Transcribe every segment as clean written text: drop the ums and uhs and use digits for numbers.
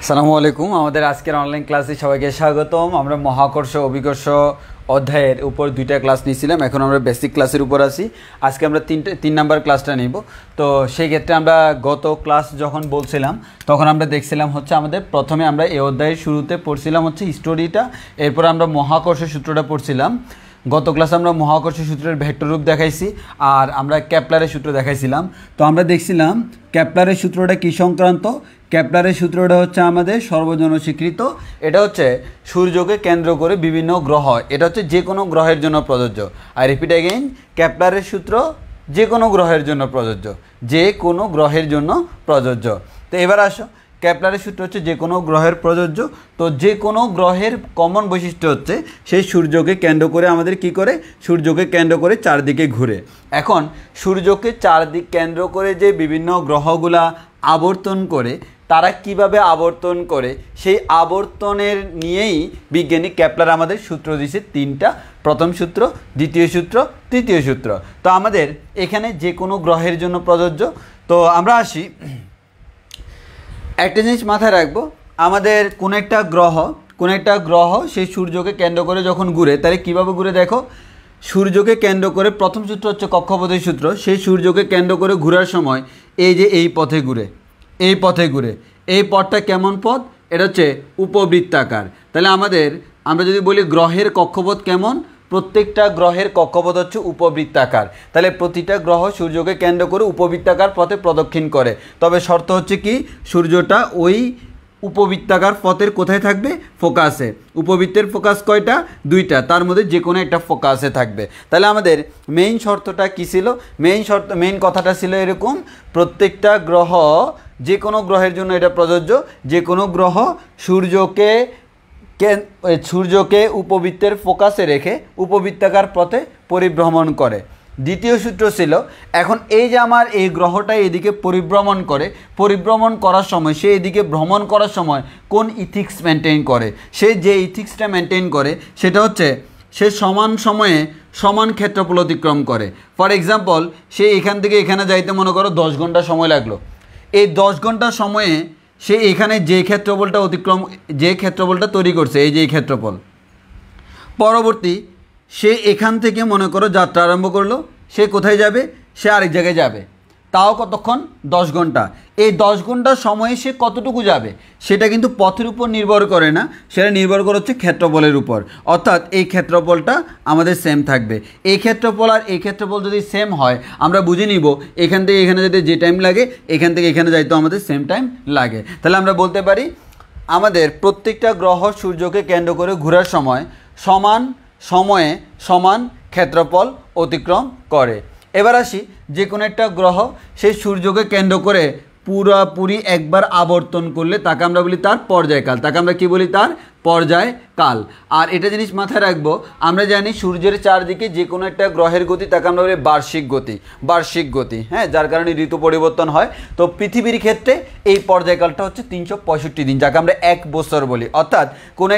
আসসালামু আলাইকুম। আমাদের আজকের অনলাইন ক্লাসে সবাইকে স্বাগতম। আমরা মহাকর্ষ অভিকর্ষ অধ্যায়ের উপর দুইটা ক্লাস নিয়েছিলাম, এখন আমরা বেসিক ক্লাসের উপর আছি। আজকে আমরা তিন নাম্বার ক্লাসটা নিব। তো সেই ক্ষেত্রে আমরা গত ক্লাস যখন বলছিলাম তখন আমরা দেখছিলাম হচ্ছে আমাদের প্রথমে আমরা এই অধ্যায়ের শুরুতে পড়ছিলাম হচ্ছে হিস্টোরিটা, এরপর আমরা মহাকর্ষ সূত্রটা পড়ছিলাম। গত ক্লাসে আমরা মহাকর্ষ সূত্রের ভেক্টর রূপ দেখাইছি আর আমরা কেপলারের সূত্র দেখাইছিলাম। তো আমরা দেখছিলাম কেপলারের সূত্রটা কী সংক্রান্ত। কেপলারের সূত্রটা হচ্ছে আমাদের সর্বজন স্বীকৃত। এটা হচ্ছে সূর্যকে কেন্দ্র করে বিভিন্ন গ্রহ, এটা হচ্ছে যে কোনো গ্রহের জন্য প্রযোজ্য। আই রিপিট অ্যাগেইন, কেপলারের সূত্র যে কোনো গ্রহের জন্য প্রযোজ্য, যে কোনো গ্রহের জন্য প্রযোজ্য। তো এবার আসো, কেপলারের সূত্র হচ্ছে যে কোনো গ্রহের প্রযোজ্য। তো যে কোনো গ্রহের কমন বৈশিষ্ট্য হচ্ছে সেই সূর্যকে কেন্দ্র করে আমাদের কি করে, সূর্যকে কেন্দ্র করে চারদিকে ঘুরে। এখন সূর্যকে চারদিক কেন্দ্র করে যে বিভিন্ন গ্রহগুলা আবর্তন করে, তারা কিভাবে আবর্তন করে সেই আবর্তনের নিয়েই বিজ্ঞানী কেপলার আমাদের সূত্র দিয়েছে তিনটা। প্রথম সূত্র, দ্বিতীয় সূত্র, তৃতীয় সূত্র। তো আমাদের এখানে যে কোনো গ্রহের জন্য প্রযোজ্য। তো আমরা আসি, একটা জিনিস মাথায় রাখবো, আমাদের কোন একটা গ্রহ সেই সূর্যকে কেন্দ্র করে যখন ঘুরে, তাহলে কীভাবে ঘুরে দেখো। সূর্যকে কেন্দ্র করে, প্রথম সূত্র হচ্ছে কক্ষপথের সূত্র, সেই সূর্যকে কেন্দ্র করে ঘোরার সময় এই যে এই পথে ঘুরে, এই পথে ঘুরে। এই পথটা কেমন পথ? এটা হচ্ছে উপবৃত্তাকার। তাহলে আমরা যদি বলি গ্রহের কক্ষপথ কেমন, প্রত্যেকটা গ্রহের কক্ষপথ হচ্ছে উপবৃত্তাকার। তাহলে প্রতিটা গ্রহ সূর্যকে কেন্দ্র করে উপবৃত্তাকার পথে প্রদক্ষিণ করে। তবে শর্ত হচ্ছে কি, সূর্যটা ওই উপবৃত্তাকার পথের কোথায় থাকবে? ফোকাসে। উপবৃত্তের ফোকাস কয়টা? দুইটা, তার মধ্যে যে কোনো একটা ফোকাসে থাকবে। তাহলে আমাদের মেইন শর্তটা কী ছিল? মেইন কথাটা ছিল এরকম, প্রত্যেকটা গ্রহ, যে কোনো গ্রহের জন্য এটা প্রযোজ্য, যে কোনো গ্রহ সূর্যকে উপবৃত্তের ফোকাসে রেখে উপবৃত্তাকার পথে পরিভ্রমণ করে। দ্বিতীয় সূত্র ছিল, এখন এই যে আমার এই গ্রহটা এদিকে পরিভ্রমণ করার সময়, সে এদিকে ভ্রমণ করার সময় কোন ইথিক্স মেনটেন করে, সে যে ইথিক্সটা মেনটেন করে সেটা হচ্ছে সে সমান সময়ে সমান ক্ষেত্রফল অতিক্রম করে। ফর এক্সাম্পল, সে এখান থেকে এখানে যাইতে মনে করো 10 ঘন্টা সময় লাগলো। এই 10 ঘন্টা সময়ে সে এখানে যে ক্ষেত্রফলটা তৈরি করছে, এই যে ক্ষেত্রফল, পরবর্তী সে এখান থেকে মনে করো যাত্রা আরম্ভ করলো, সে কোথায় যাবে? সে আরেক জায়গায় যাবে। তাও কতক্ষণ? 10 ঘন্টা। এই 10 ঘন্টার সময়ে সে কতটুকু যাবে সেটা কিন্তু পথের উপর নির্ভর করে না, সেটা নির্ভর করে হচ্ছে ক্ষেত্রফলের উপর। অর্থাৎ এই ক্ষেত্রফলটা আমাদের সেম থাকবে। এই ক্ষেত্রফল আর এই ক্ষেত্রফল যদি সেম হয়, আমরা বুঝে নিব এখান থেকে এখানে যেতে যে টাইম লাগে, এখান থেকে এখানে যাইতেও আমাদের সেম টাইম লাগে। তাহলে আমরা বলতে পারি আমাদের প্রত্যেকটা গ্রহ সূর্যকে কেন্দ্র করে ঘোরার সময় সমান সময়ে সমান ক্ষেত্রফল অতিক্রম করে। এবার আসি, যে কোনো একটা গ্রহ সেই সূর্যকে কেন্দ্র করে পুরোপুরি একবার আবর্তন করলে তাকে আমরা বলি তার পর্যায়কাল। তাকে আমরা কি বলি? তার পর্যায়কাল। আর এটা জিনিস মাথায় রাখবো, আমরা জানি সূর্যের চারদিকে যে কোনো একটা গ্রহের গতি তাকে আমরা বলি বার্ষিক গতি, হ্যাঁ, যার কারণে ঋতু পরিবর্তন হয়। তো পৃথিবীর ক্ষেত্রে এই পর্যায়কালটা হচ্ছে 365 দিন, যাকে আমরা 1 বছর বলি। অর্থাৎ কোন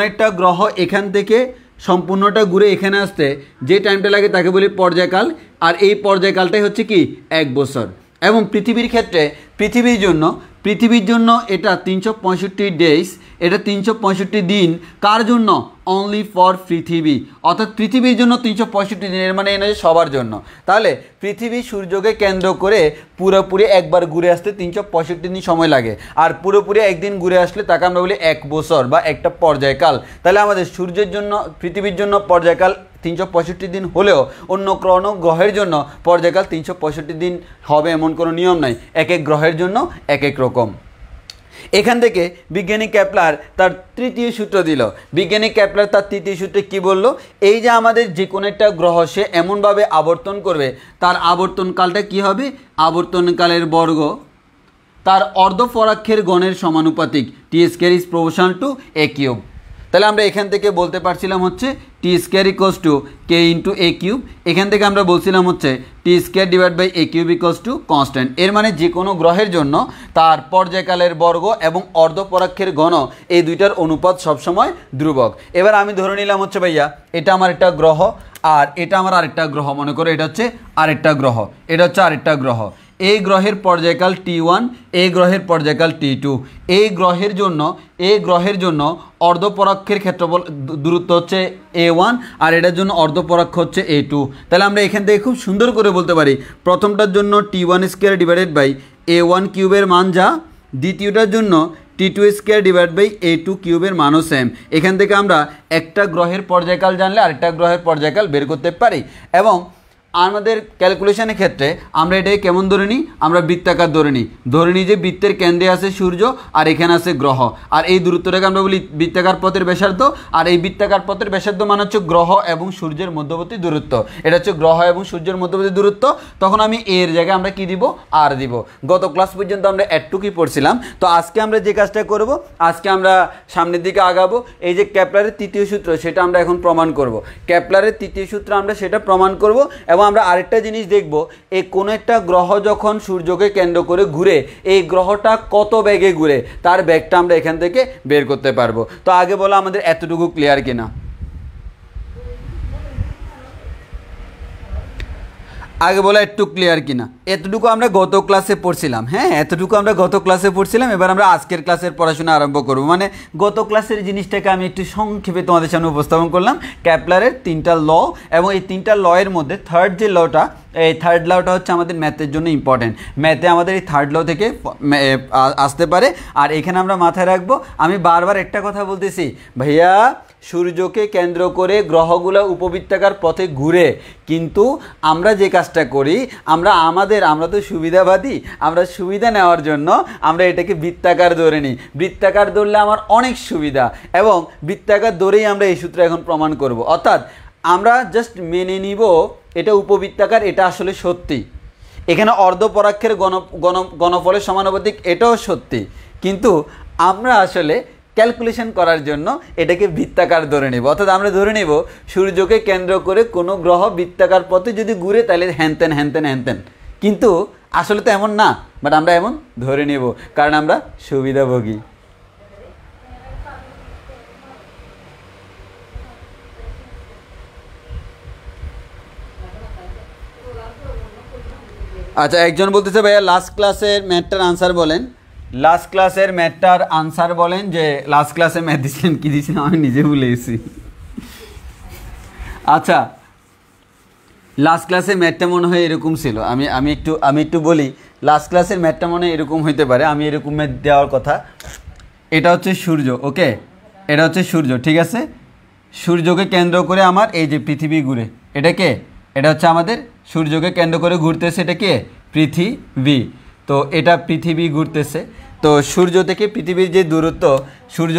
একটা গ্রহ এখান থেকে সম্পূর্ণটা ঘুরে এখানে আসতে যে টাইমটা লাগে তাকে বলি পর্যায়কাল। আর এই পর্যায়কালটাই হচ্ছে কি? 1 বছর। এবং পৃথিবীর ক্ষেত্রে পৃথিবীর জন্য এটা 365 ডেজ, এটা 365 দিন। কার জন্য? অনলি ফর পৃথিবী। অর্থাৎ পৃথিবীর জন্য 365 দিন, এর মানে এনে সবার জন্য। তাহলে পৃথিবী সূর্যকে কেন্দ্র করে পুরোপুরি একবার ঘুরে আসতে 365 দিন সময় লাগে। আর পুরোপুরি একদিন ঘুরে আসলে তাকে আমরা বলি 1 বছর বা একটা পর্যায়কাল। তাহলে আমাদের পৃথিবীর জন্য পর্যায়কাল 365 দিন হলেও অন্য কোনো গ্রহের জন্য পর্যায়কাল 365 দিন হবে এমন কোনো নিয়ম নাই, এক এক গ্রহের জন্য এক এক রকম। এখান থেকে বিজ্ঞানী কেপলার তার তৃতীয় সূত্র দিল। বিজ্ঞানী কেপলার তার তৃতীয় সূত্রে কি বলল? এই যে আমাদের যে কোনো একটা গ্রহ সে এমনভাবে আবর্তন করবে, তার আবর্তনকালটা কি হবে? আবর্তনকালের বর্গ তার অর্ধপরাক্ষের গণের সমানুপাতিক, T square is proportional to A cube. তাহলে আমরা এখান থেকে বলতে পারছিলাম হচ্ছে T square equals to K into A cube. এখান থেকে আমরা বলছিলাম হচ্ছে T square divide by A cube equals to constant. এর মানে যে কোনো গ্রহের জন্য তার পর্যায়কালের বর্গ এবং অর্ধপরাক্ষের ঘন এই দুইটার অনুপাত সবসময় ধ্রুবক। এবার আমি ধরে নিলাম হচ্ছে ভাইয়া এটা আমার একটা গ্রহ আর এটা আমার আরেকটা গ্রহ, মনে করো এটা হচ্ছে আরেকটা গ্রহ, এটা হচ্ছে আরেকটা গ্রহ। এই গ্রহের পর্যায়কাল T1, এই গ্রহের পর্যায়কাল T2। এই গ্রহের জন্য অর্ধপরাক্ষের ক্ষেত্রফল দূরত্ব হচ্ছে A1 আর এটার জন্য অর্ধপরাক্ষ হচ্ছে A2। তাহলে আমরা এখান থেকে খুব সুন্দর করে বলতে পারি প্রথমটার জন্য T1 square divided by A1 কিউবের মান যা, দ্বিতীয়টার জন্য T2 square divide by A2 কিউবের মানও সেম। এখান থেকে আমরা একটা গ্রহের পর্যায়কাল জানলে আরেকটা গ্রহের পর্যায়কাল বের করতে পারি। এবং আমাদের ক্যালকুলেশনের ক্ষেত্রে আমরা এটাকে কেমন ধরে নিই, আমরা বৃত্তাকার ধরে নিই যে বৃত্তের কেন্দ্রে আছে সূর্য আর এখানে আছে গ্রহ, আর এই দূরত্বটাকে আমরা বলি বৃত্তাকার পথের ব্যাসার্ধ। আর এই বৃত্তাকার পথের ব্যাসার্ধ মানে হচ্ছে গ্রহ এবং সূর্যের মধ্যবর্তী দূরত্ব। এটা হচ্ছে গ্রহ এবং সূর্যের মধ্যবর্তী দূরত্ব। তখন আমি এর জায়গায় আমরা কি দিব, আর দিব। গত ক্লাস পর্যন্ত আমরা এটুকুই পড়ছিলাম। তো আজকে আমরা যে কাজটা করব, আজকে আমরা সামনের দিকে আগাবো। এই যে কেপলারের তৃতীয় সূত্র সেটা আমরা এখন প্রমাণ করব। কেপলারের তৃতীয় সূত্র আমরা সেটা প্রমাণ করব। এবং আমরা আরেকটা জিনিস দেখব, এই কোন একটা গ্রহ যখন সূর্যকে কেন্দ্র করে ঘুরে এই গ্রহটা কত বেগে ঘুরে তার বেগটা আমরা এখান থেকে বের করতে পারবো। তো আগে বলো আমাদের এতটুকু ক্লিয়ার কিনা? আগে বলো একটু ক্লিয়ার কিনা? এতটুকু আমরা গত ক্লাসে পড়ছিলাম। হ্যাঁ, এতটুকু আমরা গত ক্লাসে পড়ছিলাম। এবার আমরা আজকের ক্লাসের পড়াশোনা আরম্ভ করব। মানে গত ক্লাসের জিনিসটাকে আমি একটু সংক্ষেপে তোমাদের সামনে উপস্থাপন করলাম। কেপলারের 3টা ল, এবং এই 3টা ল এর মধ্যে থার্ড যে লটা, এই থার্ড লটা হচ্ছে আমাদের ম্যাথের জন্য ইম্পর্টেন্ট। ম্যাথে আমাদের এই থার্ড ল থেকে আসতে পারে। আর এখানে আমরা মাথায় রাখবো, আমি বারবার একটা কথা বলতেছি, ভাইয়া সূর্যকে কেন্দ্র করে গ্রহগুলো উপবৃত্তাকার পথে ঘুরে, কিন্তু আমরা যে কাজটা করি, আমরা তো সুবিধাবাদী, আমরা সুবিধা নেওয়ার জন্য আমরা এটাকে বৃত্তাকার ধরে নিই। বৃত্তাকার ধরলে আমার অনেক সুবিধা, এবং বৃত্তাকার ধরেই আমরা এই সূত্র এখন প্রমাণ করব। অর্থাৎ আমরা জাস্ট মেনে নিব এটা উপবৃত্তাকার, এটা আসলে সত্যি। এখানে অর্ধপরাক্ষের গণফলের সমানুপাতিক, এটাও সত্যি। কিন্তু আমরা আসলে ক্যালকুলেশন করার জন্য এটাকে বৃত্তাকার ধরে নেব। অর্থাৎ আমরা ধরে নেব সূর্যকে কেন্দ্র করে কোনো গ্রহ বৃত্তাকার পথে যদি ঘুরে তাহলে হ্যানতেন। কিন্তু আসলে তো এমন না, বাট আমরা এমন ধরে নেব কারণ আমরা সুবিধাভোগী। আচ্ছা, একজন বলতেছে ভাইয়া লাস্ট ক্লাসের ম্যাথটার আনসার বলেন। লাস্ট ক্লাসের ম্যাথটার আনসার বলেন। যে লাস্ট ক্লাসে ম্যাথ দিয়েছিলেন, কী দিয়েছিলেন আমি নিজে ভুলে গেছি। আচ্ছা, লাস্ট ক্লাসের ম্যাথটা মনে হয় এরকম ছিল। আমি একটু বলি। লাস্ট ক্লাসের ম্যাথটা মনে হয় এরকম হইতে পারে। আমি এরকম ম্যাথ দেওয়ার কথা। এটা হচ্ছে সূর্য, ওকে, এটা হচ্ছে সূর্য, ঠিক আছে। সূর্যকে কেন্দ্র করে আমার এই যে পৃথিবী ঘুরে, এটা হচ্ছে আমাদের সূর্যকে কেন্দ্র করে ঘুরতেছে, এটা কে? পৃথিবী। তো এটা পৃথিবী ঘুরতেছে। তো সূর্য থেকে পৃথিবীর যে দূরত্ব, সূর্য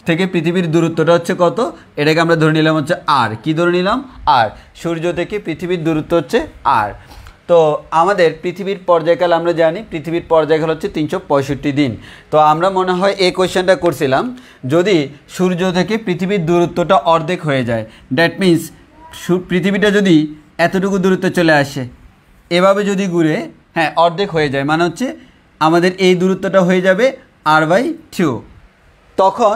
থেকে পৃথিবীর দূরত্বটা হচ্ছে কত? এটাকে আমরা ধরে নিলাম হচ্ছে আর। কি ধরে নিলাম? আর। সূর্য থেকে পৃথিবীর দূরত্ব হচ্ছে আর। তো আমাদের পৃথিবীর পর্যায়কাল আমরা জানি, পৃথিবীর পর্যায়কাল হচ্ছে 365 দিন। তো আমরা মনে হয় এই কোয়েশ্চেনটা করছিলাম, যদি সূর্য থেকে পৃথিবীর দূরত্বটা অর্ধেক হয়ে যায়, দ্যাট মিন্স পৃথিবীটা যদি এতটুকু দূরত্বে চলে আসে, এভাবে যদি ঘুরে, হ্যাঁ, অর্ধেক হয়ে যায়, মানে হচ্ছে আমাদের এই দূরত্বটা হয়ে যাবে r/2। তখন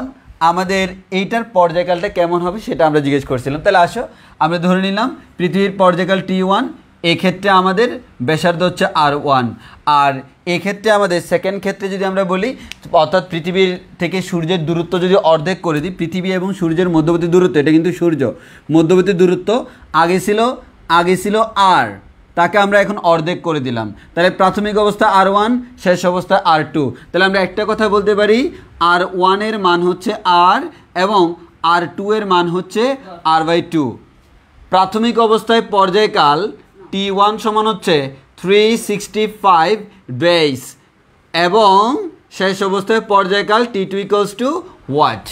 আমাদের এইটার পর্যায়কালটা কেমন হবে সেটা আমরা জিজ্ঞেস করছিলাম। তাহলে আসো আমরা ধরে নিলাম পৃথিবীর পর্যায়কাল T1, এক্ষেত্রে আমাদের ব্যাসার্ধ হচ্ছে r1। আর এক্ষেত্রে আমাদের সেকেন্ড ক্ষেত্রে যদি আমরা বলি, অর্থাৎ পৃথিবীর থেকে সূর্যের দূরত্ব যদি অর্ধেক করে দিই, পৃথিবী এবং সূর্যের মধ্যবর্তী দূরত্ব, এটা কিন্তু সূর্য মধ্যবর্তী দূরত্ব আগে ছিল r, তাকে আমরা এখন অর্ধেক করে দিলাম। তাহলে প্রাথমিক অবস্থা r1, শেষ অবস্থা r2। তাহলে আমরা একটা কথা বলতে পারি, r1 এর মান হচ্ছে r এবং r2 এর মান হচ্ছে r/2। প্রাথমিক অবস্থায় পর্যায়কাল T1 সমান হচ্ছে 365 ডেজ, এবং শেষ অবস্থায় পর্যায়কাল T2 = what?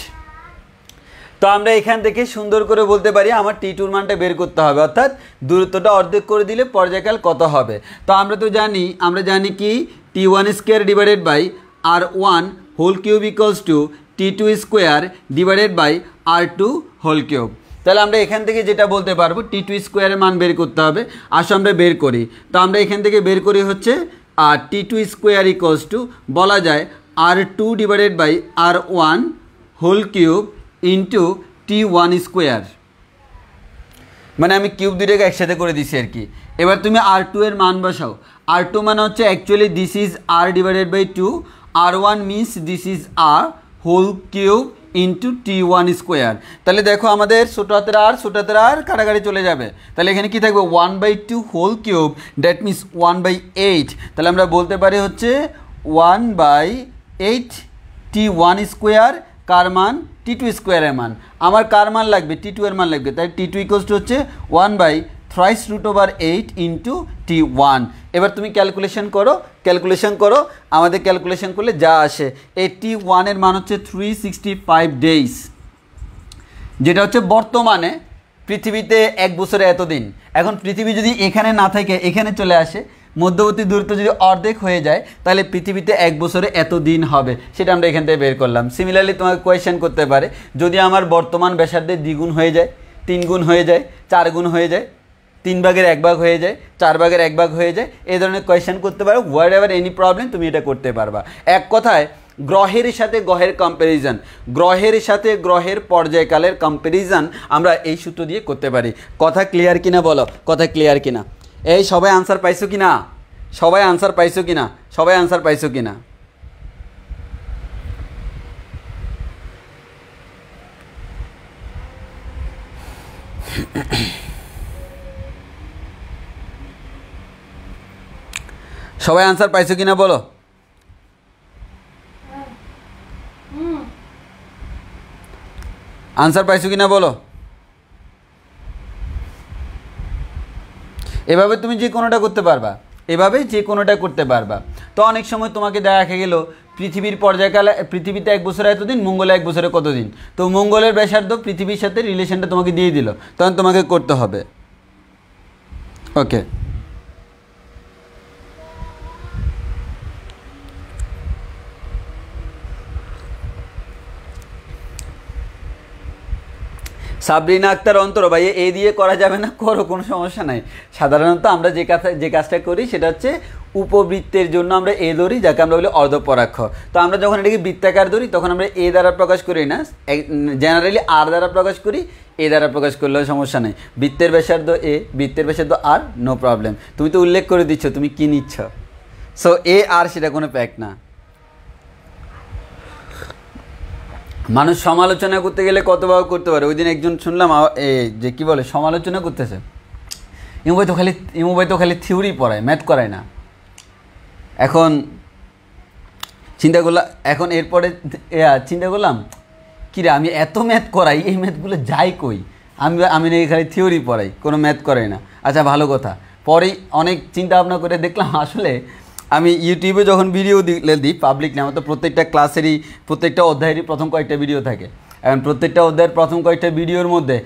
তো আমরা এখান থেকে সুন্দর করে বলতে পারি আমার T2 মানটা বের করতে হবে, অর্থাৎ দূরত্বটা অর্ধেক করে দিলে পর্যায়কাল কত হবে। তো আমরা জানি কি T1 square divided by r1 whole cube = T2 square divided by r2 whole cube. তাহলে আমরা এখান থেকে যেটা বলতে পারবো, T2 স্কোয়ারের মান বের করতে হবে। আসো আমরা বের করি। তো আমরা এখান থেকে বের করি হচ্ছে T2 স্কোয়ার = বলা যায় r2 divided by r1 whole cube into T1 square. মানে আমি কিউব দুইটাকে একসাথে করে দিছি আর কি। এবার তুমি R2 এর মান বসাও। R2 মানে হচ্ছে actually this is R divided by 2, R1 means this is R whole cube into T1 square. তাহলে দেখো আমাদের ছোটো হাতের আর কাটাকাটি চলে যাবে, তাহলে এখানে কি থাকবে 1/2 হোল কিউব, দ্যাট মিনস 1/8। তাহলে আমরা বলতে পারি হচ্ছে 1/8 T1 স্কোয়ার, কার মান T2 স্কোয়ারের মান। আমার কার মান লাগবে T2 এর মান লাগবে, তাই T2 ইকুয়ালস টু হচ্ছে 1/3√8 ইন্টু T1। এবার তুমি ক্যালকুলেশন করো, আমাদের ক্যালকুলেশন করলে যা আসে এই T1 এর মান হচ্ছে 365 ডেজ, যেটা হচ্ছে বর্তমানে পৃথিবীতে 1 বছরে এত দিন। এখন পৃথিবী যদি এখানে না থাকে এখানে চলে আসে, মধ্যবর্তী দূরত্ব যদি অর্ধেক হয়ে যায়, তাহলে পৃথিবীতে 1 বছরে এত দিন হবে, সেটা আমরা এখান থেকে বের করলাম। সিমিলারলি তোমাকে কোয়েশ্চেন করতে পারে, যদি আমার বর্তমান ব্যাসার্ধের 2 গুণ হয়ে যায়, 3 গুণ হয়ে যায়, 4 গুণ হয়ে যায়, 3 ভাগের 1 ভাগ হয়ে যায়, 4 ভাগের 1 ভাগ হয়ে যায়, এই ধরনের কোয়েশ্চেন করতে পারো। হোয়াট এভার এনি প্রবলেম তুমি এটা করতে পারবা। এক কথায় গ্রহের সাথে গ্রহের কম্প্যারিজন, গ্রহের সাথে গ্রহের পর্যায়কালের কম্প্যারিজন আমরা এই সূত্র দিয়ে করতে পারি। কথা ক্লিয়ার কিনা বলো, কথা ক্লিয়ার কিনা? এই সবাই আনসার পাইছো কিনা? সবাই আনসার পাইছো কিনা? সবাই আনসার পাইছো কিনা? সবাই আনসার পাইছো কিনা বলো? আনসার পাইছো কিনা বলো? এভাবে তুমি যে কোনোটা করতে পারবা, এভাবে যে কোনোটা করতে পারবা। তো অনেক সময় তোমাকে দেখা গেল পৃথিবীর পর্যায়কালে, পৃথিবীতে 1 বছরে এতদিন, মঙ্গলে 1 বছরে কতদিন, তো মঙ্গলের ব্যাসার্ধ পৃথিবীর সাথে রিলেশনটা তোমাকে দিয়ে দিল, তখন তোমাকে করতে হবে। ওকে, সাবরিনা আক্তার অন্তর, ভাই এই দিয়ে করা যাবে না, করো, কোনো সমস্যা নাই। সাধারণত আমরা যে কাজটা করি সেটা হচ্ছে উপবৃত্তের জন্য আমরা এ ধরি, যাকে আমরা বলি অর্ধপরাক্ষ। তো আমরা যখন এটাকে বৃত্তাকার ধরি তখন আমরা এ দ্বারা প্রকাশ করি না, জেনারেলি আর দ্বারা প্রকাশ করি, এ দ্বারা প্রকাশ করলেও সমস্যা নেই। বৃত্তের ব্যাসার্ধ এ, বৃত্তের ব্যাসার্ধ আর, নো প্রবলেম। তুমি তো উল্লেখ করে দিচ্ছ তুমি কী নিচ্ছ, সো এ আর সেটা কোনো প্যাক না। মানুষ সমালোচনা করতে গেলে কতভাবে করতে পারে। ওই দিন একজন শুনলাম যে কী বলে সমালোচনা করতেছে, ইমুভাই তো খালি থিওরি পড়ায়, ম্যাথ করায় না। এখন চিন্তা করলাম, এখন এরপরে চিন্তা করলাম কিরে আমি এত ম্যাথ করাই, এই ম্যাথগুলো যাই কই, আমি নাকি খালি থিওরি পড়াই, কোনো ম্যাথ করাই না। আচ্ছা ভালো কথা, পরেই অনেক চিন্তা ভাবনা করে দেখলাম আসলে আমি ইউটিউবে যখন ভিডিও দিই পাবলিকলি, আমার তো প্রত্যেকটা ক্লাসেরই প্রত্যেকটা অধ্যায়েরই প্রথম কয়েকটা ভিডিও থাকে। এখন প্রত্যেকটা অধ্যায়ের প্রথম কয়েকটা ভিডিওর মধ্যে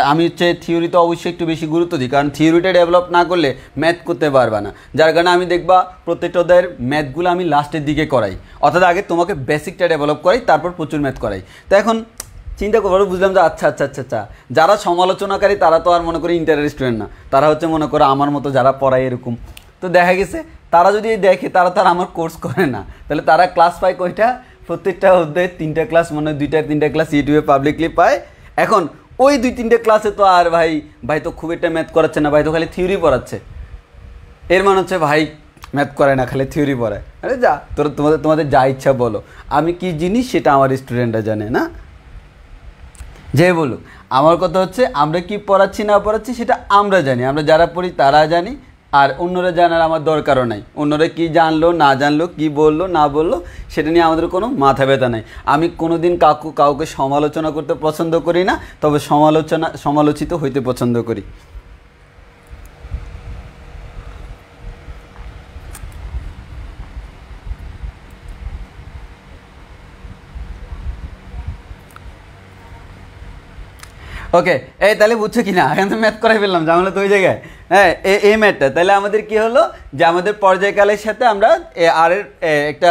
আমি হচ্ছে থিওরি তো অবশ্যই একটু বেশি গুরুত্ব দিই, কারণ থিওরিটা ডেভেলপ না করলে ম্যাথ করতে পারবে না। যার কারণে আমি দেখবা প্রত্যেকটা অধ্যায়ের ম্যাথগুলো আমি লাস্টের দিকে করাই, অর্থাৎ আগে তোমাকে বেসিকটা ডেভেলপ করাই, তারপর প্রচুর ম্যাথ করাই। তো এখন চিন্তা করবো, বুঝলাম যে আচ্ছা যারা সমালোচনাকারী তারা তো আর মনে করি ইন্টারের স্টুডেন্ট না, তারা হচ্ছে মনে করো আমার মতো যারা পড়ায় এরকম। তো দেখা গেছে তারা যদি দেখে তারা তো আর আমার কোর্স করে না, তাহলে তারা ক্লাস পায় কয়টা, প্রত্যেকটা অধ্যায়ে 3টা ক্লাস, মনে হয় 2-3টা ক্লাস ইউটিউবে পাবলিকলি পায়। এখন ওই 2-3টে ক্লাসে তো আর ভাই তো খুব একটা ম্যাথ করাচ্ছে না, ভাই তো খালি থিওরি পড়াচ্ছে, এর মানে হচ্ছে ভাই ম্যাথ করায় না, খালি থিওরি পড়ায়। আরে যা তোমাদের যা ইচ্ছা বলো, আমি কি জিনিস সেটা আমার স্টুডেন্টরা জানে না, যে বলুক। আমার কথা হচ্ছে আমরা কি পড়াচ্ছি না পড়াচ্ছি সেটা আমরা জানি, আমরা যারা পড়ি তারা জানি, আর অন্যরা জানার আমার দরকারও নাই। অন্যরা কি জানলো না জানলো, কি বললো না বললো, সেটা নিয়ে আমাদের কোনো মাথা ব্যথা নাই। আমি কোনো দিন কাউকে সমালোচনা করতে পছন্দ করি না, তবে সমালোচিত হইতে পছন্দ করি। ওকে, এই তাহলে বুঝছো কি না, এখন তো ম্যাথ করাই ফেললাম, জানলে তো ওই জায়গায়। হ্যাঁ, এই ম্যাথটা তাহলে আমাদের কি হলো, যে আমাদের পর্যায়কালের সাথে আমরা আর এর একটা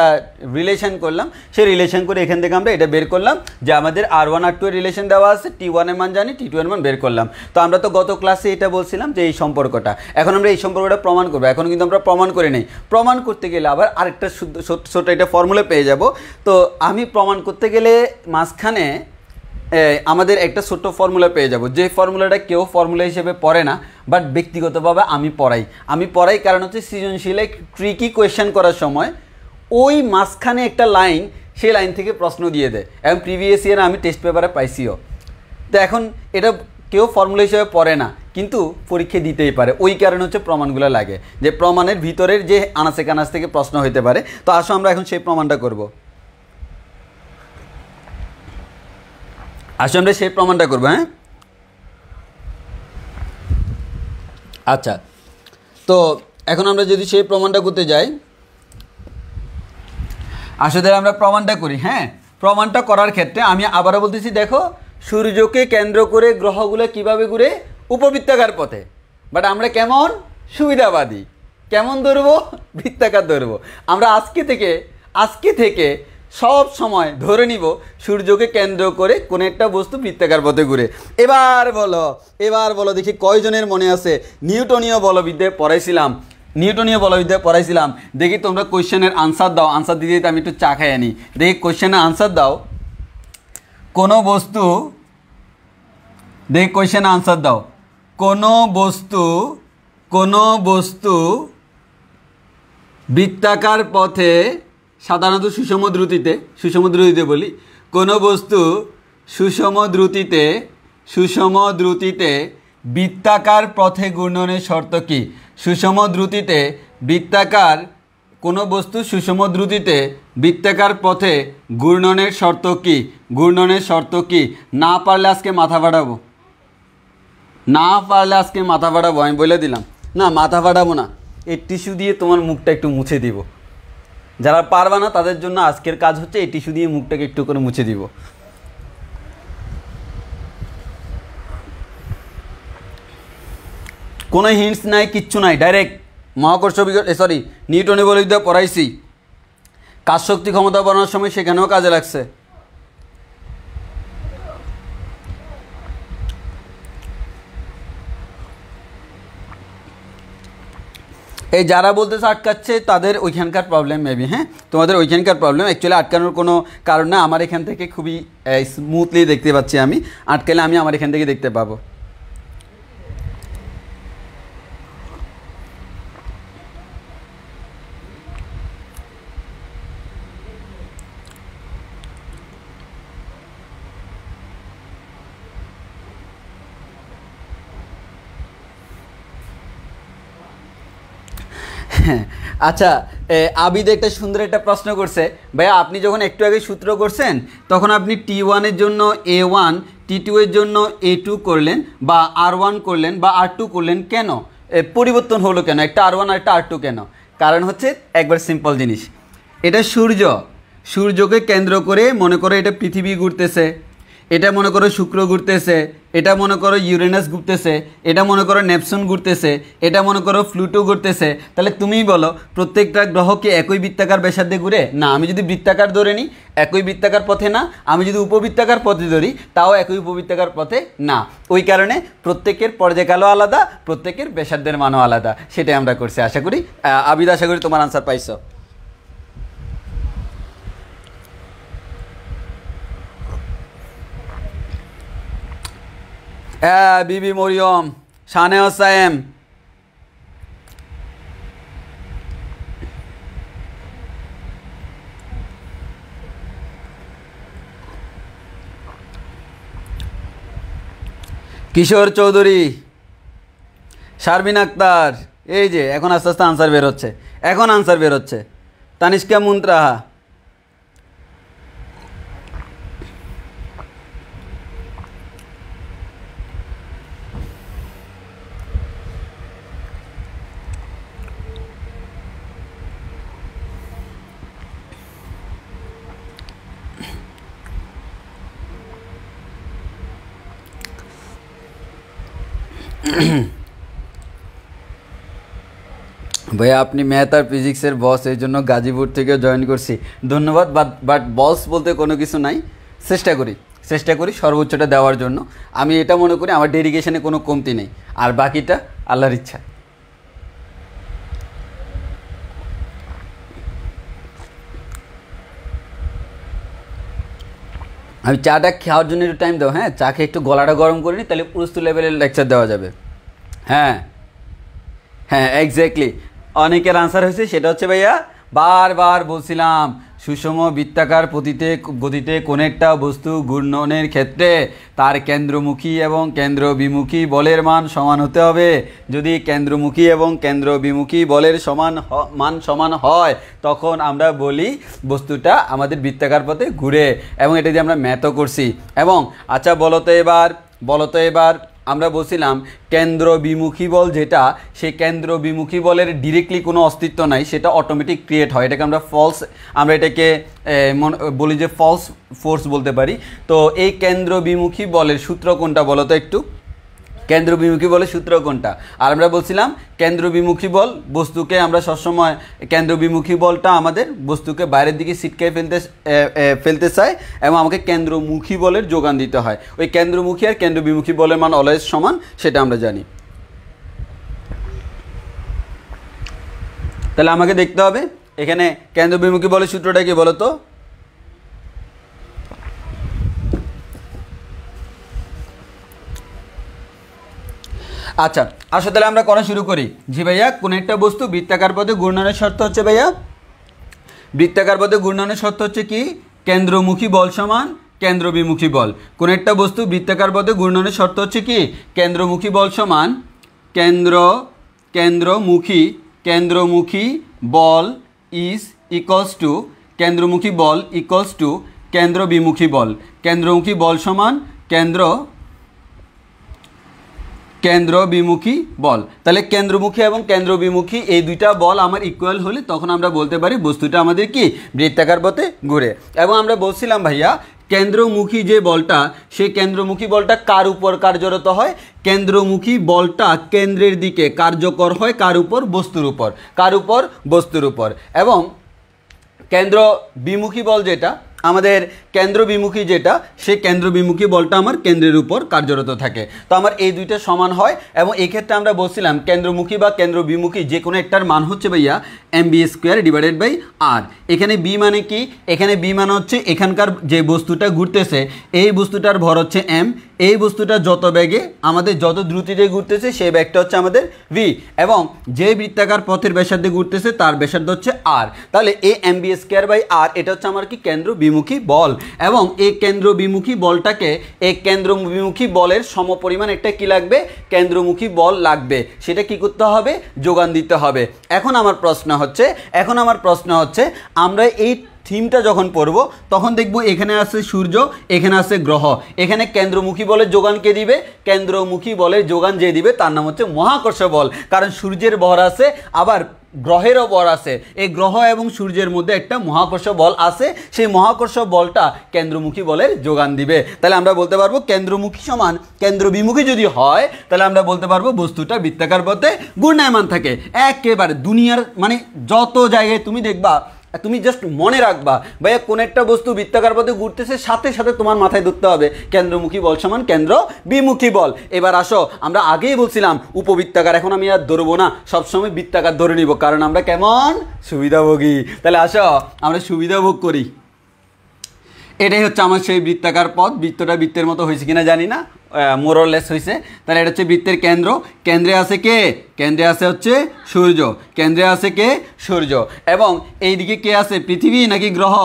রিলেশন করলাম, সেই রিলেশন করে এখান থেকে আমরা এটা বের করলাম যে আমাদের R1 R2 এর রিলেশন দেওয়া আছে, T1 এর মান জানি, T2 এর মান বের করলাম। তো আমরা তো গত ক্লাসে এটা বলছিলাম যে এই সম্পর্কটা, এখন আমরা এই সম্পর্কটা প্রমাণ করবো। এখন কিন্তু আমরা প্রমাণ করে নেই, প্রমাণ করতে গেলে আবার আরেকটা ছোট এটা ফর্মুলা পেয়ে যাব। তো আমি প্রমাণ করতে গেলে মাঝখানে আমাদের একটা ছোট্ট ফর্মুলা পেয়ে যাব, যে ফর্মুলাটা কেউ ফর্মুলা হিসেবে পড়ে না, বাট ব্যক্তিগতভাবে আমি পড়াই কারণ হচ্ছে সৃজনশীলে ট্রিকি কোয়েশ্চেন করার সময় ওই মাঝখানে একটা লাইন, সেই লাইন থেকে প্রশ্ন দিয়ে দেয়, এবং প্রিভিয়াস ইয়ারে আমি টেস্ট পেপারে পাইছিও। তো এখন এটা কেউ ফর্মুলা হিসেবে পড়ে না, কিন্তু পরীক্ষা দিতেই পারে, ওই কারণে হচ্ছে প্রমাণগুলো লাগে, যে প্রমাণের ভিতরের যে আনাচে কানাচ থেকে প্রশ্ন হইতে পারে। তো আসো আমরা এখন সেই প্রমাণটা করব। হ্যাঁ, আচ্ছা, তো এখন আমরা যদি সেই প্রমাণটা করতে যাই, আসলে আমরা প্রমাণটা করি। হ্যাঁ, প্রমাণটা করার ক্ষেত্রে আমি আবারও বলতেছি, দেখো সূর্যকে কেন্দ্র করে গ্রহগুলো কিভাবে ঘুরে, উপবৃত্তাকার পথে। বাট আমরা কেমন সুবিধাবাদী, কেমন ধরবো, বৃত্তাকার ধরবো। আমরা আজকে থেকে সব সময় ধরে নিব সূর্যকে কেন্দ্র করে কোনো একটা বস্তু বৃত্তাকার পথে ঘুরে। এবার বলো দেখি কয়জনের মনে আছে নিউটনীয় বলবিদ্যায় পড়াইছিলাম। দেখি তোমরা কোয়েশ্চেনের আনসার দাও। আনসার দিতে আমি একটু চা খাই আনি। দেখি কোয়েশ্চেনের আনসার দাও। কোনো বস্তু বৃত্তাকার পথে, সাধারণত সুষম দ্রুতিতে বলি, কোনো বস্তু সুষম দ্রুতিতে বৃত্তাকার পথে ঘূর্ণনের শর্ত কি? কোনো বস্তু সুষম দ্রুতিতে বৃত্তাকার পথে ঘূর্ণনের শর্ত কি? না পারলে আজকে মাথা ফাটাবো, আমি বলে দিলাম। না, মাথা ফাটাবো না, এই টিস্যু দিয়ে তোমার মুখটা একটু মুছে দিব। যারা পারবা না তাদের জন্য আজকের কাজ হচ্ছে এই টিস্যু দিয়ে মুখটাকে একটু করে মুছে দিব। কোনো হিন্টস নাই, কিচ্ছু নাই, ডাইরেক্ট নিউটনের বলবিদ্যা পড়াইছি। কাজ শক্তি ক্ষমতা বাড়ানোর সময় সেখানেও কাজে লাগছে। এই যারা বলতেছে আটকাচ্ছে তাদের ওইখানকার প্রবলেম মেবি। হ্যাঁ, তোমাদের ওইখানকার প্রবলেম। অ্যাকচুয়ালি আটকানোর কোনো কারণ না, আমার এখান থেকে খুবই স্মুথলি দেখতে পাচ্ছি আমি। আটকালে আমি আমার এখান থেকে দেখতে পাবো। আচ্ছা, আবিদ একটা সুন্দর একটা প্রশ্ন করছে, ভাইয়া আপনি যখন একটু আগে সূত্র করছেন তখন আপনি T1 জন্য A1, T2 এর জন্য A2 করলেন, বা R1 করলেন, বা R2 করলেন, কেন পরিবর্তন হলো কেন? একটা R1 আর একটা R2 কেন? কারণ হচ্ছে একবার সিম্পল জিনিস, এটা সূর্যকে কেন্দ্র করে মনে করো এটা পৃথিবী ঘুরতেছে, এটা মনে করো শুক্র ঘুরতেছে, এটা মনে করো ইউরেনাস ঘুরতেছে, এটা মনে করো নেপচুন ঘুরতেছে, এটা মনে করো প্লুটো ঘুরতেছে। তাহলে তুমিই বলো প্রত্যেকটা গ্রহ কি একই বৃত্তাকার ব্যাসার্ধে ঘুরে? না। আমি যদি বৃত্তাকার ধরে নিই একই বৃত্তাকার পথে না, আমি যদি উপবৃত্তাকার পথে ধরি তাও একই উপবৃত্তাকার পথে না। ওই কারণে প্রত্যেকের পর্যায়কালও আলাদা, প্রত্যেকের ব্যাসার্ধের মানও আলাদা। সেটাই আমরা করছি। আশা করি আবিদ, আশা করি তোমার আনসার পাইছো। বিবি মরিয়ম, শানে হোসাইম, কিশোর চৌধুরী, শারমিন আক্তার, এই যে এখন আস্তে আস্তে আনসার বেরোচ্ছে। তানিষ্কা মুন্ত্রাহা, ভাইয়া আপনি ম্যাথ আর ফিজিক্সের বস, এই জন্য গাজীপুর থেকে জয়েন করছি। ধন্যবাদ। বাট বস বলতে কোনো কিছু নাই। চেষ্টা করি সর্বোচ্চটা দেওয়ার জন্য। আমি এটা মনে করি আমার ডেডিকেশনে কোনো কমতি নেই, আর বাকিটা আল্লাহর ইচ্ছা। আমি চাটা খাওয়ার জন্য একটু টাইম দাও, হ্যাঁ চা খেয়ে একটু গলাটা গরম করে নিই, তাহলে প্রস্তুত লেভেলের লেকচার দেওয়া যাবে। হ্যাঁ হ্যাঁ এক্স্যাক্টলি, অনেকের আনসার হয়েছে, সেটা হচ্ছে ভাইয়া বারবার বলছিলাম সুষম বৃত্তাকার গতিতে কোনো একটা বস্তু ঘূর্ণনের ক্ষেত্রে তার কেন্দ্রমুখী এবং কেন্দ্রবিমুখী বলের মান সমান হতে হবে। যদি কেন্দ্রমুখী এবং কেন্দ্রবিমুখী বলের মান সমান হয় তখন আমরা বলি বস্তুটা আমাদের বৃত্তাকার পথে ঘুরে, এবং এটা দিয়ে আমরা ম্যাথও করছি। এবং আচ্ছা বলো তো এবার আমরা বলছিলাম কেন্দ্রবিমুখী বল যেটা, সেই কেন্দ্রবিমুখী বলের ডিরেক্টলি কোনো অস্তিত্ব নাই, সেটা অটোমেটিক ক্রিয়েট হয়, এটাকে আমরা এটাকে বলি যে ফলস ফোর্স বলতে পারি। তো এই কেন্দ্রবিমুখী বলের সূত্র কোনটা বলো তো একটু, কেন্দ্রবিমুখী বলের সূত্র কোনটা? আর আমরা বলছিলাম কেন্দ্রবিমুখী বল বস্তুকে আমরা সবসময় কেন্দ্রবিমুখী বলটা আমাদের বস্তুকে বাইরের দিকে ছিটকে ফেলতে চায়, এবং আমাকে কেন্দ্রমুখী বলের যোগান দিতে হয়। ওই কেন্দ্রমুখী আর কেন্দ্রবিমুখী বলের মান অলওয়েজ সমান, সেটা আমরা জানি। তাহলে আমাকে দেখতে হবে এখানে কেন্দ্রবিমুখী বলের সূত্রটা কি বলো তো? আচ্ছা আসো তাহলে আমরা করা শুরু করি। জি ভাইয়া, কোন একটা বস্তু বৃত্তাকার পথে ঘূর্ণনের শর্ত হচ্ছে ভাইয়া, বৃত্তাকার পথে ঘূর্ণনের শর্ত হচ্ছে কি? কেন্দ্রমুখী বল সমান কেন্দ্রবিমুখী বল। কোন একটা বস্তু বৃত্তাকার পথে ঘূর্ণনের শর্ত হচ্ছে কি? কেন্দ্রমুখী বল সমান কেন্দ্রমুখী বল ইজ ইকুয়ালস টু কেন্দ্রমুখী বল ইকুয়ালস টু কেন্দ্রবিমুখী বল। কেন্দ্রমুখী বল সমান কেন্দ্রবিমুখী বল। তাহলে কেন্দ্রমুখী এবং কেন্দ্রবিমুখী এই দুইটা বল আমার ইকুয়াল হলে তখন আমরা বলতে পারি বস্তুটা আমাদের কি বৃত্তাকার পথে ঘুরে। এবং আমরা বলছিলাম ভাইয়া কেন্দ্রমুখী যে বলটা, সেই কেন্দ্রমুখী বলটা কার উপর কার্যরত হয়? কেন্দ্রমুখী বলটা কেন্দ্রের দিকে কার্যকর হয় কার উপর? বস্তুর উপর। কার উপর? বস্তুর উপর। এবং কেন্দ্রবিমুখী বল যেটা আমাদের কেন্দ্রবিমুখী যেটা, সেই কেন্দ্রবিমুখী বলটা আমার কেন্দ্রের উপর কার্যরত থাকে। তো আমার এই দুইটা সমান হয়, এবং এই ক্ষেত্রে আমরা বলছিলাম কেন্দ্রমুখী বা কেন্দ্রবিমুখী যে কোনো একটার মান হচ্ছে ভাইয়া mv²/r। এখানে বি মানে কি? এখানে বি মানে হচ্ছে এখানকার যে বস্তুটা ঘুরতেছে এই বস্তুটার ভর হচ্ছে m, এই বস্তুটা যত বেগে আমাদের যত দ্রুতিতে ঘুরতেছে সেই বেগটা হচ্ছে আমাদের v, এবং যে বৃত্তাকার পথের ব্যাসার্ধে ঘুরতেছে তার ব্যাসার্ধ হচ্ছে r। তাহলে এই mv²/r এটা হচ্ছে আমার কি কেন্দ্রবিমুখী বল। এবং এই কেন্দ্রবিমুখী বলটাকে এই কেন্দ্রবিমুখী বলের সমপরিমাণ একটা কি লাগবে? কেন্দ্রমুখী বল লাগবে। সেটা কি করতে হবে? যোগান দিতে হবে। এখন আমার প্রশ্ন হচ্ছে আমরা এই থিমটা যখন পড়ব তখন দেখব এখানে আছে সূর্য, এখানে আছে গ্রহ, এখানে কেন্দ্রমুখী বলের যোগান কে দিবে? কেন্দ্রমুখী বলের যোগান যে দিবে তার নাম হচ্ছে মহাকর্ষ বল। কারণ সূর্যের ভর আছে, আবার গ্রহেরও বল আছে, এই গ্রহ এবং সূর্যের মধ্যে একটা মহাকর্ষ বল আছে, সেই মহাকর্ষ বলটা কেন্দ্রমুখী বলের যোগান দিবে। তাহলে আমরা বলতে পারবো কেন্দ্রমুখী সমান কেন্দ্রবিমুখী যদি হয় তাহলে আমরা বলতে পারবো বস্তুটা বৃত্তাকার পথে ঘূর্ণায়মান থাকে। একেবারে দুনিয়ার মানে যত জায়গায় তুমি দেখবা, তুমি জাস্ট মনে রাখবা ভাইয়া কোন একটা বস্তু বৃত্তাকার পথে ঘুরতেছে, সাথে সাথে তোমার মাথায় ধরতে হবে কেন্দ্রমুখী বল সমান কেন্দ্রবিমুখী বল। এবার আসো, আমরা আগেই বলছিলাম উপবৃত্তাকার, এখন আমি আর ধরবো না, সবসময় বৃত্তাকার ধরে নিব, কারণ আমরা কেমন সুবিধাভোগী। তাহলে আসো আমরা সুবিধাভোগ করি। এটাই হচ্ছে আমার সেই বৃত্তাকার পথ। বৃত্তটা বৃত্তের মতো হয়েছে কিনা জানি না, মোরলেস হয়েছে। তাহলে এটা হচ্ছে বৃত্তের কেন্দ্র। কেন্দ্রে আছে কে? কেন্দ্রে আছে হচ্ছে সূর্য। কেন্দ্রে আছে কে? সূর্য। এবং এইদিকে কে আছে? পৃথিবী নাকি গ্রহ?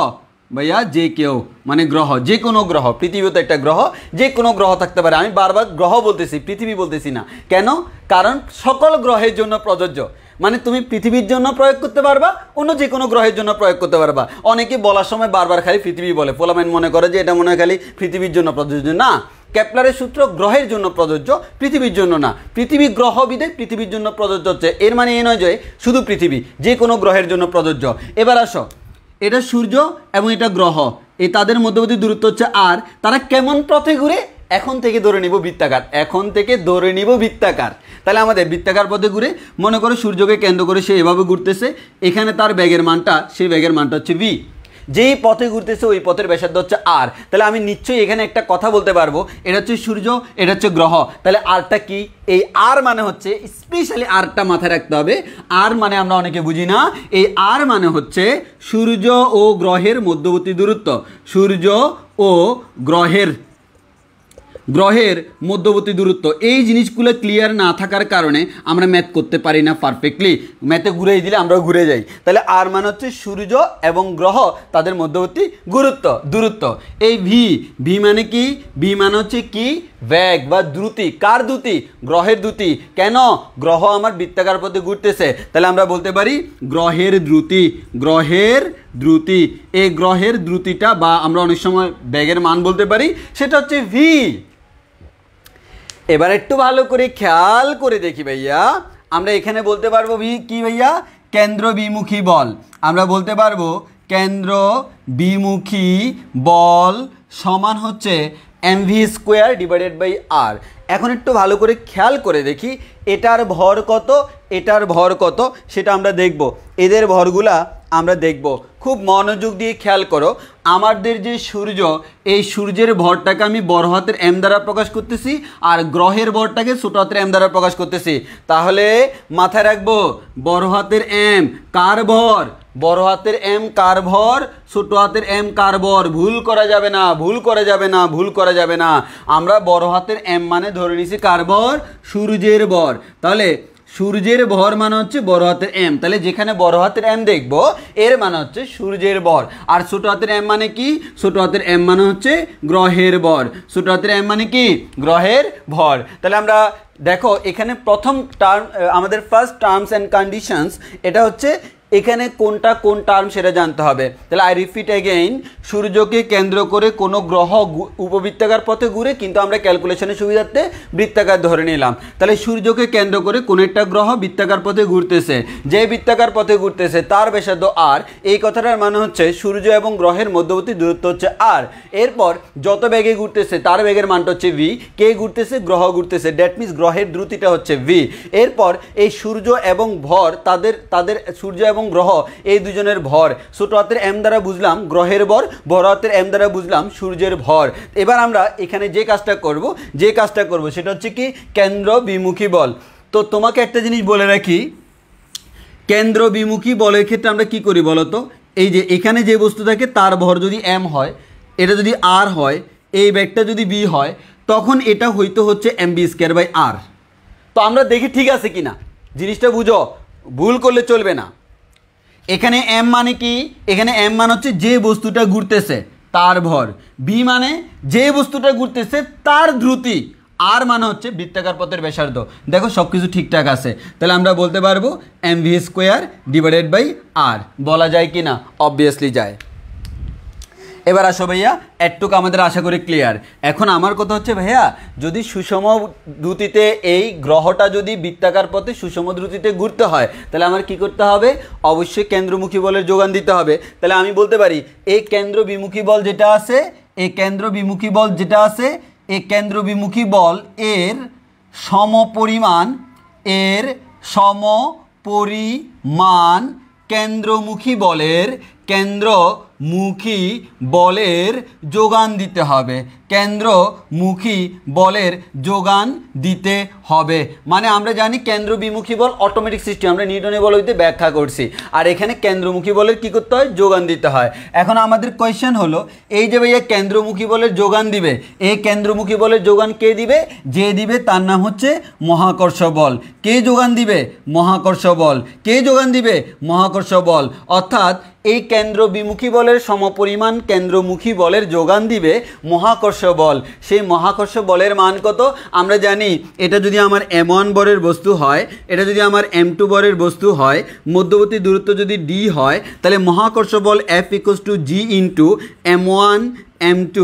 ভাইয়া যে কেউ, মানে গ্রহ, যে কোনো গ্রহ। পৃথিবী তো একটা গ্রহ, যে কোনো গ্রহ থাকতে পারে। আমি বারবার গ্রহ বলতেছি, পৃথিবী বলতেছি না। কেন? কারণ সকল গ্রহের জন্য প্রযোজ্য। মানে তুমি পৃথিবীর জন্য প্রয়োগ করতে পারবা, অন্য যে কোনো গ্রহের জন্য প্রয়োগ করতে পারবা। অনেকে বলার সময় বারবার খালি পৃথিবী বলে, পোলামেন মনে করে যে এটা মনে হয় খালি পৃথিবীর জন্য প্রযোজ্য। না, কেপলারের সূত্র গ্রহের জন্য প্রযোজ্য, পৃথিবীর জন্য না। পৃথিবী গ্রহ বিধে পৃথিবীর জন্য প্রযোজ্য হচ্ছে, এর মানে এই নয় যে শুধু পৃথিবী, যে কোনো গ্রহের জন্য প্রযোজ্য। এবার আসো, এটা সূর্য এবং এটা গ্রহ, এই তাদের মধ্যবর্তী দূরত্ব হচ্ছে আর। তারা কেমন পথে ঘুরে? এখন থেকে ধরে নিব বৃত্তাকার, তাহলে আমাদের বৃত্তাকার পথে ঘুরে, মনে করো সূর্যকে কেন্দ্র করে সে এভাবে ঘুরতেছে, এখানে তার বেগের মানটা, সেই বেগের মানটা হচ্ছে v। যেই পথে ঘুরতেছে ওই পথের ব্যাসার্ধ হচ্ছে আর। তাহলে আমি নিশ্চয়ই এখানে একটা কথা বলতে পারবো, এটা হচ্ছে সূর্য, এটা হচ্ছে গ্রহ। তাহলে আরটা কি? এই আর মানে হচ্ছে, স্পেশালি আরটা মাথায় রাখতে হবে, আর মানে আমরা অনেকে বুঝি না, এই আর মানে হচ্ছে সূর্য ও গ্রহের মধ্যবর্তী দূরত্ব। সূর্য ও গ্রহের মধ্যবর্তী দূরত্ব, এই জিনিসগুলো ক্লিয়ার না থাকার কারণে আমরা ম্যাথ করতে পারি না পারফেক্টলি। ম্যাথে ঘুরিয়ে দিলে আমরা ঘুরে যাই। তাহলে আর মানে হচ্ছে সূর্য এবং গ্রহ তাদের মধ্যবর্তী দূরত্ব। এই ভি মানে কি? ভি মানে হচ্ছে কি? বেগ বা দ্রুতি। কার দ্রুতি? গ্রহের দ্রুতি। কেন? গ্রহ আমার বৃত্তাকার পথে ঘুরতেছে, তাহলে আমরা বলতে পারি গ্রহের দ্রুতি। এই গ্রহের দ্রুতিটা বা আমরা অনেক সময় বেগের মান বলতে পারি, সেটা হচ্ছে ভি। এবার একটু ভালো করে খেয়াল করে দেখি ভাইয়া, আমরা এখানে বলতে পারবো ভি কি ভাইয়া? কেন্দ্র বিমুখী বল। আমরা বলতে পারবো কেন্দ্র বিমুখী বল সমান হচ্ছে mv square divided by R. এখন একটু ভালো করে খেয়াল করে দেখি এটার ভর কত, এটার ভর কত সেটা আমরা দেখব। এদের ভরগুলা আমরা দেখব। খুব মনোযোগ দিয়ে খেয়াল করো। আমাদের যে সূর্য, এই সূর্যের ভরটাকে আমি বড় হাতের এম দ্বারা প্রকাশ করতেছি, আর গ্রহের ভরটাকে ছোট হাতের এম দ্বারা প্রকাশ করতেছি। তাহলে মাথায় রাখবো বড় হাতের এম কার ভর? বড় হাতের এম কার ভর? ছোট হাতের এম কার ভর? ভুল করা যাবে না। আমরা বড় হাতের এম মানে ধরে নিছি কার ভর? সূর্যের ভর। তাহলে সূর্যের ভর মানে হচ্ছে বড় হাতের এম। তাহলে যেখানে বড় হাতের এম দেখব এর মানে হচ্ছে সূর্যের ভর। আর ছোট হাতের এম মানে কি? ছোট হাতের এম মানে হচ্ছে গ্রহের ভর। ছোট হাতের এম মানে কি? গ্রহের ভর। তাহলে আমরা দেখো এখানে প্রথম টার্ম, আমাদের ফার্স্ট টার্মস অ্যান্ড কন্ডিশনস, এটা হচ্ছে এখানে কোনটা কোন টার্ম সেটা জানতে হবে। তাহলে আই রিপিট এগেইন, সূর্যকে কেন্দ্র করে কোনো গ্রহ উপবৃত্তাকার পথে ঘুরে, কিন্তু আমরা ক্যালকুলেশনের সুবিধার্থে বৃত্তাকার ধরে নিলাম। তাহলে সূর্যকে কেন্দ্র করে কোনো একটা গ্রহ বৃত্তাকার পথে ঘুরতেছে, যে বৃত্তাকার পথে ঘুরতেছে তার ব্যাসার্ধ আর। এই কথাটার মানে হচ্ছে সূর্য এবং গ্রহের মধ্যবর্তী দূরত্ব হচ্ছে আর। এরপর যত বেগে ঘুরতেছে তার বেগের মানটা হচ্ছে ভি। কে ঘুরতেছে? গ্রহ ঘুরতেছে, দ্যাট মিনস গ্রহের দ্রুতিটা হচ্ছে ভি। এরপর এই সূর্য এবং ভর, তাদের সূর্য এবং গ্রহ এই দুজনের ভর ছোট হাতের এম দ্বারা বুঝলাম গ্রহের ভর, বড় হাতের এম দ্বারা বুঝলাম সূর্যের ভর। এবার আমরা এখানে যে কাজটা করব সেটা হচ্ছে কি? কেন্দ্র বিমুখী বল। তো তোমাকে একটা জিনিস বলে রাখি, কেন্দ্র বিমুখী বলের ক্ষেত্রে আমরা কি করি বলো তো? এই যে এখানে যে বস্তু থাকে তার ভর যদি এম হয়, এটা যদি আর হয়, এই ব্যাগটা যদি বি হয়, তখন এটা হইতে হচ্ছে এম বি স্কোয়ার বাই আর। তো আমরা দেখি ঠিক আছে কিনা, জিনিসটা বুঝো, ভুল করলে চলবে না। এখানে এম মানে কি? এখানে এম মানে হচ্ছে যে বস্তুটা ঘুরতেছে তার ভর, বি মানে যে বস্তুটা ঘুরতেছে তার দ্রুতি, আর মানে হচ্ছে বৃত্তাকার পথের ব্যাসার্ধ। দেখো সব কিছু ঠিকঠাক আছে। তাহলে আমরা বলতে পারবো mv স্কোয়ার ডিভাইডেড বাই আর। বলা যায় কি না? অবভিয়াসলি যায়। এবার আসো ভাইয়া, এটুকু আমাদের আশা করি ক্লিয়ার। এখন আমার কথা হচ্ছে ভাইয়া, যদি সুষম দ্রুতিতে এই গ্রহটা যদি বৃত্তাকার পথে সুষম দ্রুতিতে ঘুরতে হয়, তাহলে আমার কি করতে হবে? অবশ্যই কেন্দ্রমুখী বলের যোগান দিতে হবে। তাহলে আমি বলতে পারি এই কেন্দ্র বিমুখী বল যেটা আছে, এই কেন্দ্র বিমুখী বল এর সমপরিমাণ কেন্দ্রমুখী বলের যোগান দিতে হবে। মানে আমরা জানি কেন্দ্র বিমুখী বল অটোমেটিক সিস্টেম, আমরা নিউটনের বল হইতে ব্যাখ্যা করছি। আর এখানে কেন্দ্রমুখী বলের কি করতে হয়? যোগান দিতে হয়। এখন আমাদের কোয়েশ্চেন হলো, এই যে ভাইয়া কেন্দ্রমুখী বলের যোগান দিবে, এই কেন্দ্রমুখী বলের যোগান কে দিবে? যে দিবে তার নাম হচ্ছে মহাকর্ষ বল। কে যোগান দিবে? মহাকর্ষ বল। অর্থাৎ এই কেন্দ্র বিমুখী বলের সমপরিমাণ কেন্দ্রমুখী বলের যোগান দিবে মহাকর্ষ বল। সেই মহাকর্ষ বলের মান কত? আমরা জানি এটা যদি আমার m1 বরের বস্তু হয়, এটা যদি আমার m2 বরের বস্তু হয়, মধ্যবর্তী দূরত্ব যদি d হয়, তাহলে মহাকর্ষ বল F = g × m1 m2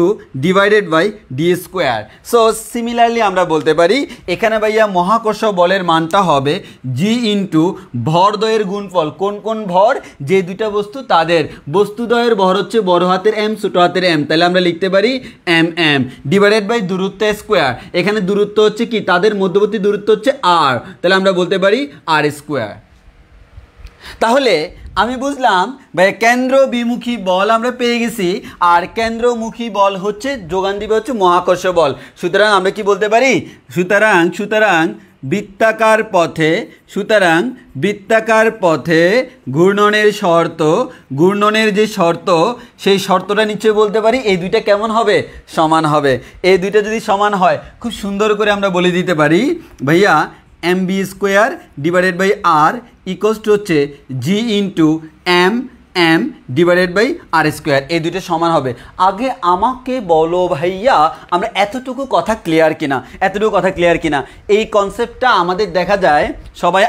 divided by D square. So similarly আমরা বলতে পারি এখানে ভাইয়া মহাকর্ষ বলের মানটা হবে জি ইন্টু ভরদ্বয়ের গুণফল। কোন কোন ভর? যে দুইটা বস্তু তাদের বস্তুদ্বয়ের ভর হচ্ছে বড় হাতের এম ছোট হাতের এম, তাহলে আমরা লিখতে পারি এম এম ডিভাইডেড বাই দূরত্ব স্কোয়ার। এখানে দূরত্ব হচ্ছে কি? তাদের মধ্যবর্তী দূরত্ব হচ্ছে আর, তাহলে আমরা বলতে পারি আর স্কোয়ার। তাহলে আমি বুঝলাম ভাই কেন্দ্র বিমুখী বল আমরা পেয়ে গেছি, আর কেন্দ্রমুখী বল হচ্ছে যোগান দিবে হচ্ছে মহাকর্ষ বল। সুতরাং আমরা কি বলতে পারি? সুতরাং বৃত্তাকার পথে, সুতরাং বৃত্তাকার পথে ঘূর্ণনের শর্ত, ঘূর্ণনের যে শর্ত সেই শর্তটা নিশ্চয়ই বলতে পারি এই দুইটা কেমন হবে, সমান হবে। এই দুইটা যদি সমান হয় খুব সুন্দর করে আমরা বলে দিতে পারি ভাইয়া mb square divided by R equals to হচ্ছে G into M divided by R square. এই দুটো সমান হবে। আগে আমাকে বলো ভাইয়া আমরা এতটুকু কথা ক্লিয়ার কিনা, এতটুকু কথা ক্লিয়ার কিনা। এই কনসেপ্টটা আমাদের দেখা যায় সবাই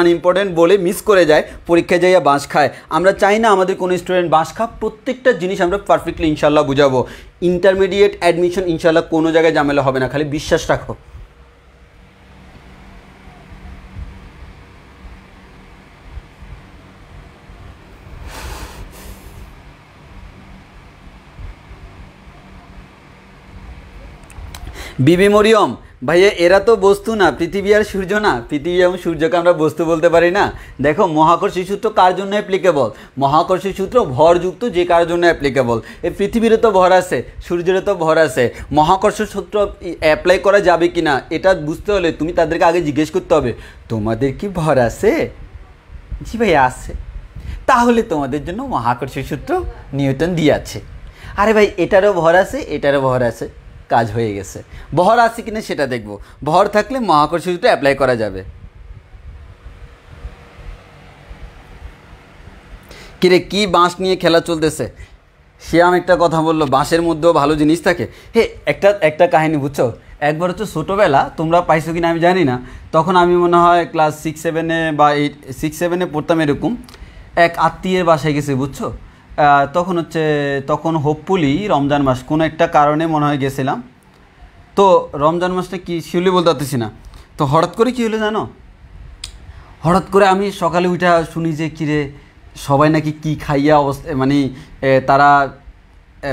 আনইম্পর্টেন্ট বলে মিস করে যায়, পরীক্ষায় যাইয়া বাঁশ খায়। আমরা চাই না আমাদের কোনো স্টুডেন্ট বাঁশ খাক, প্রত্যেকটা জিনিস আমরা পারফেক্টলি ইনশাল্লাহ বুঝাবো। ইন্টারমিডিয়েট অ্যাডমিশন ইনশাল্লাহ কোনো জায়গায় ঝামেলা হবে না, খালি বিশ্বাস রাখো। বিবি মরিয়ম ভাইয়া এরা তো বস্তু না, পৃথিবী আর সূর্য না। পৃথিবী এবং সূর্যকে আমরা বস্তু বলতে পারি না। দেখো মহাকর্ষী সূত্র কার জন্য অ্যাপ্লিকেবল? মহাকর্ষী সূত্র ভরযুক্ত যে কার জন্য অ্যাপ্লিকেবল। এই পৃথিবীরও তো ভর আছে, সূর্যেরও তো ভর আছে। মহাকর্ষ সূত্র অ্যাপ্লাই করা যাবে কি না এটা বুঝতে হলে তুমি তাদেরকে আগে জিজ্ঞেস করতে হবে তোমাদের কি ভর আছে? জি ভাই আছে। তাহলে তোমাদের জন্য মহাকর্ষী সূত্র নিউটন দিয়ে আছে। আরে ভাই এটারও ভর আছে, এটারও ভর আছে, কাজ হয়ে গেছে। ভর আছে কিনা সেটা দেখব, ভর থাকলে মহাকর্ষী সূত্র অ্যাপ্লাই করা যাবে। কিরে কি বাঁশ নিয়ে খেলা চলতেছে? শ্যাম একটা কথা বললো বাঁশের মধ্যেও ভালো জিনিস থাকে। হে একটা কাহিনী বুঝছো, একবার হচ্ছে ছোটোবেলা, তোমরা পাইছো কিনা আমি জানি না, তখন আমি মনে হয় ক্লাস 6-7 বা 6-7 পড়তাম এরকম। এক আত্মীয়ের বাসায় গেছি বুঝছো। তখন হোপফুলি রমজান মাস, কোনো একটা কারণে মনে হয় গেছিলাম। তো রমজান মাসটা কি শিউলি বলতে পারতেছি না। তো হঠাৎ করে কী হলো জানো, হঠাৎ করে আমি সকালে উঠে শুনি যে কিরে সবাই নাকি কি খাইয়া অবস্থা, মানে তারা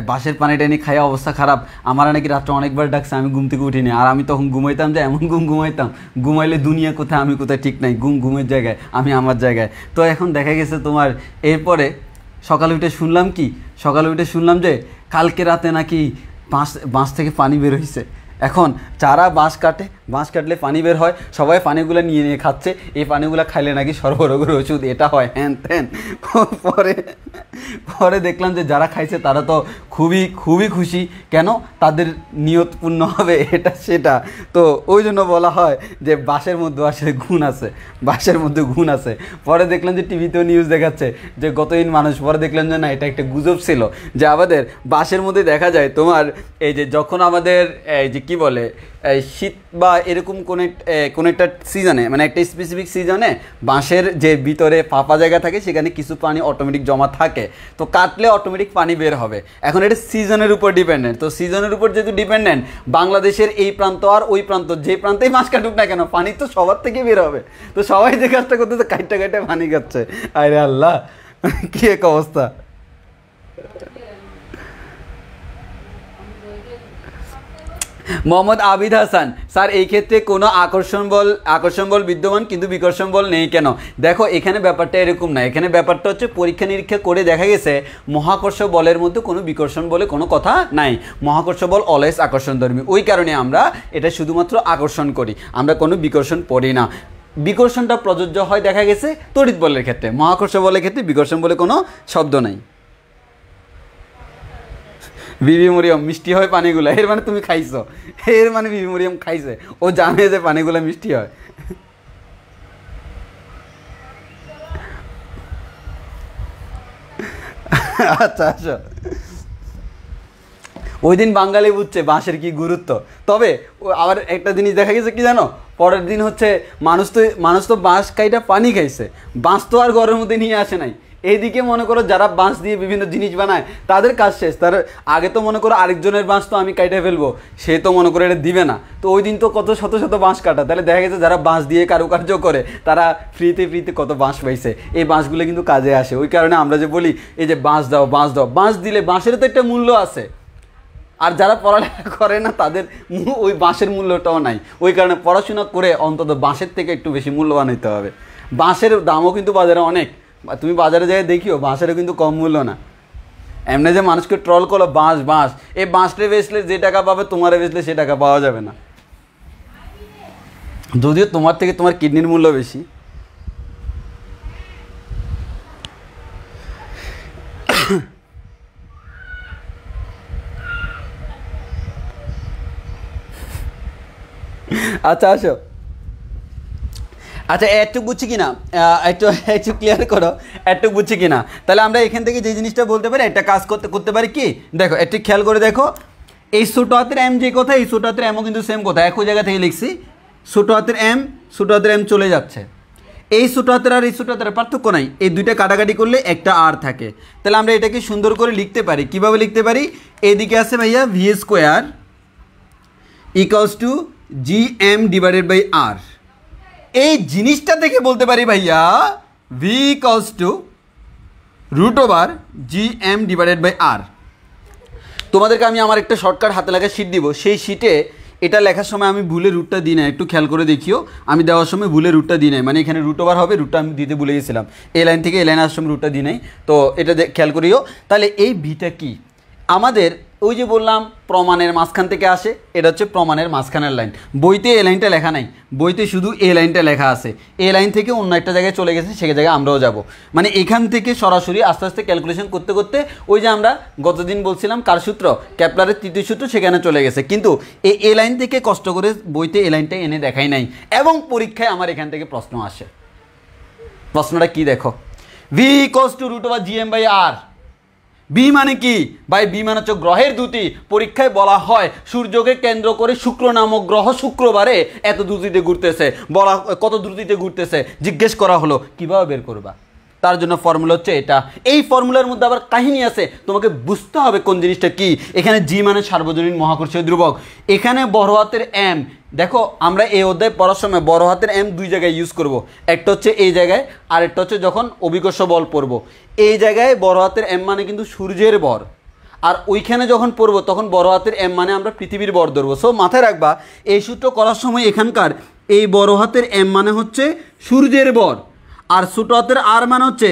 বাঁশের পানি টানি খাইয়া অবস্থা খারাপ। আমার নাকি রাত্রে অনেকবার ডাকছে, আমি ঘুম থেকে উঠিনি। আর আমি তখন ঘুমাইতাম যে এমন ঘুমাইতাম, ঘুমাইলে দুনিয়া কোথায় আমি কোথায় ঠিক নাই, ঘুমের জায়গায় আমি আমার জায়গায়। তো এখন দেখা গেছে তোমার এরপরে সকালে উঠে শুনলাম যে কালকে রাতে নাকি বাঁশ থেকে পানি বের হয়েছে। এখন যারা বাঁশ কাটলে পানি বের হয়, সবাই পানিগুলো নিয়ে খাচ্ছে। এই পানিগুলো খাইলে নাকি সর্বরোগের ওষুধ, এটা হয় হ্যান ত্যান। পরে দেখলাম যে যারা খাইছে তারা তো খুবই খুশি, কেন তাদের নিয়ত পূর্ণ হবে এটা সেটা। তো ওই জন্য বলা হয় যে বাঁশের মধ্যে আসলে বাঁশের মধ্যে গুণ আছে। পরে দেখলাম যে টিভিতেও নিউজ দেখাচ্ছে যে গতদিন মানুষ, পরে দেখলাম যে না এটা একটা গুজব ছিল, যে আমাদের বাঁশের মধ্যে দেখা যায় তোমার এই যে যখন আমাদের এই যে কি বলে শীত বা এরকম কোনো একটা সিজনে, মানে একটা স্পেসিফিক সিজনে বাঁশের যে ভিতরে ফাঁপা জায়গা থাকে সেখানে কিছু পানি অটোমেটিক জমা থাকে, তো কাটলে অটোমেটিক পানি বের হবে। এখন এটা সিজনের উপর ডিপেন্ডেন্ট। তো সিজনের উপর যেহেতু ডিপেন্ডেন্ট, বাংলাদেশের এই প্রান্ত আর ওই প্রান্ত, যে প্রান্তেই মাছ কাটুক না কেন পানি তো সবার থেকে বের হবে। তো সবাই যে কাজটা করতেছে কাইটা পানি খাচ্ছে। আরে আল্লাহ কি এক অবস্থা। মোহাম্মদ আবিদ হাসান স্যার, এই ক্ষেত্রে কোনো আকর্ষণ বল বিদ্যমান কিন্তু বিকর্ষণ বল নেই কেন? দেখো এখানে ব্যাপারটা এরকম না। এখানে ব্যাপারটা হচ্ছে পরীক্ষা নিরীক্ষা করে দেখা গেছে মহাকর্ষ বলের মধ্যে কোনো বিকর্ষণ বলে কোনো কথা নাই। মহাকর্ষ বল অলওয়েজ আকর্ষণধর্মী, ওই কারণে আমরা এটা শুধুমাত্র আকর্ষণ করি, আমরা কোনো বিকর্ষণ পড়ি না। বিকর্ষণটা প্রযোজ্য হয় দেখা গেছে তড়িৎ বলের ক্ষেত্রে, মহাকর্ষ বলের ক্ষেত্রে বিকর্ষণ বলে কোনো শব্দ নাই। বিবি মরিয়ম মিষ্টি হয় পানিগুলো, এর মানে তুমি খাইছো, এর মানে বিবি মরিয়ম খাইছে, ও জানে যে পানিগুলো মিষ্টি হয়। আচ্ছা আচ্ছা, ওই দিন বাঙালি বুঝছে বাঁশের কি গুরুত্ব। তবে আবার একটা জিনিস দেখা গেছে কি জানো, পরের দিন হচ্ছে মানুষ তো বাঁশ কাইটা পানি খাইছে, বাঁশ তো আর ঘরের মধ্যে নিয়ে আসে নাই। এইদিকে মনে করো যারা বাঁশ দিয়ে বিভিন্ন জিনিস বানায় তাদের কাজ শেষ, তার আগে তো মনে করো আরেকজনের বাঁশ তো আমি কাইটে ফেলবো, সে তো মনে করে এটা দিবে না। তো ওই দিন তো কত শত শত বাঁশ কাটা, তাহলে দেখা গেছে যারা বাঁশ দিয়ে কারুকার্য করে তারা ফ্রিতে কত বাঁশ পাইছে। এই বাঁশগুলো কিন্তু কাজে আসে, ওই কারণে আমরা যে বলি এই যে বাঁশ দাও, বাঁশ দিলে বাঁশের তো একটা মূল্য আছে। আর যারা পড়ালেখা করে না তাদের ওই বাঁশের মূল্যটাও নাই, ওই কারণে পড়াশোনা করে অন্তত বাঁশের থেকে একটু বেশি মূল্যবান হতে হবে। বাঁশের দামও কিন্তু বাজারে অনেক, তুমি বাজারে যাই দেখিও বাঁশেরও কিন্তু কম মূল্য না। এমনি যে মানুষকে ট্রল করলো বাঁশ, এই বাঁশটা বেচলে যে টাকা পাবে তোমারে বেচলে সে টাকা পাওয়া যাবে না। যদিও তোমার থেকে তোমার কিডনির মূল্য বেশি। আচ্ছা আসো, আচ্ছা একটু বুঝছি কিনা, একটু ক্লিয়ার করো, একটু বুঝছি কিনা। তাহলে আমরা এখান থেকে যে জিনিসটা বলতে পারি, একটা কাজ করতে পারি কি, দেখো একটু খেয়াল করে দেখো, এই ছোট হাতের এম যে কথা, এই ছোট হাতের এমও কিন্তু সেম কথা, একই জায়গা থেকে লিখছি। ছোট হাতের এম চলে যাচ্ছে, এই ছোট হাতের আর এই ছোট হাতের পার্থক্য নাই, এই দুইটা কাটাকাটি করলে একটা আর থাকে। তাহলে আমরা এটাকে সুন্দর করে লিখতে পারি, কিভাবে লিখতে পারি, এদিকে আছে ভাইয়া V square equals to G M divided by R. এই জিনিসটা থেকে বলতে পারি ভাইয়া V equals to root over G M divided by R. তোমাদেরকে আমি আমার একটা শর্টকাট হাতে লেখা শিট দিব, সেই শিটে এটা লেখার সময় আমি ভুলে রুটটা দিই না, একটু খেয়াল করে দেখিও, আমি দেওয়ার সময় ভুলে রুটটা দিই নাই, মানে এখানে রুট ওভার হবে, রুটটা আমি দিতে ভুলে গেছিলাম, এই লাইন থেকে এই লাইনে আসার সময় রুটটা দিই নাই, তো এটা খেয়াল করিও। তাহলে এই ভিটা কি আমাদের, ওই যে বললাম প্রমাণের মাঝখান থেকে আসে, এটা হচ্ছে প্রমাণের মাঝখানের লাইন। বইতে এই লাইনটা লেখা নাই, বইতে শুধু এই লাইনটা লেখা আছে, এই লাইন থেকে অন্য একটা জায়গায় চলে গেছে, সেই জায়গায় আমরাও যাব, মানে এখান থেকে সরাসরি আস্তে আস্তে ক্যালকুলেশন করতে করতে ওই যে আমরা গতদিন বলছিলাম কার সূত্র, কেপলারের তৃতীয় সূত্র, সেখানে চলে গেছে। কিন্তু এই লাইন থেকে কষ্ট করে বইতে এই লাইনটা এনে দেখাই নাই, এবং পরীক্ষায় আমার এখান থেকে প্রশ্ন আসে। প্রশ্নটা কি দেখো, V equals to root over G M by R. V মানে কি ভাই, বি মানে হচ্ছে গ্রহের দ্রুতি। পরীক্ষায় বলা হয় সূর্যকে কেন্দ্র করে শুক্র নামক গ্রহ শুক্রবারে এত দ্রুতিতে ঘুরতেছে, বলা কত দ্রুতিতে ঘুরতেছে জিজ্ঞেস করা হলো, কিভাবে বের করবা? তার জন্য ফর্মুলা হচ্ছে এটা। এই ফর্মুলার মধ্যে আবার কাহিনী আছে, তোমাকে বুঝতে হবে কোন জিনিসটা কি। এখানে জি মানে সার্বজনীন মহাকর্ষীয় ধ্রুবক, এখানে বড় হাতের এম, দেখো আমরা এই অধ্যায় পড়ার সময় বড় হাতের এম দুই জায়গায় ইউজ করব, একটা হচ্ছে এই জায়গায়, আর একটা হচ্ছে যখন অভিকর্ষ বল পড়ব। এই জায়গায় বড় হাতের এম মানে কিন্তু সূর্যের ভর, আর ওইখানে যখন পড়বো তখন বড় হাতের এম মানে আমরা পৃথিবীর ভর ধরবো। সো মাথায় রাখবা এই সূত্র করার সময় এখানকার এই বড় হাতের এম মানে হচ্ছে সূর্যের ভর, আর ছোট হাতের আর মানে হচ্ছে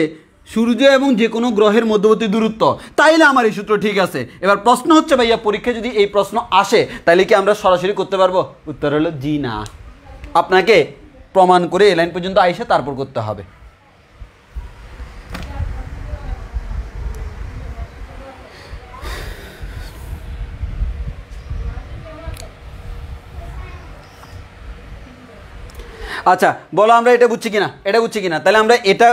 সূর্য এবং যে কোনো গ্রহের মধ্যবর্তী দূরত্ব। তাইলে আমার এই সূত্র ঠিক আছে। এবার প্রশ্ন হচ্ছে ভাইয়া পরীক্ষায় যদি এই প্রশ্ন আসে তাহলে কি আমরা সরাসরি করতে পারবো? উত্তর হলো জি না, আপনাকে প্রমাণ করে এই লাইন পর্যন্ত আইসে তারপর করতে হবে। আচ্ছা বলো আমরা এটা বুঝছি কিনা, এটা বুঝছি কিনা। তাহলে আমরা এটা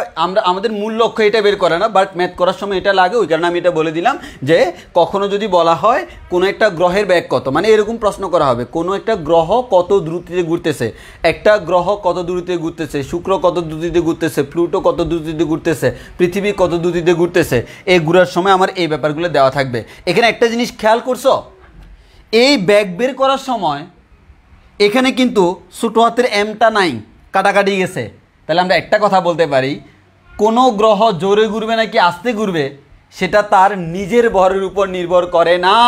আমাদের মূল লক্ষ্য এটা বের করে না, বাট ম্যাথ করার সময় এটা লাগে, ওই কারণে আমি এটা বলে দিলাম যে কখনো যদি বলা হয় কোনো একটা গ্রহের ব্যাগ কত, মানে এরকম প্রশ্ন করা হবে কোনো একটা গ্রহ কত দ্রুতিতে ঘুরতেছে, একটা গ্রহ কত দ্রুতিতে ঘুরতেছে, শুক্র কত দ্রুতিতে ঘুরতেছে, প্লুটো কত দ্রুতিতে ঘুরতেছে, পৃথিবী কত দ্রুতিতে ঘুরতেছে, এই ঘুরার সময় আমার এই ব্যাপারগুলো দেওয়া থাকবে। এখানে একটা জিনিস খেয়াল করছো, এই ব্যাগ বের করার সময় এখানে কিন্তু ছোটো হাতের এমটা নাই, কাটাকাটি গেছে। তাহলে আমরা একটা কথা বলতে পারি, কোনো গ্রহ জোরে ঘুরবে নাকি আস্তে ঘুরবে সেটা তার নিজের ভরের উপর নির্ভর করে না।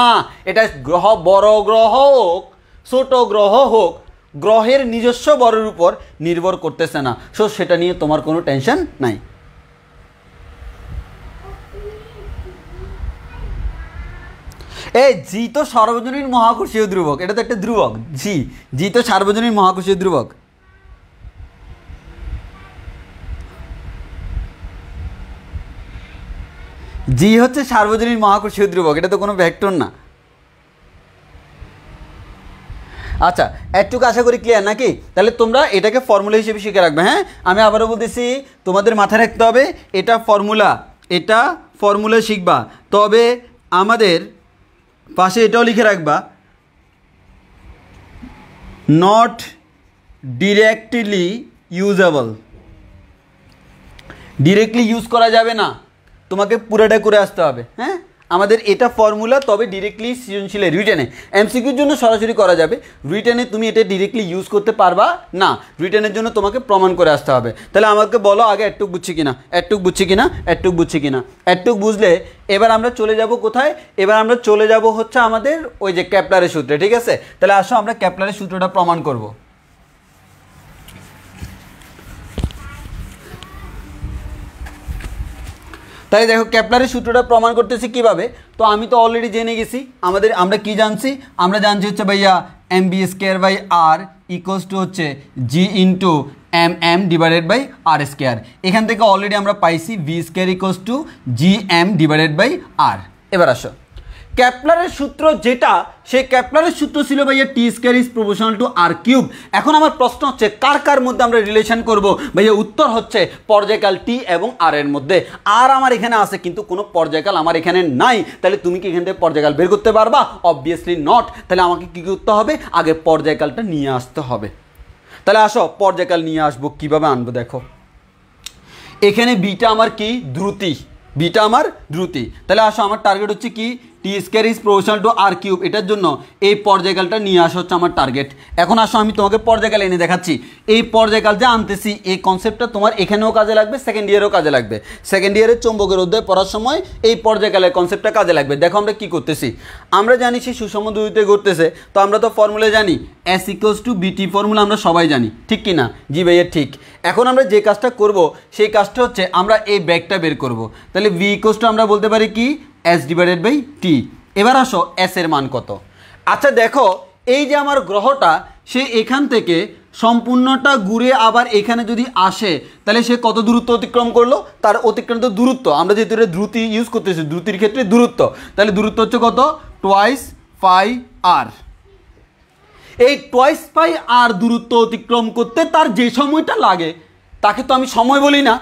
এটা গ্রহ বড় গ্রহ হোক ছোট গ্রহ হোক, গ্রহের নিজস্ব ভরের উপর নির্ভর করতেছে না। সো সেটা নিয়ে তোমার কোনো টেনশন নাই। এই জি তো সার্বজনীন মহাকর্ষীয় ধ্রুবক, এটা তো একটা ধ্রুবক। জি তো সার্বজনীন মহাকর্ষীয় ধ্রুবক। জি হচ্ছে সার্বজনীন মহাকর্ষীয় ধ্রুবক, এটা তো কোনো ভেক্টর না। আচ্ছা একটুকু আশা করি ক্লিয়ার নাকি? তাহলে তোমরা এটাকে ফর্মুলা হিসেবে শিখে রাখবে। হ্যাঁ আমি আবারও বলতেছি, তোমাদের মাথায় রাখতে হবে এটা ফর্মুলা শিখবা, তবে আমাদের পাশে এটাও লিখে রাখবা, not directly usable. Directly use করা যাবে না, তোমাকে পুরোটা করে আসতে হবে। হ্যাঁ আমাদের এটা ফর্মুলা, তবে ডিরেক্টলি সৃজনশীলে রিটেনে এমসিকিউর জন্য সরাসরি করা যাবে, রিটেনে তুমি এটা ডিরেক্টলি ইউজ করতে পারবা না, রিটেনের জন্য তোমাকে প্রমাণ করে আসতে হবে। তাহলে আমাকে বলো আগে একটু বুঝছি কিনা, একটু বুঝলে এবার আমরা চলে যাব কোথায়? এবার আমরা চলে যাব হচ্ছে আমাদের ওই যে কেপলারের সূত্রে। ঠিক আছে, তাহলে আসো আমরা কেপলারের সূত্রটা প্রমাণ করব। তাই দেখো কেপলারের সূত্রটা প্রমাণ করতেছি কিভাবে। তো আমি তো অলরেডি জেনে গেছি আমরা কি জানছি, আমরা জানছি হচ্ছে ভাইয়া M B square by R equals to হচ্ছে G into M M divided by R square. এখান থেকে অলরেডি আমরা পাইছি V square equals to G M divided by R. এবার আসো কেপলারের সূত্র যেটা, সেই কেপলারের সূত্র ছিল ভাইয়া T square is proportional to R cube. এখন আমার প্রশ্ন হচ্ছে কার কার মধ্যে আমরা রিলেশন করব? ভাইয়া উত্তর হচ্ছে পর্যায়কাল টি এবং আর এর মধ্যে। আর আমার এখানে আছে কিন্তু কোনো পর্যায়কাল আমার এখানে নাই, তাহলে তুমি কি এখান থেকে পর্যায়কাল বের করতে পারবা? Obviously not. তাহলে আমাকে কী করতে হবে? আগে পর্যায়কালটা নিয়ে আসতে হবে। তাহলে আসো পর্যায়কাল নিয়ে আসবো, কীভাবে আনবো দেখো। এখানে বিটা আমার কি? দ্রুতি। বিটা আমার দ্রুতি। তাহলে আসো আমার টার্গেট হচ্ছে কি? T square is proportional to R cube. এটার জন্য এই পর্যায়কালটা নিয়ে আসা হচ্ছে আমার টার্গেট। এখন আসো আমি তোমাকে পর্যায়কাল এনে দেখাচ্ছি। এই পর্যায়কাল যে আনতেছি, এই কনসেপ্টটা তোমার এখানেও কাজে লাগবে, সেকেন্ড ইয়ারেও কাজে লাগবে। সেকেন্ড ইয়ারের চৌম্বকের অধ্যায় পড়ার সময় এই পর্যায়কালের কনসেপ্টটা কাজে লাগবে। দেখো আমরা কি করতেছি, আমরা জানি সে সুষম দ্রুতিতে ঘটতেছে, তো আমরা তো ফর্মুলা জানি এস ইকুয়ালস টু বিটি ফর্মুলা আমরা সবাই জানি, ঠিক কি না? জি ভাইয়া ঠিক। এখন আমরা যে কাজটা করব সেই কাজটা হচ্ছে আমরা এই ব্যাগটা বের করব। তাহলে ভি ইকুয়ালস টু আমরা বলতে পারি কি? এস ডিভাইডেড বাই টি। এবার আসো এস এর মান কত? আচ্ছা দেখো এই যে আমার গ্রহটা, সে এখান থেকে সম্পূর্ণটা ঘুরে আবার এখানে যদি আসে তাহলে সে কত দূরত্ব অতিক্রম করলো? তার অতিক্রান্ত দূরত্ব, আমরা যেহেতু এটা দ্রুতি ইউজ করতেছি, দ্রুতির ক্ষেত্রে দূরত্ব, তাহলে দূরত্ব হচ্ছে কত? টোয়াইস পাই আর। এই টোয়াইস পাই আর দূরত্ব অতিক্রম করতে তার যে সময়টা লাগে তাকে তো আমি সময় বলি না,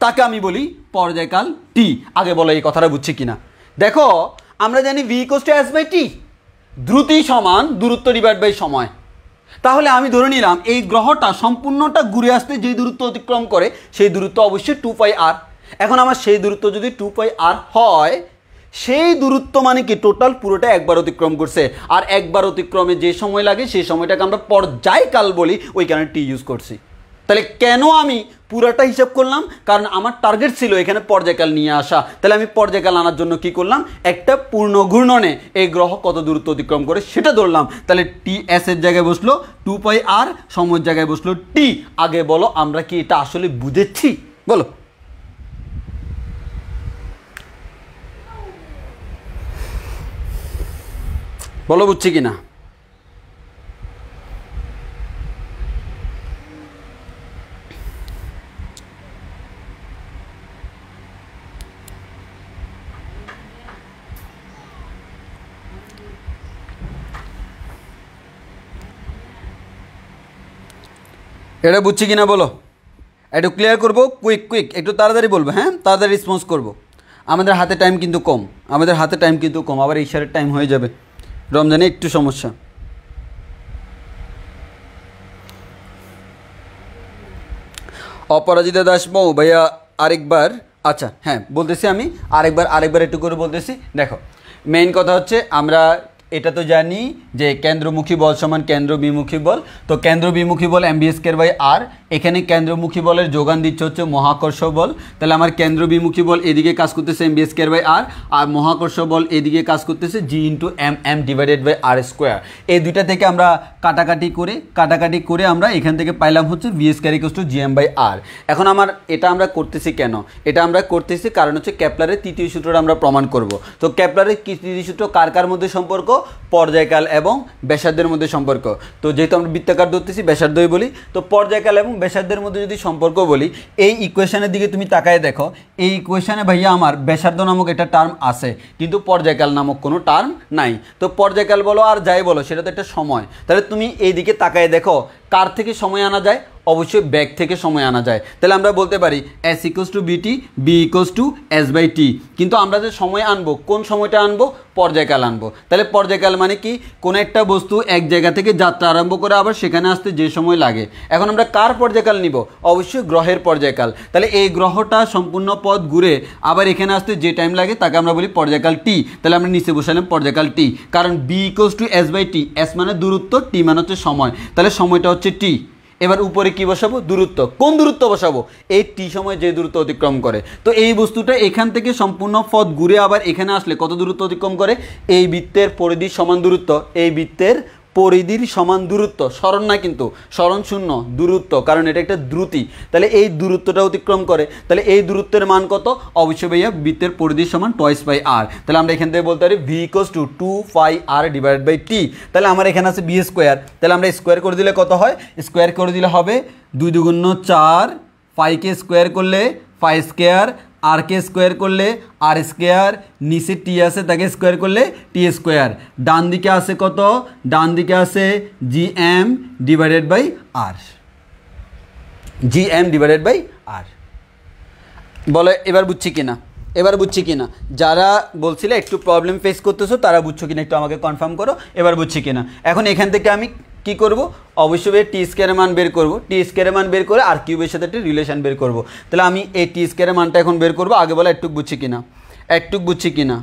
তাকে আমি বলি পর্যায়কাল টি। আগে বলো এই কথাটা বুঝছি কিনা? দেখো আমরা জানি V equals to S by T, দ্রুতি সমান দূরত্ব ডিভাইড বাই সময়। তাহলে আমি ধরে নিলাম এই গ্রহটা সম্পূর্ণটা ঘুরে আসতে যে দূরত্ব অতিক্রম করে সেই দূরত্ব অবশ্যই 2 পাই আর। এখন আমার সেই দূরত্ব যদি 2 পাই আর হয়, সেই দূরত্ব মানে কি? টোটাল পুরোটা একবার অতিক্রম করছে। আর একবার অতিক্রমে যে সময় লাগে সেই সময়টাকে আমরা পর্যায়কাল বলি, ওই কারণে টি ইউজ করছি। তাহলে কেন আমি পুরাটা হিসাব করলাম? কারণ আমার টার্গেট ছিল এখানে পর্যায়কাল নিয়ে আসা। তাহলে আমি পর্যায়কাল আনার জন্য কি করলাম? একটা পূর্ণ ঘূর্ণনে এই গ্রহ কত দূরত্ব অতিক্রম করে সেটা ধরলাম। তাহলে টি এস এর জায়গায় বসলো 2 পাই আর, সময়ের জায়গায় বসলো টি। আগে বলো আমরা কি এটা আসলে বুঝেছি? বলো। বলো বুঝছি কিনা? এটা বুঝছি কিনা বলো, একটু ক্লিয়ার করবো। কুইক একটু তাড়াতাড়ি বলবো, হ্যাঁ তাড়াতাড়ি রেসপন্স করবো। আমাদের হাতে টাইম কিন্তু কম, আবার ইশারের টাইম হয়ে যাবে, রমজানে একটু সমস্যা। অপরাজিতা দাস বউ ভাইয়া আরেকবার, আচ্ছা হ্যাঁ বলতেছি আমি আরেকবার একটু করে বলতেছি। দেখো মেইন কথা হচ্ছে আমরা এটা তো জানি যে কেন্দ্রমুখী বল সমান কেন্দ্র বিমুখী বল। তো কেন্দ্র বিমুখী বল এমবি স্কয়ার বাই আর। এখানে কেন্দ্রমুখী বলের যোগান দিচ্ছে হচ্ছে মহাকর্ষ বল। তাহলে আমার কেন্দ্র বিমুখী বল এদিকে কাজ করতেছে এমবি স্কয়ার বাই আর, আর মহাকর্ষ বল এদিকে কাজ করতেছে G into M M divided by R square. এই দুইটা থেকে আমরা কাটাকাটি করে আমরা এখান থেকে পাইলাম হচ্ছে V square equals to G M by R. এখন আমার এটা আমরা করতেছি কেন? এটা আমরা করতেছি কারণ হচ্ছে কেপলারের তৃতীয় সূত্রটা আমরা প্রমাণ করব। তো কেপলারের তৃতীয় সূত্র কার কার মধ্যে সম্পর্ক? পর্যায়কাল এবং ব্যাসার্ধের মধ্যে সম্পর্ক। তো যেহেতু আমরা বৃত্তাকার ধরতেছি ব্যাসার্ধই বলি, তো পর্যায়কাল এবং ব্যাসার্ধের মধ্যে যদি সম্পর্ক বলি, এই ইকুয়েশনের দিকে তুমি তাকায় দেখো, এই ইকুয়েশনে ভাইয়া আমার ব্যাসার্ধ নামক একটা টার্ম আছে কিন্তু পর্যায়কাল নামক কোনো টার্ম নাই। তো পর্যায়কাল বলো আর যাই বলো সেটা তো একটা সময়। তাহলে তুমি এই দিকে তাকায় দেখো কার থেকে সময় আনা যায়? অবশ্যই ব্যাগ থেকে সময় আনা যায়। তাহলে আমরা বলতে পারি S equals to VT, V equals to S by T. কিন্তু আমরা যে সময় আনবো, কোন সময়টা আনবো? পর্যায়কাল আনবো। তাহলে পর্যায়কাল মানে কি? কোনো একটা বস্তু এক জায়গা থেকে যাত্রা আরম্ভ করে আবার সেখানে আসতে যে সময় লাগে। এখন আমরা কার পর্যায়কাল নিব? অবশ্যই গ্রহের পর্যায়কাল। তাহলে এই গ্রহটা সম্পূর্ণ পথ ঘুরে আবার এখানে আসতে যে টাইম লাগে তাকে আমরা বলি পর্যায়কাল টি। তাহলে আমরা নিচে বসালাম পর্যায়কাল টি, কারণ V equals to S by T. S মানে দূরত্ব, টি মানে হচ্ছে সময়, তাহলে সময়টা হচ্ছে টি। এবার উপরে কি বসাবো? দূরত্ব। কোন দূরত্ব বসাবো? এই টি সময় যে দূরত্ব অতিক্রম করে। তো এই বস্তুটা এখান থেকে সম্পূর্ণ পথ ঘুরে আবার এখানে আসলে কত দূরত্ব অতিক্রম করে? এই বৃত্তের পরিধি সমান দূরত্ব, এই বৃত্তের পরিধির সমান দূরত্ব, স্মরণ না কিন্তু, স্মরণ শূন্য, দূরত্ব, কারণ এটা একটা দ্রুতি, তাহলে এই দূরত্বটা অতিক্রম করে, তাহলে এই দূরত্বের মান কত? অবশ্যই ভাইয়া বৃত্তের পরিধির সমান টয়েস বাই আর। তাহলে আমরা এখান থেকে বলতে পারি V equals to 2πr divided by T. তাহলে আমার এখানে আছে বি স্কোয়ার, তাহলে আমরা স্কোয়ার করে দিলে কত হয়? স্কোয়ার করে দিলে হবে 2 দুগুণ 4, ফাইকে স্কোয়ার করলে ফাই স্কোয়ার, আর কে স্কোয়ার করলে আর স্কোয়ার, নিচে টি আছে তাকে স্কোয়ার করলে টি স্কোয়ার। ডান দিকে আছে কত? ডান দিকে আছে G M divided by R, G M divided by R. বলে এবার বুঝছি কিনা? এবার বুঝছি কিনা? যারা বলছিলে একটু প্রবলেম ফেস করতেছো তারা বুঝছো কিনা একটু আমাকে কনফার্ম করো, এবার বুঝছি কিনা। এখন এখান থেকে আমি কি করব? অবশ্যই টি স্কোয়ারের মান বের করব, টি স্কোয়ারের মান বের করে আর কিউবের সাথে একটা রিলেশন বের করব। তাহলে আমি এই টি স্কোয়ারের মানটা এখন বের করব। আগে বলা একটু বুঝছি কিনা, একটু বুঝছি কিনা।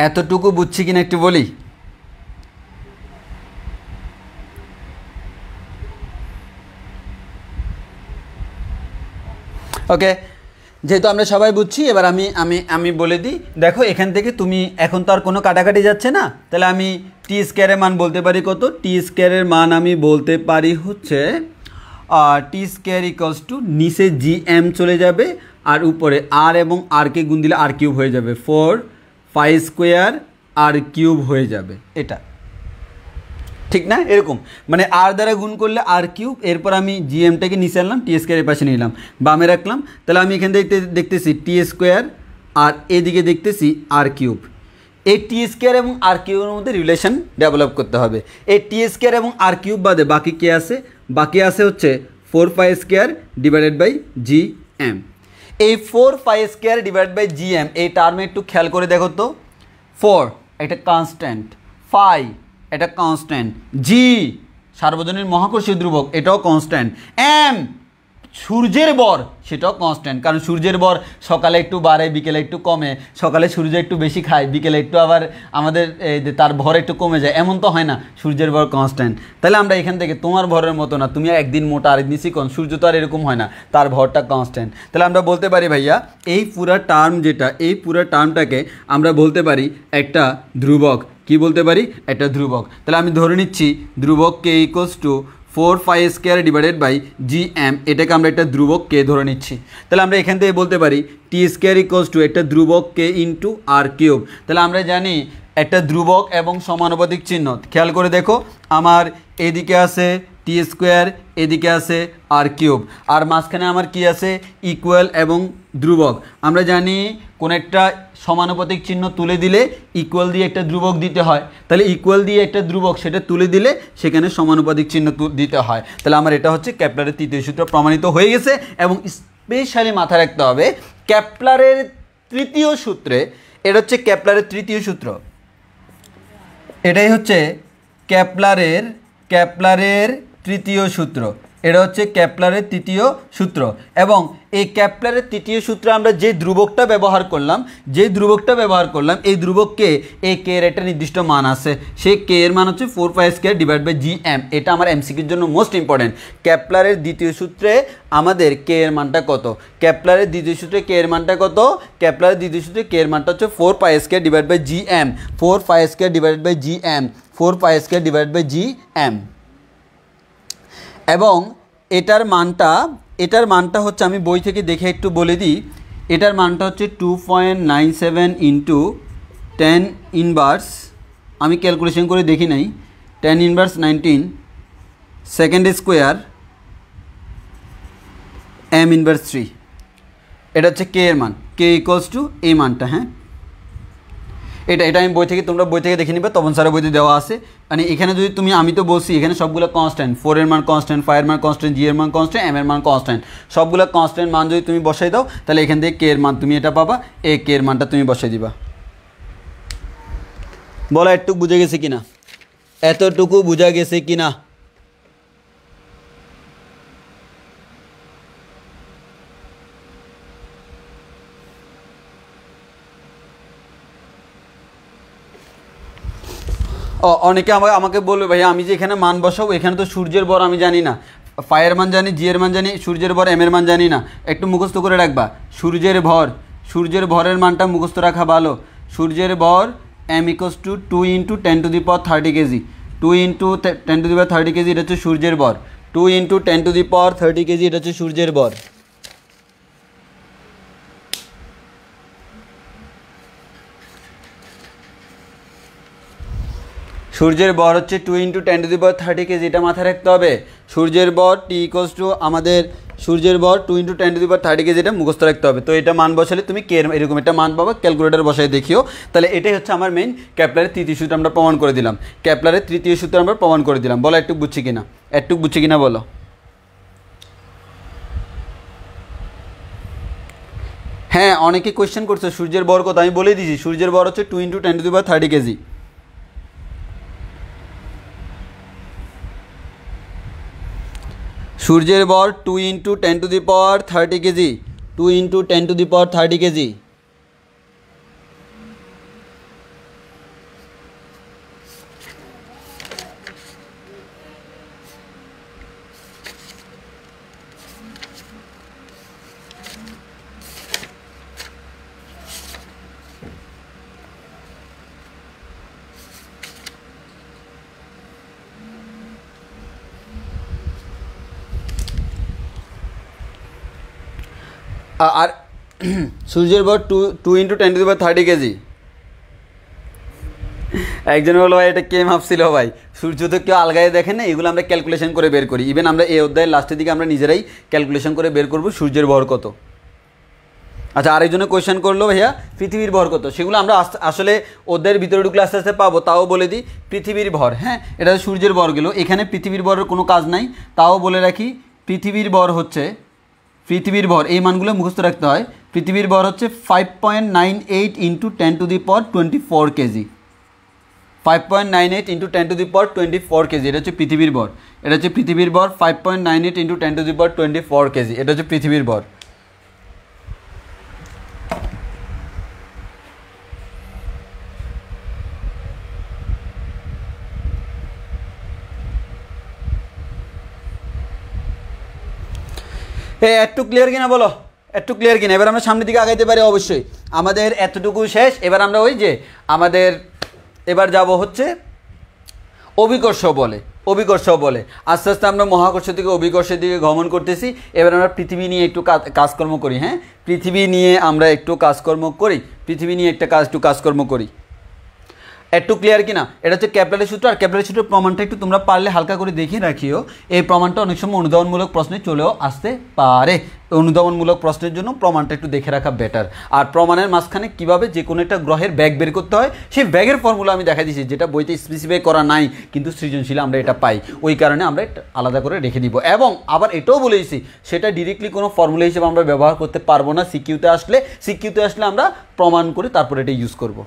এতটুকু বুঝছি কিনা একটু বলি। ওকে, যেহেতু আমরা সবাই বুঝছি, এবার আমি আমি আমি বলে দিই। দেখো এখান থেকে তুমি এখন তো আর কোনো কাটাকাটি যাচ্ছে না, তাহলে আমি টি স্কোয়ারের মান বলতে পারি কত? টি স্কোয়ারের মান আমি বলতে পারি হচ্ছে টি স্কোয়ার ইকুয়ালস টু নিচে জি এম চলে যাবে আর উপরে আর এবং আরকে গুণ দিলে আর কিউব হয়ে যাবে, 4π স্কোয়ার আর কিউব হয়ে যাবে। এটা ঠিক না? এরকম মানে আর দ্বারা গুণ করলে আর কিউব, এরপর আমি জিএমটাকে নিচে আনলাম, টি স্কোয়ারের পাশে নিলাম, বামে রাখলাম। তাহলে আমি এখান থেকে দেখতেছি টি স্কোয়ার আর এদিকে দেখতেছি আর কিউব। এই টি স্কোয়ার এবং আর কিউবের মধ্যে রিলেশন ডেভেলপ করতে হবে। এই টি স্কোয়ার এবং আর কিউব বাদে বাকি কে আছে? বাকি আছে হচ্ছে 4π square divided by G M. এই 4π square divided by G M এই টার্মে একটু খেয়াল করে দেখো তো। 4 একটা কনস্ট্যান্ট, 5 এটা কনস্ট্যান্ট, জি সার্বজনীন মহাকর্ষীয় ধ্রুবক এটাও কনস্ট্যান্ট, এম সূর্যের ভর সেটাও কনস্ট্যান্ট, কারণ সূর্যের ভর সকালে একটু বাড়ে বিকেলে একটু কমে, সকালে সূর্য একটু বেশি খায় বিকেলে একটু আবার আমাদের তার ভর একটু কমে যায়, এমন তো হয় না, সূর্যের ভর কনস্ট্যান্ট। তাহলে আমরা এখান থেকে তোমার ভরের মতো না, তুমি একদিন মোটা আরেকদিন চিকন, সূর্য তো আর এরকম হয় না, তার ভরটা কনস্ট্যান্ট। তাহলে আমরা বলতে পারি ভাইয়া এই পুরা টার্ম যেটা, এই পুরা টার্মটাকে আমরা বলতে পারি একটা ধ্রুবক। কি বলতে পারি? একটা ধ্রুবক। তাহলে আমি ধরে নিচ্ছি ধ্রুবক K equals to 4π square divided by G M, এটাকে আমরা একটা ধ্রুবক কে ধরে নিচ্ছি। তাহলে আমরা এখান থেকে বলতে পারি টি স্কোয়ার ইকুয়ালস টু একটা ধ্রুবক কে ইন্টু আর কিউব। তাহলে আমরা জানি একটা ধ্রুবক এবং সমানুপাতিক চিহ্ন, খেয়াল করে দেখো আমার এদিকে আছে টি স্কোয়ার, এদিকে আছে আর কিউব, আর মাঝখানে আমার কি আছে? ইকুয়াল এবং ধ্রুবক। আমরা জানি কোন একটা সমানুপাতিক চিহ্ন তুলে দিলে ইকুয়াল দিয়ে একটা ধ্রুবক দিতে হয়, তাহলে ইকুয়াল দিয়ে একটা ধ্রুবক সেটা তুলে দিলে সেখানে সমানুপাতিক চিহ্ন দিতে হয়। তাহলে আমার এটা হচ্ছে কেপলারের তৃতীয় সূত্র প্রমাণিত হয়ে গেছে। এবং স্পেশালি মাথায় রাখতে হবে কেপলারের তৃতীয় সূত্রে, এটা হচ্ছে কেপলারের তৃতীয় সূত্র, এটাই হচ্ছে কেপলারের তৃতীয় সূত্র, এটা হচ্ছে কেপলারের তৃতীয় সূত্র। এবং এই কেপলারের তৃতীয় সূত্রে আমরা যে ধ্রুবকটা ব্যবহার করলাম, এই ধ্রুবককে এই কে এর একটা নির্দিষ্ট মান আছে, সেই কে এর মান হচ্ছে 4π square divide by G M. এটা আমার এমসিকিউর জন্য মোস্ট ইম্পর্টেন্ট। কেপলারের দ্বিতীয় সূত্রে আমাদের কে এর মানটা কত? কেপলারের দ্বিতীয় সূত্রে কে এর মানটা কত? কেপলারের দ্বিতীয় সূত্রে কে এর মানটা হচ্ছে 4π square divide by G M, 4π square divide by G M, 4π square divide by G M. এবং এটার মানটা হচ্ছে, আমি বই থেকে দেখে একটু বলে দিই, এটার মানটা হচ্ছে 2.97 ইন্টু 10 ইনভার্স, আমি ক্যালকুলেশন করে দেখি নাই, 10 inverse 19 second square M inverse 3। এটা হচ্ছে কে এর মান, কে ইকুয়ালস টু এই মানটা। হ্যাঁ, এটা আমি বই থেকে, তোমরা বই থেকে দেখে নিবে, তপন স্যারের বইতে দেওয়া আছে। মানে এখানে যদি তুমি, আমি তো বলছি এখানে সবগুলো কনস্ট্যান্ট, 4 এর মান কনস্ট্যান্ট, 5 এর মান কনস্ট্যান্ট, জি এর মান কনস্ট্যান্ট, এম এর মান কনস্ট্যান্ট, সবগুলো কনস্ট্যান্ট মান যদি তুমি বসাই দাও তাহলে এখান থেকে কে এর মান তুমি এটা পাবা, এই কে এর মানটা তুমি বসাই দিবা। বলো একটু বুঝে গেছে কিনা? এতটুকু বুঝা গেছে কিনা? অনেকে আমাকে বলবে ভাই আমি যে এখানে মান বসাবো, এখানে তো সূর্যের ভর আমি জানি না, ফায়ের মান জানি, জি এর মান জানি, সূর্যের ভর এম এর মান জানি না। একটু মুখস্থ করে রাখবা, সূর্যের ভর সূর্যের ভরের মানটা মুখস্থ রাখা ভালো। সূর্যের ভর m = 2 × 10⁻30 কেজি। 2 × 10⁻30 কেজি এটা হচ্ছে সূর্যের ভর। 2 × 10⁻30 কেজি এটা হচ্ছে সূর্যের ভর। সূর্যের ভর হচ্ছে 2 × 10⁻30 কেজি, এটা মাথায় রাখতে হবে। সূর্যের ভর T = আমাদের সূর্যের ভর 2 × 10⁻30 কেজি, এটা মুখস্থ রাখতে হবে। তো এটা মান বসালে তুমি কে এরকম একটা মান পাবা, ক্যালকুলেটর বসায় দেখিও। তাহলে এটাই হচ্ছে আমার মেইন কেপলারের তৃতীয় সূত্র আমরা প্রমাণ করে দিলাম। কেপলারের তৃতীয় সূত্র আমরা প্রমাণ করে দিলাম। বলো একটু বুঝছি কিনা, একটু বুঝছি কিনা বলো। হ্যাঁ, অনেকে কোয়েশ্চেন করছে সূর্যের ভর কত, আমি বলে দিয়েছি সূর্যের ভর হচ্ছে 2 × 10⁻30 কেজি। সূর্যের ভর 2 × 10⁻30 কেজি। 2 × 10⁻30 কেজি। আর সূর্যের ভর 2 × 10⁻30 কেজি। একজন বলো ভাই এটা কে মাপছিল ভাই, সূর্য তো কেউ আলগায় দেখে না, এগুলো আমরা ক্যালকুলেশন করে বের করি। ইভেন আমরা এই অধ্যায়ের লাস্টের দিকে আমরা নিজেরাই ক্যালকুলেশন করে বের করব সূর্যের ভর কত। আচ্ছা, আরেকজনে কোয়েশ্চেন করলো ভাইয়া পৃথিবীর ভর কত, সেগুলো আমরা আসলে অধ্যায়ের ভিতরে ঢুকলে আস্তে আস্তে পাবো। তাও বলে দিই পৃথিবীর ভর, হ্যাঁ এটা সূর্যের ভর গেল, এখানে পৃথিবীর ভরের কোনো কাজ নাই। তাও বলে রাখি পৃথিবীর ভর হচ্ছে, পৃথিবীর ভর এই মানগুলো মুখস্থ রাখতে হয়। পৃথিবীর ভর হচ্ছে 5.98 × 10⁻24 কেজি। 5.98 × 10⁻24 কেজি, এটা হচ্ছে পৃথিবীর ভর। এটা হচ্ছে পৃথিবীর ভর 5.98 × 10⁻24 কেজি, এটা হচ্ছে পৃথিবীর ভর। একটু ক্লিয়ার কিনা বলো, একটু ক্লিয়ার কিনা? এবার আমরা সামনের দিকে আগাইতে পারি অবশ্যই। আমাদের এতটুকু শেষ। এবার আমরা ওই যে আমাদের এবার যাব হচ্ছে অভিকর্ষ বলে। অভিকর্ষ বলে আস্তে আস্তে আমরা মহাকর্ষ থেকে অভিকর্ষের দিকে গমন করতেছি। এবার আমরা পৃথিবী নিয়ে একটু কাজকর্ম করি। হ্যাঁ, পৃথিবী নিয়ে আমরা একটু কাজকর্ম করি, পৃথিবী নিয়ে একটু কাজকর্ম করি। একটু ক্লিয়ার কিনা? এটা হচ্ছে কেপলারের সূত্র। আর কেপলারের সূত্রের প্রমাণটা একটু তোমরা পারলে হালকা করে দেখিয়ে রাখিও। এই প্রমাণটা অনেক সময় অনুধাবনমূলক প্রশ্নে চলেও আসতে পারে। অনুধাবনমূলক প্রশ্নের জন্য প্রমাণটা একটু দেখে রাখা বেটার। আর প্রমাণের মাঝখানে কীভাবে যে কোনো একটা গ্রহের ব্যাগ বের করতে হয় সেই ব্যাগের ফর্মুলা আমি দেখা দিয়েছি, যেটা বইতে স্পেসিফাই করা নাই, কিন্তু সৃজনশীলে আমরা এটা পাই। ওই কারণে আমরা আলাদা করে রেখে দিব। এবং আবার এটাও বলেছি সেটা ডিরেক্টলি কোনো ফর্মুলা হিসেবে আমরা ব্যবহার করতে পারবো না। সিকিউতে আসলে আমরা প্রমাণ করে তারপর এটা ইউজ করব।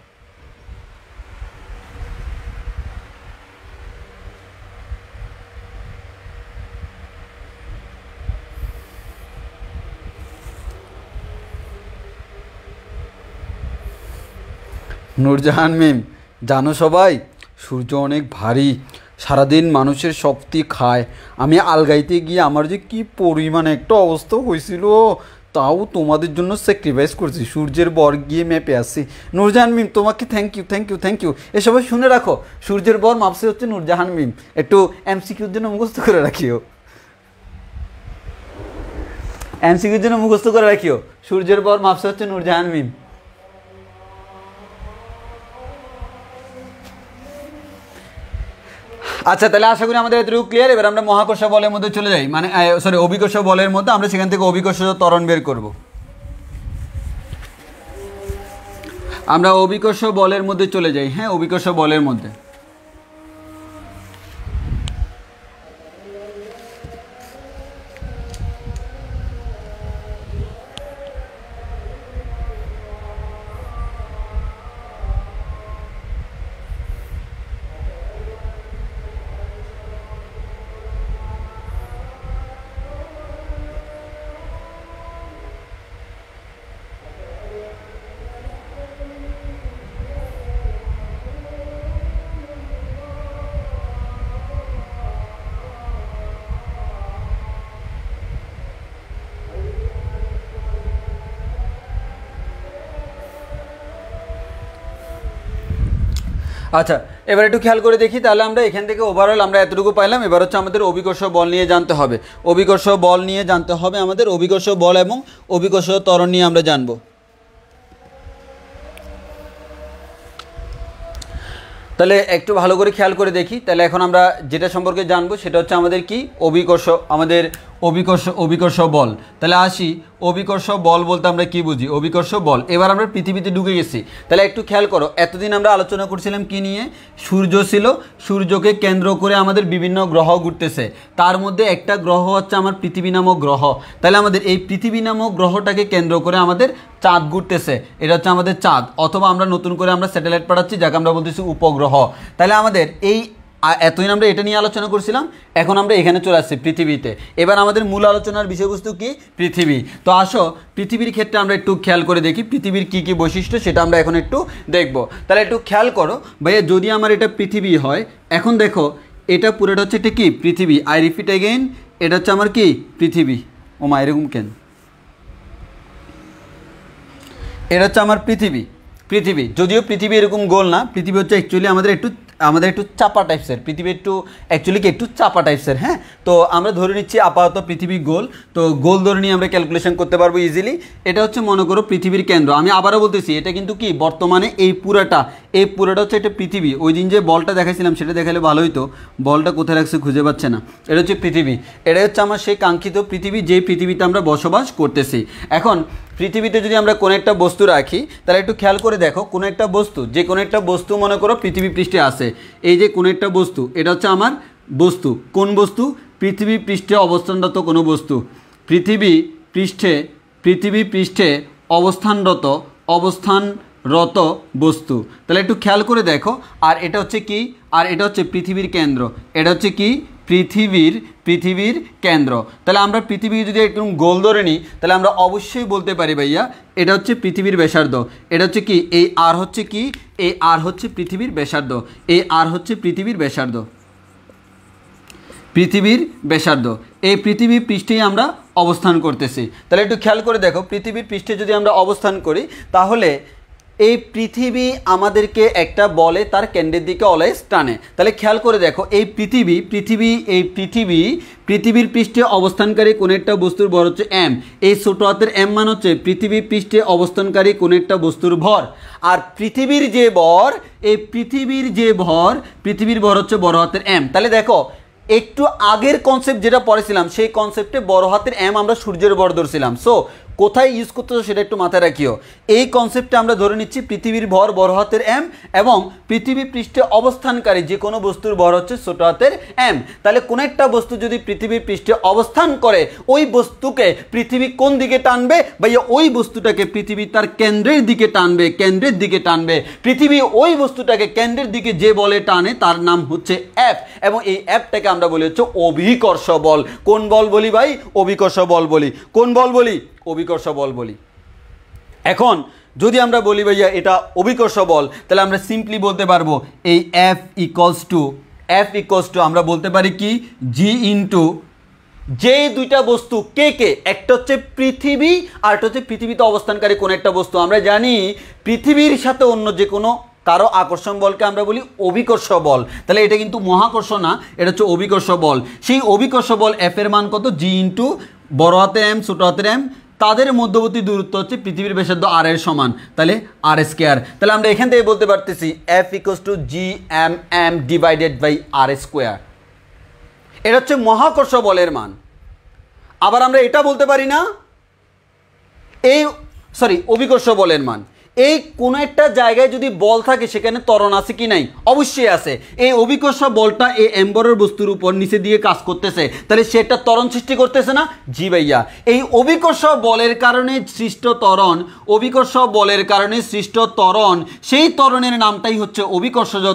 নূরজাহান মিম, জানো সবাই সূর্য অনেক ভারী, সারাদিন মানুষের শক্তি খায়। আমি আলগাইতে গিয়ে আমার যে কি পরিমাণ একটা অবস্থা হয়েছিল, তাও তোমাদের জন্য স্যাক্রিফাইস করছি, সূর্যের ভর গিয়ে মেপে আসছি। নূরজাহান মিম তোমাকে thank you, thank you, thank you. এসবাই শুনে রাখো, সূর্যের ভর মাপসে হচ্ছে নূরজাহান মিম। একটু এমসিকিউর জন্য মুখস্থ করে রাখিও, এমসিকিউর জন্য মুখস্থ করে রাখিও, সূর্যের ভর মাপসে হচ্ছে নূরজাহান মিম। আচ্ছা, তাহলে আশা করি আমাদের এতটুকু ক্লিয়ার। এবার আমরা মহাকর্ষ বলের মধ্যে চলে যাই, মানে অভিকর্ষ বলের মধ্যে আমরা সেখান থেকে অভিকর্ষ ত্বরণ বের করব। আমরা অভিকর্ষ বলের মধ্যে চলে যাই। হ্যাঁ, অভিকর্ষ বলের মধ্যে আচ্ছা, এবার একটু খেয়াল করে দেখি, তাহলে আমরা এখান থেকে ওভারঅল আমরা এতটুকু পাইলাম। এবার হচ্ছে আমাদের অভিকর্ষ বল নিয়ে জানতে হবে, অভিকর্ষ বল নিয়ে জানতে হবে আমাদের, অভিকর্ষ বল এবং অভিকর্ষ ত্বরণ নিয়ে আমরা জানবো। তাহলে একটু ভালো করে খেয়াল করে দেখি, তাহলে এখন আমরা যেটা সম্পর্কে জানবো সেটা হচ্ছে আমাদের কি অভিকর্ষ, আমাদের অভিকর্ষ বল। তাহলে আসি, অভিকর্ষ বল বলতে আমরা কি বুঝি? অভিকর্ষ বল। এবার আমরা পৃথিবীতে ঢুকে গেছি, তাহলে একটু খেয়াল করো, এতদিন আমরা আলোচনা করছিলাম কি নিয়ে? সূর্য ছিল, সূর্যকে কেন্দ্র করে আমাদের বিভিন্ন গ্রহ ঘুরতেছে, তার মধ্যে একটা গ্রহ হচ্ছে আমার পৃথিবী নামক গ্রহ। তাহলে আমাদের এই পৃথিবী নামক গ্রহটাকে কেন্দ্র করে আমাদের চাঁদ ঘুরতেছে, এটা হচ্ছে আমাদের চাঁদ, অথবা আমরা নতুন করে আমরা স্যাটেলাইট পাঠাচ্ছি যাকে আমরা বলতেছি উপগ্রহ। তাহলে আমাদের এই এতদিন আমরা এটা নিয়ে আলোচনা করছিলাম, এখন আমরা এখানে চলে আসছি পৃথিবীতে। এবার আমাদের মূল আলোচনার বিষয়বস্তু কি? পৃথিবী। তো আসো পৃথিবীর ক্ষেত্রে আমরা একটু খেয়াল করে দেখি পৃথিবীর কি কি বৈশিষ্ট্য, সেটা আমরা এখন একটু দেখব। তাহলে একটু খেয়াল করো ভাইয়া, যদি আমার এটা পৃথিবী হয়, এখন দেখো এটা পুরোটা হচ্ছে এটা কি? পৃথিবী। আই রিপিট এগেইন, এটা হচ্ছে আমার কি? পৃথিবী। ও মা, এরকম কেন? এটা হচ্ছে আমার পৃথিবী। পৃথিবী যদিও পৃথিবী এরকম গোল না, পৃথিবী হচ্ছে অ্যাকচুয়ালি আমাদের একটু চাপা টাইপসের, পৃথিবী একটু অ্যাকচুয়ালি কি একটু চাপা টাইপসের। হ্যাঁ, তো আমরা ধরে নিচ্ছি আপাতত পৃথিবী গোল, তো গোল ধরে নিয়ে আমরা ক্যালকুলেশন করতে পারবো ইজিলি। এটা হচ্ছে মনে করো পৃথিবীর কেন্দ্র। আমি আবারও বলতেছি, এটা কিন্তু কি বর্তমানে এই পুরাটা হচ্ছে এটা পৃথিবী। ওই দিন যে বলটা দেখাইছিলাম সেটা দেখালে ভালো হতো, বলটা কোথায় রাখছে খুঁজে পাচ্ছে না। এটা হচ্ছে পৃথিবী, এটা হচ্ছে আমার সেই কাঙ্ক্ষিত পৃথিবী, যে পৃথিবীতে আমরা বসবাস করতেছি। এখন পৃথিবীতে যদি আমরা কোনো একটা বস্তু রাখি, তাহলে একটু খেয়াল করে দেখো, কোনো একটা বস্তু, যে কোনো একটা বস্তু মনে করো পৃথিবী পৃষ্ঠে আছে, এই যে কোনো একটা বস্তু, এটা হচ্ছে আমার বস্তু। কোন বস্তু? পৃথিবী পৃষ্ঠে অবস্থানরত কোনো বস্তু, পৃথিবী পৃষ্ঠে অবস্থানরত বস্তু। তাহলে একটু খেয়াল করে দেখো, আর এটা হচ্ছে কি? আর এটা হচ্ছে পৃথিবীর কেন্দ্র। এটা হচ্ছে কি? পৃথিবীর কেন্দ্র। তাহলে আমরা পৃথিবী যদি একটু গোল ধরে নিই, তাহলে আমরা অবশ্যই বলতে পারি ভাইয়া এটা হচ্ছে পৃথিবীর ব্যাসার্ধ। এটা হচ্ছে কি? এই আর হচ্ছে কি? এই আর হচ্ছে পৃথিবীর ব্যাসার্ধ। এই আর হচ্ছে পৃথিবীর ব্যাসার্ধ, এই পৃথিবীর পৃষ্ঠেই আমরা অবস্থান করতেছি। তাহলে একটু খেয়াল করে দেখো, পৃথিবীর পৃষ্ঠে যদি আমরা অবস্থান করি, তাহলে এই পৃথিবী আমাদেরকে একটা বলে তার কেন্দ্রের দিকে অলওয়েজ টানে। তাহলে খেয়াল করে দেখো, এই পৃথিবীর পৃষ্ঠে অবস্থানকারী কোনো একটা বস্তুর ভর হচ্ছে এম। এই ছোট হাতের এম মান হচ্ছে পৃথিবীর পৃষ্ঠে অবস্থানকারী কোনো একটা বস্তুর ভর। আর পৃথিবীর ভর হচ্ছে বড় হাতের এম। তাহলে দেখো, একটু আগের কনসেপ্ট যেটা পড়েছিলাম, সেই কনসেপ্টে বড় হাতের এম আমরা সূর্যের ভর ধরছিলাম। সো কোথায় ইউজ করতেছো সেটা একটু মাথায় রাখিও। এই কনসেপ্টে আমরা ধরে নিচ্ছি পৃথিবীর ভর বড় হাতের এম, এবং পৃথিবী পৃষ্ঠে অবস্থানকারী যে কোনো বস্তুর ভর হচ্ছে ছোট হাতের এম। তাহলে কোনো একটা বস্তু যদি পৃথিবীর পৃষ্ঠে অবস্থান করে, ওই বস্তুকে পৃথিবী কোন দিকে টানবে ভাইয়া? ওই বস্তুটাকে পৃথিবী তার কেন্দ্রের দিকে টানবে। পৃথিবী ওই বস্তুটাকে কেন্দ্রের দিকে যে বলে টানে তার নাম হচ্ছে এফ, এবং এই এফটাকে আমরা বলি হচ্ছে অভিকর্ষ বল। কোন বল বলি ভাই? অভিকর্ষ বল বলি। কোন বল বলি? অভিকর্ষ বল বলি। এখন যদি আমরা বলি ভাইয়া এটা অভিকর্ষ বল, তাহলে আমরা সিম্পলি বলতে পারবো এই এফ ইকুয়ালস টু আমরা বলতে পারি কি? জি ইন্টু যে দুইটা বস্তু কে, একটা হচ্ছে পৃথিবী আর একটা হচ্ছে পৃথিবীতে অবস্থানকারী কোন একটা বস্তু। আমরা জানি পৃথিবীর সাথে অন্য যে কোনো কারো আকর্ষণ বলকে আমরা বলি অভিকর্ষ বল। তাহলে এটা কিন্তু মহাকর্ষ না, এটা হচ্ছে অভিকর্ষ বল। সেই অভিকর্ষ বল এফ এর মান কত? জি ইন্টু বড় হাতের এম ছোট হাতের এম, তাদের মধ্যবর্তী দূরত্ব হচ্ছে পৃথিবীর ব্যাসার্ধ আর এর সমান, তাহলে আর স্কয়ার। তাহলে আমরা এখান থেকে বলতে পারতেছি F equals to G M M divided by R square. এটা হচ্ছে মহাকর্ষ বলের মান। আবার আমরা এটা বলতে পারি না, অভিকর্ষ বলের মান। এই কোনো একটা জায়গায় যদি বল থাকে সেখানে ত্বরণ আছে কি নাই? অবশ্যই আছে। এই অভিকর্ষ বলটা এই এম্বরের বস্তুর উপর নিচে দিয়ে কাজ করতেছে, তাহলে সেটা ত্বরণ সৃষ্টি করতেছে না? জি ভাইয়া। এই অভিকর্ষ বলের কারণে সৃষ্ট ত্বরণ, সেই ত্বরণের নামটাই হচ্ছে অভিকর্ষজ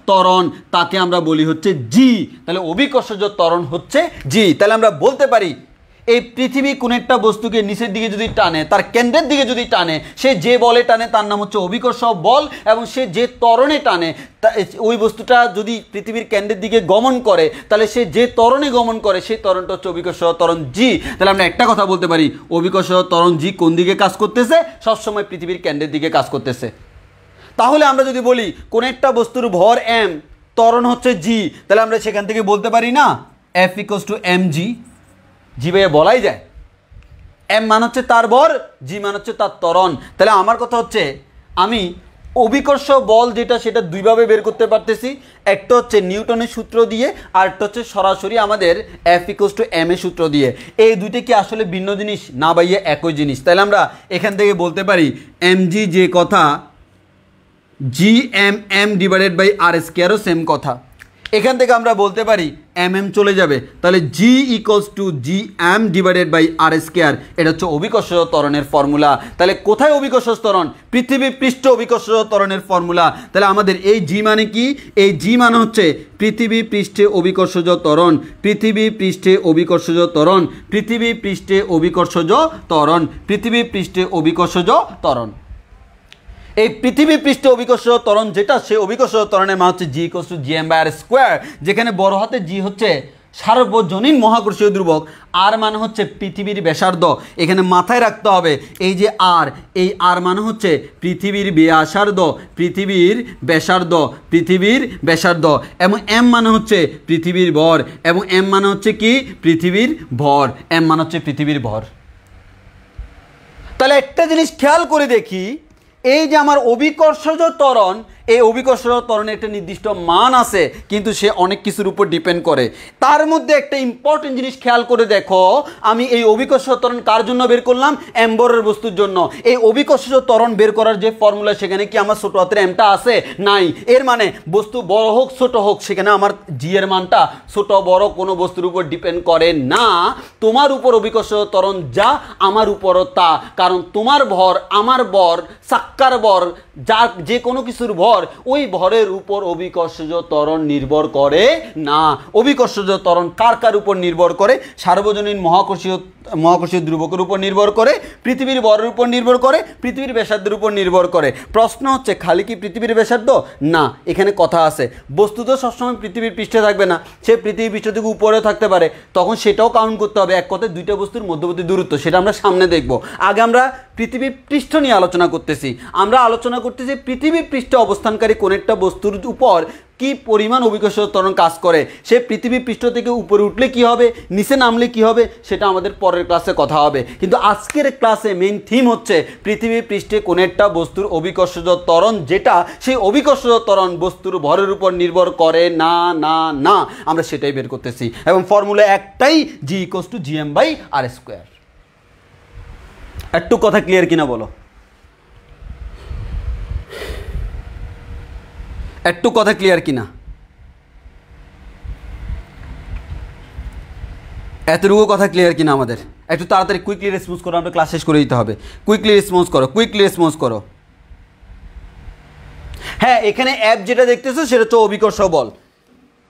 ত্বরণ, তাকে আমরা বলি হচ্ছে জি। তাহলে অভিকর্ষজ ত্বরণ হচ্ছে জি। তাহলে আমরা বলতে পারি এই পৃথিবী কোন একটা বস্তুকে নিচের দিকে যদি টানে, তার কেন্দ্রের দিকে যদি টানে, সে যে বলে টানে তার নাম হচ্ছে অভিকর্ষ বল, এবং সে যে ত্বরণে টানে ওই বস্তুটা যদি পৃথিবীর কেন্দ্রের দিকে গমন করে, তাহলে সে যে ত্বরণে গমন করে সেই ত্বরণটা হচ্ছে অভিকর্ষ ত্বরণ জি। তাহলে আমরা একটা কথা বলতে পারি, অভিকর্ষ ত্বরণ জি কোন দিকে কাজ করতেছে? সবসময় পৃথিবীর কেন্দ্রের দিকে কাজ করতেছে। তাহলে আমরা যদি বলি কোন একটা বস্তুর ভর m, ত্বরণ হচ্ছে g, তাহলে আমরা সেখান থেকে বলতে পারি না F = mg। জি ভাইয়া বলাই যায়, m মান হচ্ছে তার ভর, g মান হচ্ছে তার ত্বরণ। তাহলে আমার কথা হচ্ছে আমি অভিকর্ষ বল যেটা সেটা দুইভাবে বের করতে পারতেছি, একটা হচ্ছে নিউটনের সূত্র দিয়ে, আর একটা হচ্ছে সরাসরি আমাদের F = m এর সূত্র দিয়ে। এই দুইটা কি আসলে ভিন্ন জিনিস? না ভাইয়া একই জিনিস। তাহলে আমরা এখান থেকে বলতে পারি mg যে কথা, gm/r² সেম কথা। এখান থেকে আমরা বলতে পারি mm চলে যাবে, তাহলে g = gm/r²। এটা হচ্ছে অভিকর্ষ ত্বরণের ফর্মুলা। তাহলে কোথায় অভিকর্ষ ত্বরণ? পৃথিবী পৃষ্ঠ অভিকর্ষ ত্বরণের ফর্মুলা। তাহলে আমাদের এই g মানে কি? এই g মানে হচ্ছে পৃথিবী পৃষ্ঠে অভিকর্ষজ ত্বরণ, পৃথিবী পৃষ্ঠে অভিকর্ষজ ত্বরণ, পৃথিবী পৃষ্ঠে অভিকর্ষজ ত্বরণ, পৃথিবী পৃষ্ঠে অভিকর্ষজ ত্বরণ। এই পৃথিবী পৃষ্ঠে অভিকর্ষজ ত্বরণ যেটা, সেই অভিকর্ষজ ত্বরণের মান হচ্ছে g = gm/r², যেখানে বড় হাতে g হচ্ছে সার্বজনীন মহাকর্ষীয় ধ্রুবক, আর মানে হচ্ছে পৃথিবীর ব্যাসার্ধ। এখানে মাথায় রাখতে হবে এই যে আর, এই আর মানে হচ্ছে পৃথিবীর ব্যাসার্ধ, পৃথিবীর ব্যাসার্ধ, পৃথিবীর ব্যাসার্ধ, এবং m মানে হচ্ছে পৃথিবীর ভর, এবং m মানে হচ্ছে কি? পৃথিবীর ভর, m মানে হচ্ছে পৃথিবীর ভর। তাহলে একটা জিনিস খেয়াল করে দেখি, এই যে আমার অভিকর্ষজ ত্বরণ, এই অভিকর্ষজ ত্বরণের একটা নির্দিষ্ট মান আছে, কিন্তু সে অনেক কিছুর উপর ডিপেন্ড করে। তার মধ্যে একটা ইম্পর্টেন্ট জিনিস খেয়াল করে দেখো, আমি এই অভিকর্ষজ ত্বরণ কার জন্য বের করলাম? m বরের বস্তুর জন্য। এই অভিকর্ষজ ত্বরণ বের করার যে ফর্মুলা, সেখানে কি আমার ছোট হাতের mটা আছে? নাই। এর মানে বস্তু বড় হোক ছোট হোক, সেখানে আমার g এর মানটা ছোট বড় কোনো বস্তুর উপর ডিপেন্ড করে না। তোমার উপর অভিকর্ষজ ত্বরণ যা, আমার উপরও তা, কারণ তোমার ভর, আমার ভর, সাক্কার ভর, যার যে কোনো কিছুর ভর, ওই ভরের উপর অভিকর্ষজ ত্বরণ নির্ভর করে না। অভিকর্ষজ ত্বরণ কার কার উপর নির্ভর করে? সার্বজনীন মহাকর্ষীয় ধ্রুবকের উপর নির্ভর করে, পৃথিবীর ভরের উপর নির্ভর করে, পৃথিবীর ব্যাসার্ধের উপর নির্ভর করে। প্রশ্ন হচ্ছে খালি কি পৃথিবীর ব্যাসার্ধ? না, এখানে কথা আছে। বস্তু তো সবসময় পৃথিবীর পৃষ্ঠে থাকবে না, সে পৃথিবীর পৃষ্ঠ থেকে উপরেও থাকতে পারে, তখন সেটাও কাউন্ট করতে হবে। এক কথায় দুইটা বস্তুর মধ্যবর্তী দূরত্ব, সেটা আমরা সামনে দেখব। আগে আমরা পৃথিবীর পৃষ্ঠ নিয়ে আলোচনা করতেছি। আমরা আলোচনা করতেছি পৃথিবীর পৃষ্ঠে অবস্থানকারী কোন একটা বস্তুর উপর কি পরিমাণ অভিকর্ষজ ত্বরণ কাজ করে। সে পৃথিবী পৃষ্ঠ থেকে উপরে উঠলে কি হবে, নিচে নামলে কি হবে, সেটা আমাদের পরের ক্লাসে কথা হবে। কিন্তু আজকের ক্লাসে মেইন থিম হচ্ছে পৃথিবী পৃষ্ঠে কোন একটা বস্তুর অভিকর্ষজ ত্বরণ যেটা, সেই অভিকর্ষজ ত্বরণ বস্তুর ভরের উপর নির্ভর করে না। না না, আমরা সেটাই বের করতেছি, এবং ফর্মুলা একটাই, g = gm/r²। একটু কথা ক্লিয়ার কিনা বলো? একটু কথা ক্লিয়ার কিনা? এতটুকু কথা ক্লিয়ার কিনা আমাদের? একটু তাড়াতাড়ি কুইকলি রেসপন্স করো, আমরা ক্লাস শেষ করে দিতে হবে। কুইকলি রেসপন্স করো, কুইকলি রেসপন্স করো। হ্যাঁ, এখানে অ্যাপ যেটা দেখতেছো সেটা হচ্ছে অভিকর্ষ বল।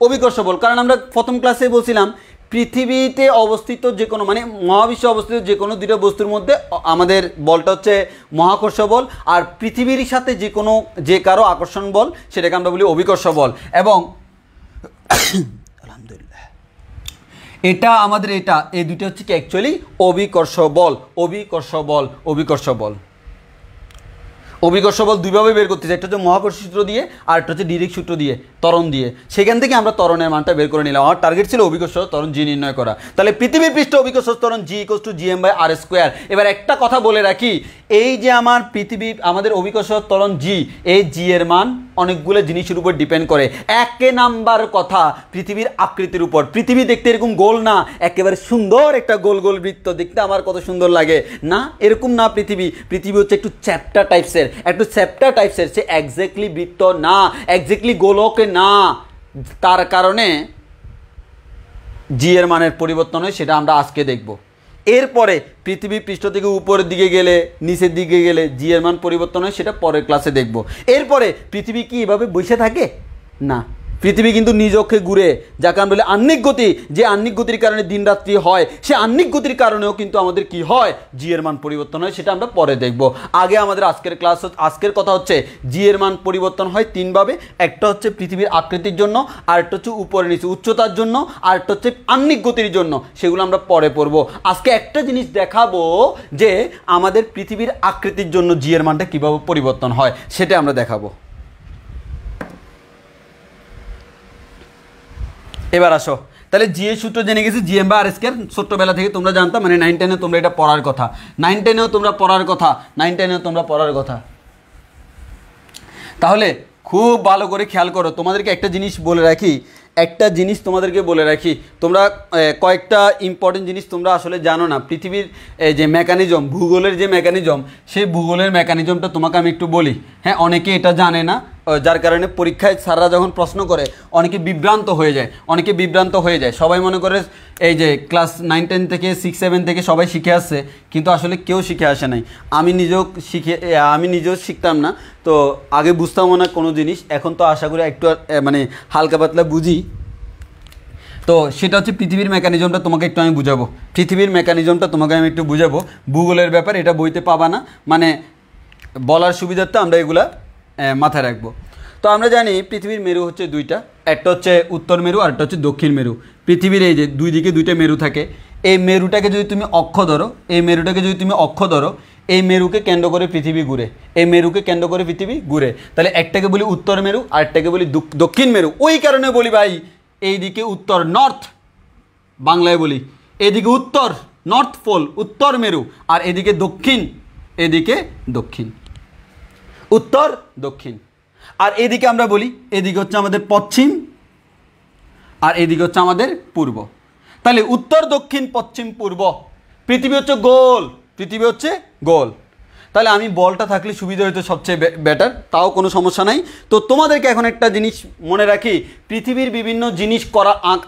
অভিকর্ষ বল, কারণ আমরা প্রথম ক্লাসে বলছিলাম পৃথিবীতে অবস্থিত যে কোনো, মানে মহাবিশ্বে অবস্থিত যে কোনো দুটো বস্তুর মধ্যে আমাদের বলটা হচ্ছে মহাকর্ষ বল, আর পৃথিবীর সাথে যে কারো আকর্ষণ বল সেটাকে আমরা বলি অভিকর্ষ বল। এবং আলহামদুলিল্লাহ, এটা আমাদের এই দুটো হচ্ছে কি অ্যাকচুয়ালি অভিকর্ষ বল। অভিকর্ষ বল, অভিকর্ষ বল, অভিকর্ষ বল দুইভাবে বের করতেছে, একটা হচ্ছে মহাকর্ষ সূত্র দিয়ে, আর একটা হচ্ছে ডিরেক্ট সূত্র দিয়ে, ত্বরণ দিয়ে। সেখান থেকে আমরা ত্বরণের মানটা বের করে নিলাম। আমার টার্গেট ছিল অভিকর্ষ ত্বরণ জি নির্ণয় করা। তাহলে পৃথিবীর পৃষ্ঠ অভিকর্ষ ত্বরণ g = gm/r²। এবার একটা কথা বলে রাখি, এই যে আমাদের অভিকর্ষ ত্বরণ g, এই g এর মান অনেকগুলো জিনিসের উপর ডিপেন্ড করে। এক নাম্বার কথা, পৃথিবীর আকৃতির উপর। পৃথিবী দেখতে এরকম গোল না, একেবারে সুন্দর একটা গোল গোল বৃত্ত, দেখতে আমার কত সুন্দর লাগে না, এরকম না। পৃথিবী হচ্ছে একটু চ্যাপ্টা টাইপসের, সে এক্স্যাক্টলি বৃত্ত না, এক্স্যাক্টলি গোলক না। তার কারণে জি এর মানের পরিবর্তন হয়, সেটা আমরা আজকে দেখব। এরপরে পৃথিবী পৃষ্ঠ থেকে উপরের দিকে গেলে, নিচের দিকে গেলে জি এর মান পরিবর্তন হয়, সেটা পরের ক্লাসে দেখব। এরপরে পৃথিবী কি এভাবে বসে থাকে? না, পৃথিবী কিন্তু নিজ অক্ষে ঘুরে, যাকে আমরা বলি আহ্নিক গতি। যে আহ্নিক গতির কারণে দিন রাত্রি হয়, সে আহ্নিক গতির কারণেও কিন্তু আমাদের কি হয়, জি এর মান পরিবর্তন হয়। সেটা আমরা পরে দেখব। আগে আমাদের আজকের কথা হচ্ছে জি এর মান পরিবর্তন হয় তিনভাবে। একটা হচ্ছে পৃথিবীর আকৃতির জন্য, আরেকটা হচ্ছে উপরে নিচে উচ্চতার জন্য, আরেকটা হচ্ছে আহ্নিক গতির জন্য। সেগুলো আমরা পরে পড়ব। আজকে একটা জিনিস দেখাবো যে আমাদের পৃথিবীর আকৃতির জন্য জি এর মানটা কীভাবে পরিবর্তন হয়, সেটা আমরা দেখাবো। এবার আসো, তাহলে জি এর সূত্র জেনে গেছি, জি এম বা আর স্কয়ার ছোট্টবেলা থেকে তোমরা জানতাম, মানে 9, 10-এ তোমরা এটা পড়ার কথা, 9, 10-এও তোমরা পড়ার কথা, 9, 10-এও তোমরা পড়ার কথা। তাহলে খুব ভালো করে খেয়াল করো, তোমাদেরকে একটা জিনিস বলে রাখি, তোমরা কয়েকটা ইম্পর্টেন্ট জিনিস তোমরা আসলে জানো না। পৃথিবীর যে মেকানিজম, ভূগোলের যে মেকানিজম, সেই ভূগোলের মেকানিজমটা তোমাকে আমি একটু বলি। হ্যাঁ, অনেকে এটা জানে না, যার কারণে পরীক্ষায় স্যাররা যখন প্রশ্ন করে অনেকে বিভ্রান্ত হয়ে যায়। সবাই মনে করে এই যে ক্লাস 9, 10 থেকে 6, 7 থেকে সবাই শিখে আসছে, কিন্তু আসলে কেউ শিখে আসে নাই। আমি নিজেও শিখতাম না, তো আগে বুঝতামও না কোনো জিনিস। এখন তো আশা করি একটু মানে হালকা পাতলা বুঝি। তো সেটা হচ্ছে পৃথিবীর মেকানিজমটা তোমাকে একটু আমি বুঝাবো। ভূগোলের ব্যাপার, এটা বইতে পাবা না, মানে বলার সুবিধার্থে আমরা এগুলা মাথায় রাখবো। তো আমরা জানি পৃথিবীর মেরু হচ্ছে দুইটা, একটা হচ্ছে উত্তর মেরু আর একটা হচ্ছে দক্ষিণ মেরু। পৃথিবীর এই যে দুই দিকে দুইটা মেরু থাকে, এই মেরুটাকে যদি তুমি অক্ষ ধরো, এই মেরুকে কেন্দ্র করে পৃথিবী ঘুরে, তাহলে একটাকে বলি উত্তর মেরু আর একটাকে বলি দক্ষিণ মেরু। ওই কারণে বলি ভাই, এইদিকে উত্তর নর্থ, বাংলায় বলি এদিকে উত্তর নর্থ পোল উত্তর মেরু, আর এদিকে দক্ষিণ, উত্তর দক্ষিণ। আর এদিকে আমরা বলি এদিকে হচ্ছে আমাদের পশ্চিম আর এদিকে হচ্ছে আমাদের পূর্ব। তাহলে উত্তর দক্ষিণ পশ্চিম পূর্ব। পৃথিবী হচ্ছে গোল। তাহলে আমি বলটা থাকলে সুবিধা হতো সবচেয়ে বেটার, তাও কোনো সমস্যা নাই। তো তোমাদেরকে এখন একটা জিনিস মনে রাখি, পৃথিবীর বিভিন্ন জিনিস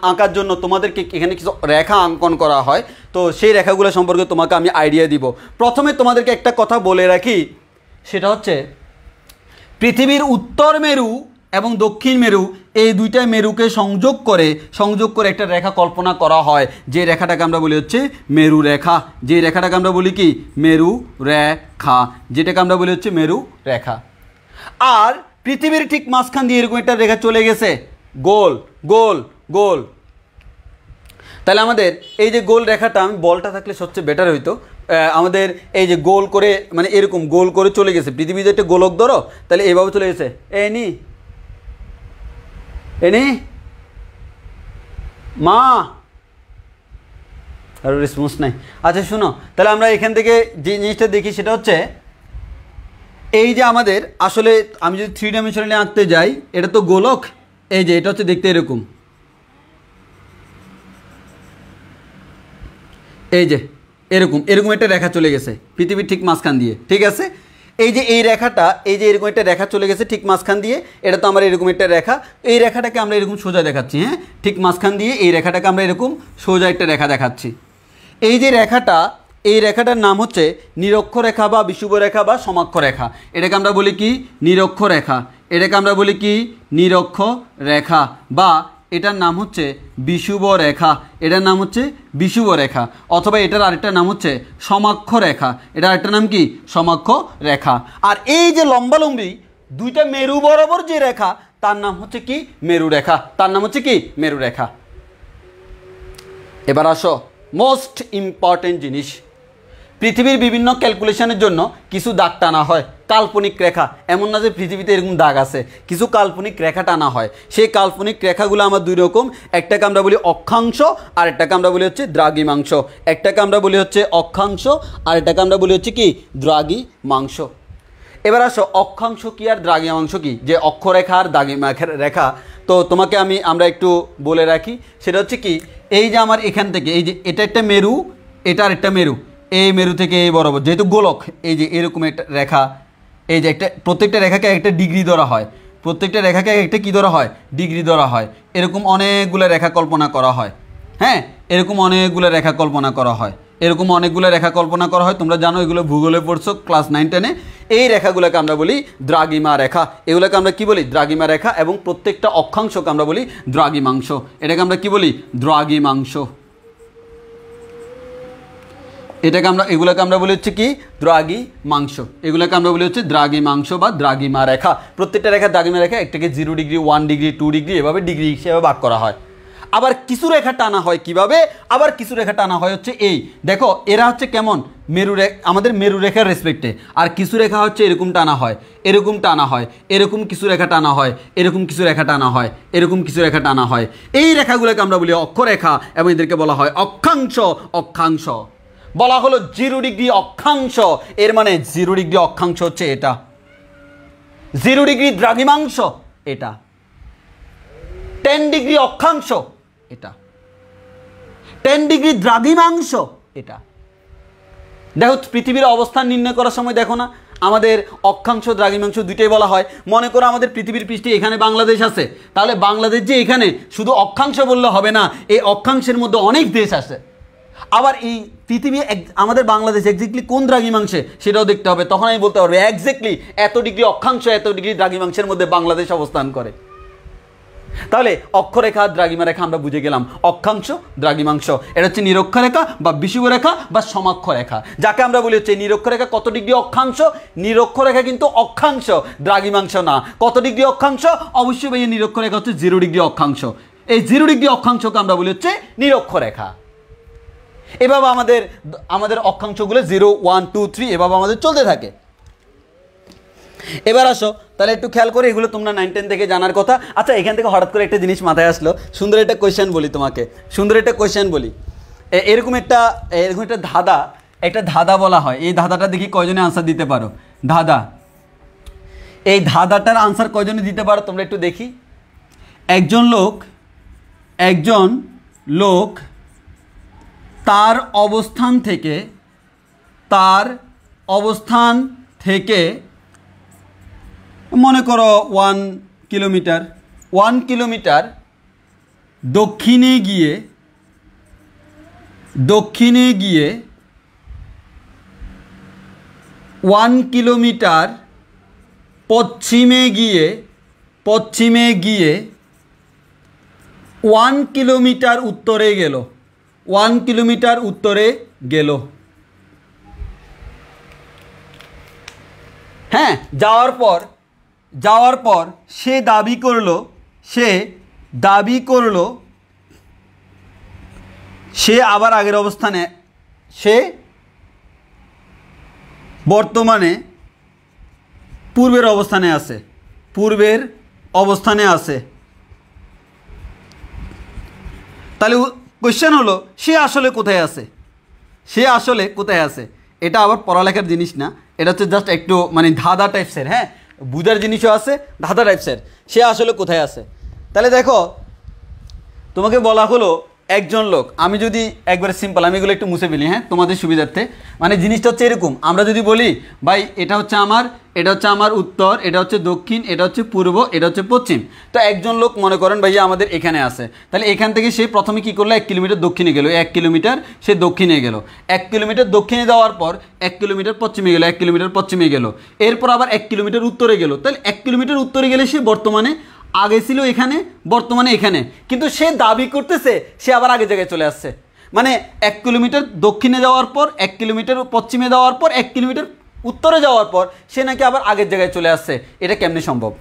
আঁকার জন্য তোমাদেরকে এখানে কিছু রেখা অঙ্কন করা হয়। তো সেই রেখাগুলো সম্পর্কে তোমাকে আমি আইডিয়া দিব। প্রথমে তোমাদেরকে একটা কথা বলে রাখি, সেটা হচ্ছে পৃথিবীর উত্তর মেরু এবং দক্ষিণ মেরু, এই দুইটা মেরুকে সংযোগ করে একটা রেখা কল্পনা করা হয়, যে রেখাটাকে আমরা বলি হচ্ছে মেরু রেখা। যেটাকে আমরা বলি হচ্ছে মেরু রেখা। আর পৃথিবীর ঠিক মাঝখান দিয়ে এরকম একটা রেখা চলে গেছে, গোল। তাহলে আমাদের এই যে গোল রেখাটা, আমি বলটা থাকলে সবচেয়ে বেটার হইতো। আমাদের এই যে গোল করে, মানে এরকম গোল করে চলে গেছে, পৃথিবীতে একটা গোলক ধরো, তাহলে এইভাবে চলে গেছে। এনি মা, আর রেসপন্স নাই। আচ্ছা শুনো, তাহলে আমরা এখান থেকে যে জিনিসটা দেখি সেটা হচ্ছে এই যে আমাদের আসলে আমি যদি 3 ডাইমেনশনালি আঁকতে যাই, এটা তো গোলক, এই যে এটা হচ্ছে দেখতে এরকম, এই যে এরকম একটা রেখা চলে গেছে পৃথিবীর ঠিক মাঝখান দিয়ে, ঠিক আছে। এই যে এই রেখাটা, এই যে এরকম একটা রেখা চলে গেছে ঠিক মাঝখান দিয়ে, এটা তো আমার এরকম একটা রেখা, এই রেখাটাকে আমরা এরকম সোজা দেখাচ্ছি। হ্যাঁ, ঠিক মাঝখান দিয়ে এই রেখাটাকে আমরা এরকম সোজা একটা রেখা দেখাচ্ছি। এই যে রেখাটা, এই রেখাটার নাম হচ্ছে নিরক্ষ রেখা বা বিষুব রেখা বা সমাক্ষ রেখা। এটাকে আমরা বলি কি নিরক্ষ রেখা, বা এটার নাম হচ্ছে বিষুব রেখা, অথবা এটার আরেকটা নাম হচ্ছে সমাক্ষ রেখা। এটার আরেকটা নাম কি সমাক্ষ রেখা। আর এই যে লম্বালম্বি দুইটা মেরু বরাবর যে রেখা, তার নাম হচ্ছে কি মেরু রেখা। এবার আসো মোস্ট ইম্পর্টেন্ট জিনিস, পৃথিবীর বিভিন্ন ক্যালকুলেশনের জন্য কিছু দাগ টানা হয়, কাল্পনিক রেখা। এমন না যে পৃথিবীতে এরকম দাগ আছে, কিছু কাল্পনিক রেখা টানা হয়। সেই কাল্পনিক রেখাগুলো আমার দুই রকম, একটাকে আমরা বলি অক্ষাংশ আর একটাকে আমরা বলি হচ্ছে দ্রাঘিমাংশ। একটাকে আমরা বলি হচ্ছে অক্ষাংশ আর এটাকে আমরা বলি হচ্ছে কি দ্রাঘিমাংশ। এবার আসো অক্ষাংশ কি আর দ্রাঘিমাংশ কি, যে অক্ষরেখা আর রেখা। তো তোমাকে আমরা একটু বলে রাখি, সেটা হচ্ছে কি, এই যে আমার এখান থেকে এই যে এটা একটা মেরু, এটা আর একটা মেরু, এই মেরু থেকে এই বরাবর যেহেতু গোলক, এই যে এরকম একটা রেখা, এই যে প্রত্যেকটা রেখাকে একটা ডিগ্রি ধরা হয়, ডিগ্রি ধরা হয়। এরকম অনেকগুলো রেখা কল্পনা করা হয়। হ্যাঁ, এরকম অনেকগুলো রেখা কল্পনা করা হয়। তোমরা জানো, এগুলো ভূগোলে পড়ছো ক্লাস 9, 10-এ। এই রেখাগুলোকে আমরা বলি দ্রাঘিমা রেখা। এগুলোকে আমরা কি বলি? দ্রাঘিমা রেখা। এবং প্রত্যেকটা অক্ষাংশকে আমরা বলি দ্রাঘিমাংশ। এটাকে আমরা কি বলি? দ্রাঘিমাংশ। এগুলোকে আমরা বলি হচ্ছে কি? দ্রাঘিমাংশ। এগুলোকে আমরা বলি হচ্ছে দ্রাঘিমাংশ বা দ্রাঘিমা রেখা। প্রত্যেকটা রেখা দ্রাঘিমা রেখা, একটাকে 0 ডিগ্রি, 1 ডিগ্রি, 2 ডিগ্রি, এভাবে ডিগ্রি হিসেবে ভাগ করা হয়। আবার কিছু রেখা টানা হয় কিভাবে? আবার কিছু রেখা টানা হয় হচ্ছে এই দেখো, এরা হচ্ছে কেমন? আমাদের মেরু রেখার রেসপেক্টে। আর কিছু রেখা হচ্ছে এরকম টানা হয়, এরকম টানা হয়, এরকম কিছু রেখা টানা হয়, এরকম কিছু রেখা টানা হয়, এরকম কিছু রেখা টানা হয়। এই রেখাগুলোকে আমরা বলি অক্ষরেখা এবং এদেরকে বলা হয় অক্ষাংশ। অক্ষাংশ বলা হলো 0 ডিগ্রি অক্ষাংশ। এর মানে 0 ডিগ্রি অক্ষাংশ হচ্ছে এটা, 0 ডিগ্রি দ্রাঘিমাংশ এটা, 10 ডিগ্রি অক্ষাংশ এটা, 10 ডিগ্রি দ্রাঘিমাংশ এটা। দেখো পৃথিবীর অবস্থান নির্ণয় করার সময় দেখো না, আমাদের অক্ষাংশ দ্রাঘিমাংশ দুইটাই বলা হয়। মনে করো আমাদের পৃথিবীর পৃষ্ঠে এখানে বাংলাদেশ আছে, তাহলে বাংলাদেশ যে এখানে শুধু অক্ষাংশ বললে হবে না, এই অক্ষাংশের মধ্যে অনেক দেশ আছে। আবার এই পৃথিবী আমাদের বাংলাদেশ এক্স্যাক্টলি কোন দ্রাঘিমাংশে সেটাও দেখতে হবে। তখন আমি বলতে পারবো এক্স্যাক্টলি এত ডিগ্রি অক্ষাংশ, এত ডিগ্রি দ্রাঘিমাংশের মধ্যে বাংলাদেশ অবস্থান করে। তাহলে অক্ষরেখা দ্রাঘিমা রেখা আমরা বুঝে গেলাম। অক্ষাংশ দ্রাঘিমাংশ এটা হচ্ছে নিরক্ষরেখা বা বিষুবরেখা বা সমাক্ষরেখা, যাকে আমরা বলি হচ্ছে নিরক্ষরেখা কত ডিগ্রি অক্ষাংশ। নিরক্ষরেখা কিন্তু অক্ষাংশ, দ্রাঘিমাংশ না। কত ডিগ্রি অক্ষাংশ? অবশ্যই ভাই নিরক্ষরেখা হচ্ছে 0 ডিগ্রি অক্ষাংশ। এই 0 ডিগ্রি অক্ষাংশকে আমরা বলি হচ্ছে নিরক্ষরেখা। এভাবে আমাদের অক্ষাংশগুলো 0, 1, 2, 3 এভাবে আমাদের চলতে থাকে। এবার আসো তাহলে একটু খেয়াল করে, এগুলো তোমরা 9, 10 থেকে জানার কথা। আচ্ছা, এখান থেকে হঠাৎ করে একটা জিনিস মাথায় আসলো, সুন্দর একটা কোয়েশ্চেন বলি তোমাকে, সুন্দর একটা কোয়েশ্চেন বলি। এরকম একটা ধাঁধা বলা হয়। এই ধাঁধাটা দেখি কয়জনে আনসার দিতে পারো। ধাঁধা, এই ধাঁধাটার আনসার কয়জনে দিতে পারো তোমরা একটু দেখি। একজন লোক তার অবস্থান থেকে মনে করো 1 কিলোমিটার দক্ষিণে গিয়ে 1 কিলোমিটার পশ্চিমে গিয়ে 1 কিলোমিটার উত্তরে গেল। 1 কিলোমিটার উত্তরে গেল। হ্যাঁ, যাওয়ার পর সে দাবি করলো সে আবার আগের অবস্থানে, সে বর্তমানে পূর্বের অবস্থানে আছে। তাহলে কোয়েশ্চেন হলো সে আসলে কোথায় আছে? এটা আবার পড়ালেখার জিনিস না, এটা হচ্ছে জাস্ট একটু মানে ধাঁধা টাইপসের। হ্যাঁ, বুঝার জিনিসও আছে, ধাঁধা টাইপসের। সে আসলে কোথায় আছে? তাহলে দেখো তোমাকে বলা হলো একজন লোক, আমি যদি একবারে সিম্পল, আমি এগুলো একটু মুছে ফেলি হ্যাঁ তোমাদের সুবিধার্থে। মানে জিনিসটা হচ্ছে এরকম, আমরা যদি বলি ভাই এটা হচ্ছে আমার উত্তর, এটা হচ্ছে দক্ষিণ, এটা হচ্ছে পূর্ব, এটা হচ্ছে পশ্চিম। তো একজন লোক মনে করেন ভাইয়া আমাদের এখানে আছে, তাহলে এখান থেকে সে প্রথমে কি করলো? 1 কিলোমিটার দক্ষিণে গেল। 1 কিলোমিটার সে দক্ষিণে গেল। 1 কিলোমিটার দক্ষিণে যাওয়ার পর 1 কিলোমিটার পশ্চিমে গেল। 1 কিলোমিটার পশ্চিমে গেল, এরপর আবার 1 কিলোমিটার উত্তরে গেল। তাহলে 1 কিলোমিটার উত্তরে গেলে সে বর্তমানে আগে ছিল এখানে, বর্তমানে এখানে, কিন্তু সে দাবি করতেছে সে আবার আগের জায়গায় চলে আসছে। মানে 1 কিলোমিটার দক্ষিণে যাওয়ার পর, 1 কিলোমিটার পশ্চিমে যাওয়ার পর, 1 কিলোমিটার উত্তরে যাওয়ার পর সে নাকি আবার আগের জায়গায় চলে আসছে। এটা কেমনে সম্ভব?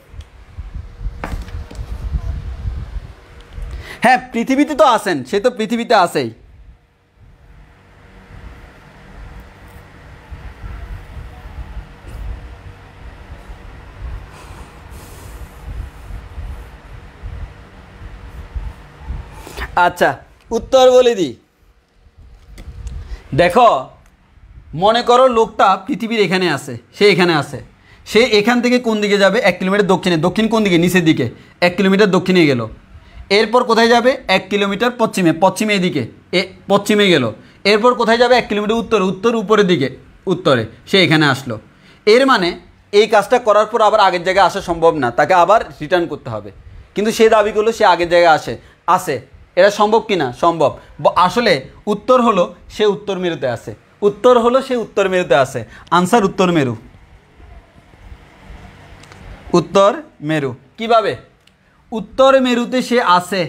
হ্যাঁ, পৃথিবীতে তো আছেন, সে তো পৃথিবীতে আছেই। আচ্ছা, উত্তর বলে দিই। দেখো মনে করো লোকটা পৃথিবীর এখানে আছে, সে এখান থেকে কোন দিকে যাবে? 1 কিলোমিটার দক্ষিণে। দক্ষিণ কোন দিকে? নিচের দিকে। 1 কিলোমিটার দক্ষিণে গেল। এরপর কোথায় যাবে? 1 কিলোমিটার পশ্চিমে এদিকে পশ্চিমে গেল। এরপর কোথায় যাবে? 1 কিলোমিটার উত্তর উপরের দিকে, উত্তরে সে এখানে আসলো। এর মানে এই কাজটা করার পর আবার আগের জায়গায় আসা সম্ভব না, তাকে আবার রিটার্ন করতে হবে। কিন্তু সে দাবি করলো সে আগের জায়গায় আসে। এটা সম্ভব কি না? সম্ভব। আসলে উত্তর হলো সে উত্তর মেরুতে আছে। আনসার উত্তর মেরু। উত্তর মেরু। কিভাবে? উত্তর মেরুতে সে আছে,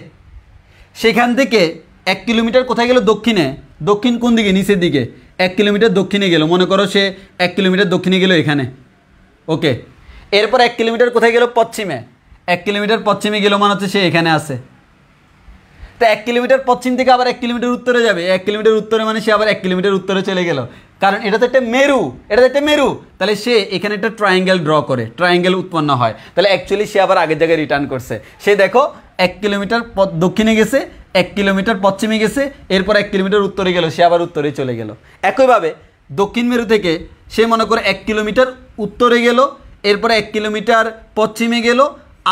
সেখান থেকে 1 কিলোমিটার কোথায় গেল? দক্ষিণে। দক্ষিণ কোন দিকে? নিচের দিকে। 1 কিলোমিটার দক্ষিণে গেল, মনে করো সে 1 কিলোমিটার দক্ষিণে গেল এখানে, ওকে। এরপর 1 কিলোমিটার কোথায় গেল? পশ্চিমে। 1 কিলোমিটার পশ্চিমে গেল মানে হচ্ছে সে এখানে আছে। তো 1 কিলোমিটার পশ্চিম থেকে আবার 1 কিলোমিটার উত্তরে যাবে, 1 কিলোমিটার উত্তরে মানে সে আবার 1 কিলোমিটার উত্তরে চলে গেল, কারণ এটা তো একটা মেরু, এটা তো একটা মেরু। তাহলে সে এখানে একটা ট্রায়াঙ্গেল ড্র করে, ট্রায়াঙ্গেল উৎপন্ন হয়, তাহলে অ্যাকচুয়ালি সে আবার আগের জায়গায় রিটার্ন করছে। সে দেখো 1 কিলোমিটার দক্ষিণে গেছে, 1 কিলোমিটার পশ্চিমে গেছে, এরপর 1 কিলোমিটার উত্তরে গেল, সে আবার উত্তরে চলে গেল। একইভাবে দক্ষিণ মেরু থেকে সে মনে করে 1 কিলোমিটার উত্তরে গেল, এরপরে 1 কিলোমিটার পশ্চিমে গেল,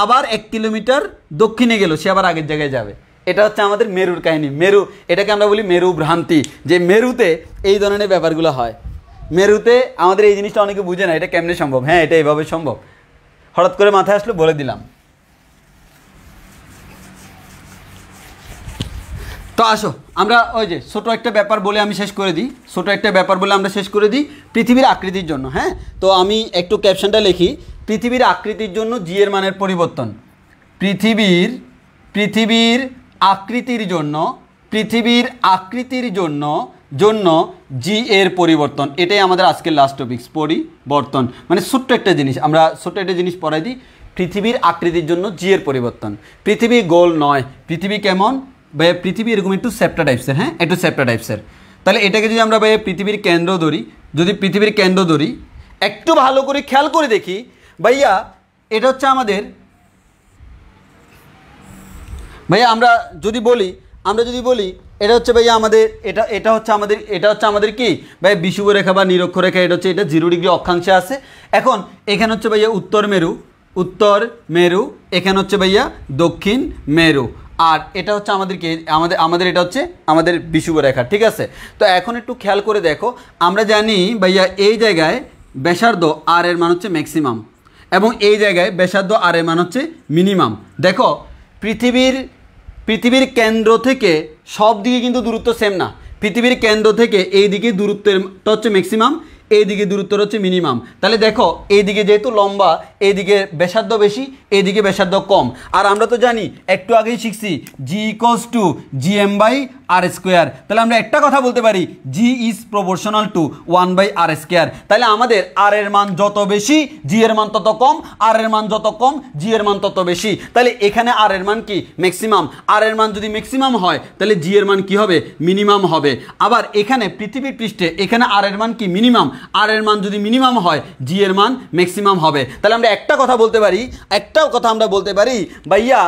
আবার 1 কিলোমিটার দক্ষিণে গেল, সে আবার আগের জায়গায় যাবে। এটা হচ্ছে আমাদের মেরুর কাহিনী। মেরু, এটাকে আমরা বলি মেরু ভ্রান্তি, যে মেরুতে এই ধরনের ব্যাপারগুলো হয়। মেরুতে আমাদের এই জিনিসটা অনেকে বুঝে না, এটা কেমনে সম্ভব? হ্যাঁ, এটা এইভাবে সম্ভব, হঠাৎ করে মাথায় আসলো বলে দিলাম। তো আসো আমরা ওই যে ছোটো একটা ব্যাপার বলে আমি শেষ করে দিই, ছোটো একটা ব্যাপার বলে আমরা শেষ করে দিই পৃথিবীর আকৃতির জন্য। হ্যাঁ, তো আমি একটু ক্যাপশনটা লিখি, পৃথিবীর আকৃতির জন্য জি এর মানের পরিবর্তন। পৃথিবীর আকৃতির জন্য জি এর পরিবর্তন, এটাই আমাদের আজকের লাস্ট টপিক্স। পরিবর্তন মানে ছোট্ট একটা জিনিস, আমরা ছোট্ট একটা জিনিস পড়াই দিই, পৃথিবীর আকৃতির জন্য জি এর পরিবর্তন। পৃথিবী গোল নয়, পৃথিবী কেমন? ভাইয়া পৃথিবী এরকম একটু সেপ্টা টাইপসের, হ্যাঁ একটু সেপ্টা টাইপসের। তাহলে এটাকে যদি আমরা ভাইয়া পৃথিবীর কেন্দ্র ধরি, যদি পৃথিবীর কেন্দ্র ধরি, একটু ভালো করে খেয়াল করে দেখি ভাইয়া, এটা হচ্ছে আমাদের, ভাইয়া আমরা যদি বলি এটা হচ্ছে ভাইয়া আমাদের, এটা হচ্ছে আমাদের কি ভাই বিষুবরেখা বা নিরক্ষরেখা, এটা হচ্ছে, এটা 0 ডিগ্রি অক্ষাংশে আছে। এখন এখানে হচ্ছে ভাইয়া উত্তর মেরু, এখানে হচ্ছে ভাইয়া দক্ষিণ মেরু, আর এটা হচ্ছে আমাদেরকে আমাদের এটা হচ্ছে আমাদের বিষুবরেখা, ঠিক আছে। তো এখন একটু খেয়াল করে দেখো, আমরা জানি ভাইয়া এই জায়গায় ব্যাসার্ধ আর এর মান হচ্ছে ম্যাক্সিমাম, এবং এই জায়গায় ব্যাসার্ধ আর এর মান হচ্ছে মিনিমাম। দেখো পৃথিবীর কেন্দ্র থেকে সব দিকে কিন্তু দূরত্ব সেম না। পৃথিবীর কেন্দ্র থেকে এই দিকে দূরত্বটা হচ্ছে ম্যাক্সিমাম, এই দিকে দূরত্বটা হচ্ছে মিনিমাম। তাহলে দেখো এই দিকে যেহেতু লম্বা, এই দিকে ব্যাসার্ধ বেশি, এই দিকে ব্যাসার্ধ কম। আর আমরা তো জানি, একটু আগেই শিখছি, জি ইকুয়ালস টু gm/r²। তাহলে আমরা একটা কথা বলতে পারি, জি ইজ প্রপোর্শনাল টু 1/r²। তাহলে আমাদের আর এর মান যত বেশি, জি এর মান তত কম, আর এর মান যত কম, জি এর মান তত বেশি। তাহলে এখানে আর এর মান কি? ম্যাক্সিমাম। আর এর মান যদি ম্যাক্সিমাম হয় তাহলে জি এর মান কি হবে? মিনিমাম হবে। আবার এখানে পৃথিবীর পৃষ্ঠে এখানে আর এর মান কি? মিনিমাম। আর এর মান যদি মিনিমাম হয়, জি এর মান ম্যাক্সিমাম হবে। তাহলে আমরা একটা কথা বলতে পারি, ভাইয়া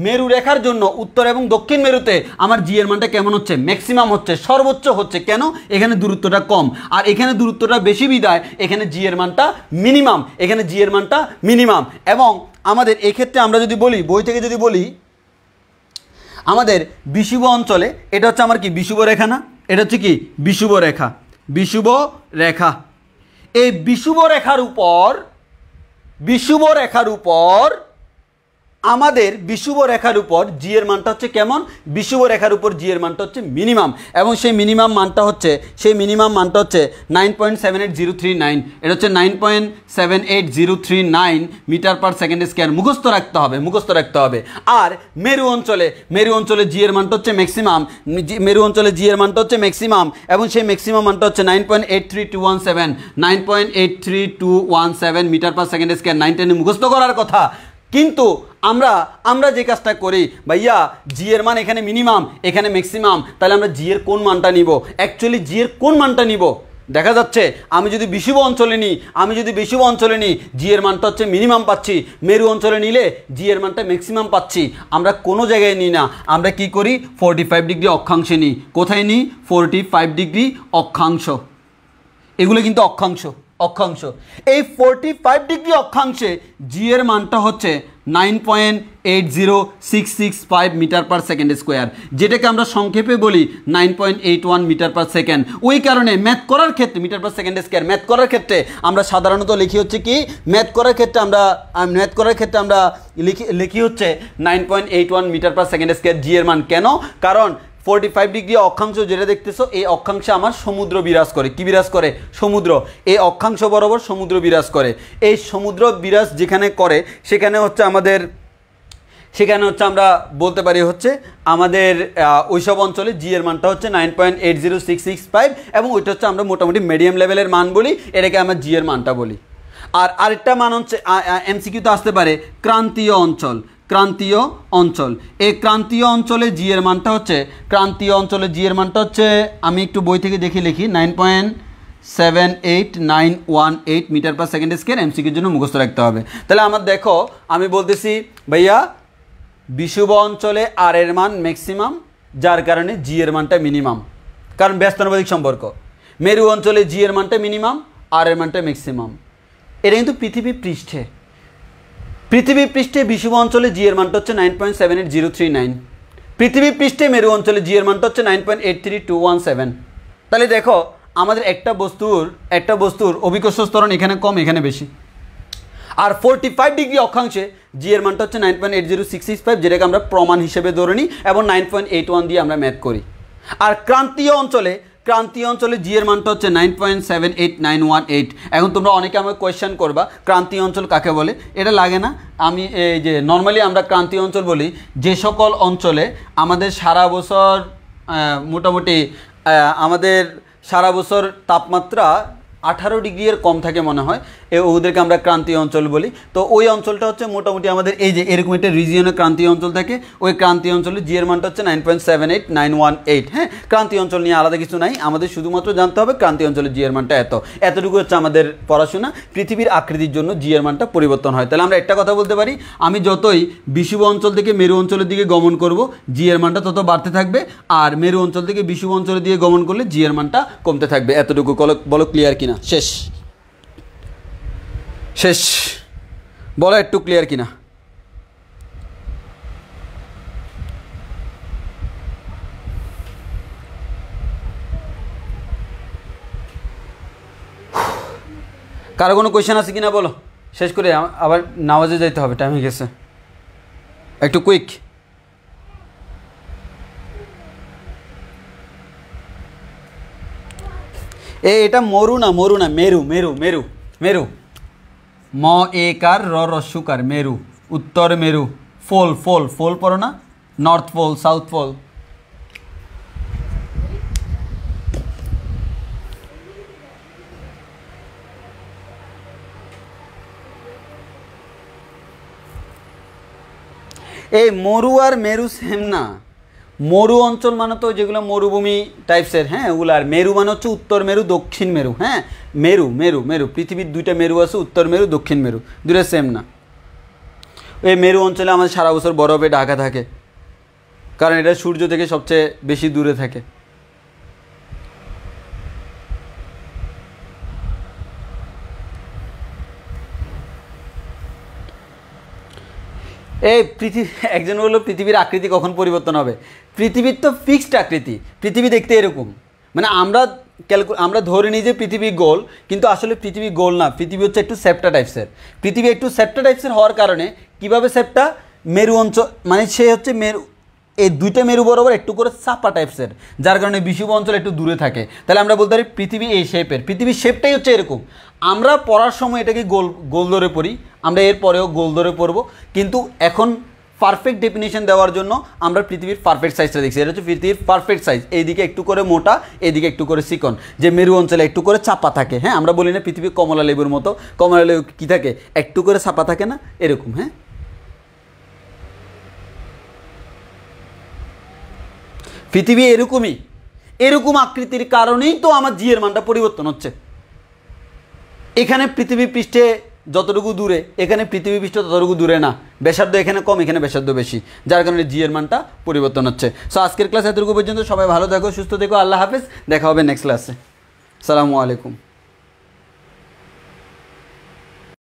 মেরু রেখার জন্য উত্তর এবং দক্ষিণ মেরুতে আমার জি এর মানটা কেমন হচ্ছে? ম্যাক্সিমাম হচ্ছে, সর্বোচ্চ হচ্ছে। কেন? এখানে দূরত্বটা কম, আর এখানে দূরত্বটা বেশি বিদায় এখানে জি এর মানটা মিনিমাম। এবং আমাদের এক্ষেত্রে আমরা যদি বলি, বই থেকে যদি বলি, আমাদের বিষুব অঞ্চলে এটা হচ্ছে আমার কি? বিষুব রেখা না? এটা হচ্ছে কি? বিষুব রেখা। এই বিষুব রেখার উপর আমাদের জি এর মানটা হচ্ছে কেমন? বিষুব রেখার উপর জি এর মানটা হচ্ছে মিনিমাম, এবং সেই মিনিমাম মানটা হচ্ছে 9.78039। এটা হচ্ছে 9.78039 মিটার পার সেকেন্ড স্কয়ার। মুখস্থ রাখতে হবে। আর মেরু অঞ্চলে জি এর মানটা হচ্ছে ম্যাক্সিমাম, এবং সেই ম্যাক্সিমাম মানটা হচ্ছে 9.83217 মিটার পার সেকেন্ড স্কয়ার। 9 মুখস্থ করার কথা, কিন্তু আমরা যে কাজটা করি, ভাইয়া জি এর মান এখানে মিনিমাম, এখানে ম্যাক্সিমাম, তাহলে আমরা জি এর কোন মানটা নিব? অ্যাকচুয়ালি জি এর কোন মানটা নিব? দেখা যাচ্ছে আমি যদি বিষুব অঞ্চলে নিই জি এর মানটা হচ্ছে মিনিমাম পাচ্ছি, মেরু অঞ্চলে নিলে জি এর মানটা ম্যাক্সিমাম পাচ্ছি। আমরা কোনো জায়গায় নিই না, আমরা কি করি? 45 ডিগ্রি অক্ষাংশে নিই। কোথায় নিই? 45 ডিগ্রি অক্ষাংশ। এগুলো কিন্তু অক্ষাংশ। এই 45 ডিগ্রি অক্ষাংশে জি এর মানটা হচ্ছে 9.80665 মিটার পার সেকেন্ড স্কোয়ার, যেটাকে আমরা সংক্ষেপে বলি 9.81 মিটার পার সেকেন্ড। ওই কারণে ম্যাথ করার ক্ষেত্রে metre per second square math করার ক্ষেত্রে আমরা সাধারণত লিখি হচ্ছে কি? ম্যাথ করার ক্ষেত্রে আমরা লিখি হচ্ছে 9.81 মিটার পার সেকেন্ড স্কোয়ার জি এর মান। কেন? কারণ 45 ডিগ্রি অক্ষাংশ যেটা দেখতেছো, এই অক্ষাংশে আমার সমুদ্র বিরাজ করে। কি বিরাজ করে? সমুদ্র। এই অক্ষাংশ বরাবর সমুদ্র বিরাজ করে। এই সমুদ্র বিরাজ যেখানে করে সেখানে হচ্ছে আমরা বলতে পারি হচ্ছে আমাদের ওইসব অঞ্চলে জি এর মানটা হচ্ছে 9.80665 এবং ওইটা হচ্ছে আমরা মোটামুটি মিডিয়াম লেভেলের মান বলি, এটাকে আমরা জি এর মানটা বলি। আর আরেকটা মান হচ্ছে এমসিকিউতে আসতে পারে ক্রান্তীয় অঞ্চল। ক্রান্তীয় অঞ্চল, এই ক্রান্তীয় অঞ্চলে জি এর মানটা হচ্ছে, ক্রান্তীয় অঞ্চলে জি এর মানটা হচ্ছে, আমি একটু বই থেকে দেখে লিখি, 9.78918 মিটার পার সেকেন্ড স্কয়ার। এমসিকিউর জন্য মুখস্থ রাখতে হবে। তাহলে আমার দেখো, আমি বলতেছি ভাইয়া বিষুব অঞ্চলে আর এর মান ম্যাক্সিমাম, যার কারণে জি এর মানটা মিনিমাম, কারণ ব্যস্তানুপাতিক সম্পর্ক। মেরু অঞ্চলে জি এর মানটা মিনিমাম, আর এর মানটা ম্যাক্সিমাম। এটা কিন্তু পৃথিবী পৃষ্ঠে। পৃথিবী পৃষ্ঠে বিষুব অঞ্চলে জি এর মানটা হচ্ছে 9.78039। পৃথিবী পৃষ্ঠে মেরু অঞ্চলে জি এর মানটা হচ্ছে 9.83217। তাহলে দেখো আমাদের একটা বস্তুর অভিকর্ষ ত্বরণ এখানে কম, এখানে বেশি। আর 45 ডিগ্রি অক্ষাংশে জি এর মানটা হচ্ছে 9.80665, যেটাকে আমরা প্রমাণ হিসেবে ধরে নিই এবং 9.81 দিয়ে আমরা ম্যাথ করি। আর ক্রান্তীয় অঞ্চলে জি এর মানটা হচ্ছে 9.78918। এখন তোমরা অনেকে আমাকে কোয়েশ্চেন করবা ক্রান্তীয় অঞ্চল কাকে বলে। এটা লাগে না, আমি এই যে নর্মালি আমরা ক্রান্তীয় অঞ্চল বলি যে সকল অঞ্চলে আমাদের সারা বছর মোটামুটি আমাদের সারা বছর তাপমাত্রা 18 ডিগ্রির কম থাকে মনে হয়, ওদেরকে আমরা ক্রান্তীয় অঞ্চল বলি। তো ওই অঞ্চলটা হচ্ছে মোটামুটি আমাদের এই যে এরকম একটা রিজিয়নে ক্রান্তীয় অঞ্চল থাকে, ওই ক্রান্তীয় অঞ্চলে জি এর মানটা হচ্ছে 9.78918। হ্যাঁ, ক্রান্তীয় অঞ্চল নিয়ে আলাদা কিছু নাই, আমাদের শুধুমাত্র জানতে হবে ক্রান্তীয় অঞ্চলের জি এর মানটা এতটুকু হচ্ছে আমাদের পড়াশোনা। পৃথিবীর আকৃতির জন্য জি এর মানটা পরিবর্তন হয়। তাহলে আমরা একটা কথা বলতে পারি, আমি যতই বিষুব অঞ্চল থেকে মেরু অঞ্চলের দিকে গমন করব জি এর মানটা তত বাড়তে থাকবে, আর মেরু অঞ্চল থেকে বিষুব অঞ্চলের দিকে গমন করলে জি এর মানটা কমতে থাকবে। এতটুকু বলো ক্লিয়ার কিনা? শেষ বলো একটু ক্লিয়ার কিনা? কারো কোনো কোয়েশ্চেন আছে কিনা বলো, শেষ করে আবার নামাজে যাইতে হবে, টাইম হয়ে গেছে, একটু কুইক। এটা মরু না মেরু। ম একার র রস্যকার, মেরু, উত্তর মেরু। ফোল পড়ো না, নর্থ পোল, সাউথ পোল। এই মরু আর মেরু সেম না। মরু অঞ্চল মানে তো যেগুলো মরুভূমি টাইপসের, হ্যাঁ, ওগুলো। আর মেরু মানে হচ্ছে উত্তর মেরু, দক্ষিণ মেরু। হ্যাঁ, মেরু পৃথিবীর দুইটা মেরু আছে, উত্তর মেরু, দক্ষিণ মেরু, দুটো সেম না। এই মেরু অঞ্চলে আমাদের সারা বছর বরফে ঢাকা থাকে, কারণ এটা সূর্য থেকে সবচেয়ে বেশি দূরে থাকে। এই একজন বললো পৃথিবীর আকৃতি কখন পরিবর্তন হবে? পৃথিবীর তো ফিক্সড আকৃতি, পৃথিবী দেখতে এরকম। মানে আমরা ধরে নিই যে পৃথিবী গোল, কিন্তু আসলে পৃথিবী গোল না, পৃথিবী হচ্ছে একটু সেপ্টা টাইপসের। পৃথিবী একটু সেপ্টা টাইপসের হওয়ার কারণে কীভাবে সেপ্টা? মেরু অঞ্চল মানে সে হচ্ছে মেরু, এই দুইটা মেরু বরাবর একটু করে চাপা টাইপসের, যার কারণে বিষুব অঞ্চল একটু দূরে থাকে। তাহলে আমরা বলতে পারি পৃথিবী এই শেপের, পৃথিবীর শেপটাই হচ্ছে এরকম। আমরা পড়ার সময় এটাকে গোল ধরে পড়ি, আমরা এর পরেও গোল ধরে পড়ব, কিন্তু এখন পারফেক্ট ডেফিনেশন দেওয়ার জন্য আমরা পৃথিবীর পারফেক্ট সাইজটা দেখছি। এটা হচ্ছে পৃথিবীর পারফেক্ট সাইজ, এইদিকে একটু করে মোটা, এইদিকে একটু করে চিকন, যে মেরু অঞ্চলে একটু করে চাপা থাকে। হ্যাঁ, আমরা বলি না পৃথিবী কমলা লেবুর মতো, কমলা লেবু কী থাকে? একটু করে চাপা থাকে না, এরকম। হ্যাঁ, পৃথিবী এরকম আকৃতির কারণেই তো আমার জি এর মানটা পরিবর্তন হচ্ছে। এখানে পৃথিবী পৃষ্ঠে যতটুকু দূরে, এখানে পৃথিবী পৃষ্ঠ ততটুকু দূরে না, ব্যাসার্ধ এখানে কম, এখানে ব্যাসার্ধ বেশি, যার কারণে জি এর মানটা পরিবর্তন হচ্ছে। সো আজকের ক্লাস এতটুকু পর্যন্ত। সবাই ভালো থাকো, সুস্থ থেকো, আল্লাহ হাফেজ, দেখা হবে নেক্সট ক্লাসে। আসসালামু আলাইকুম।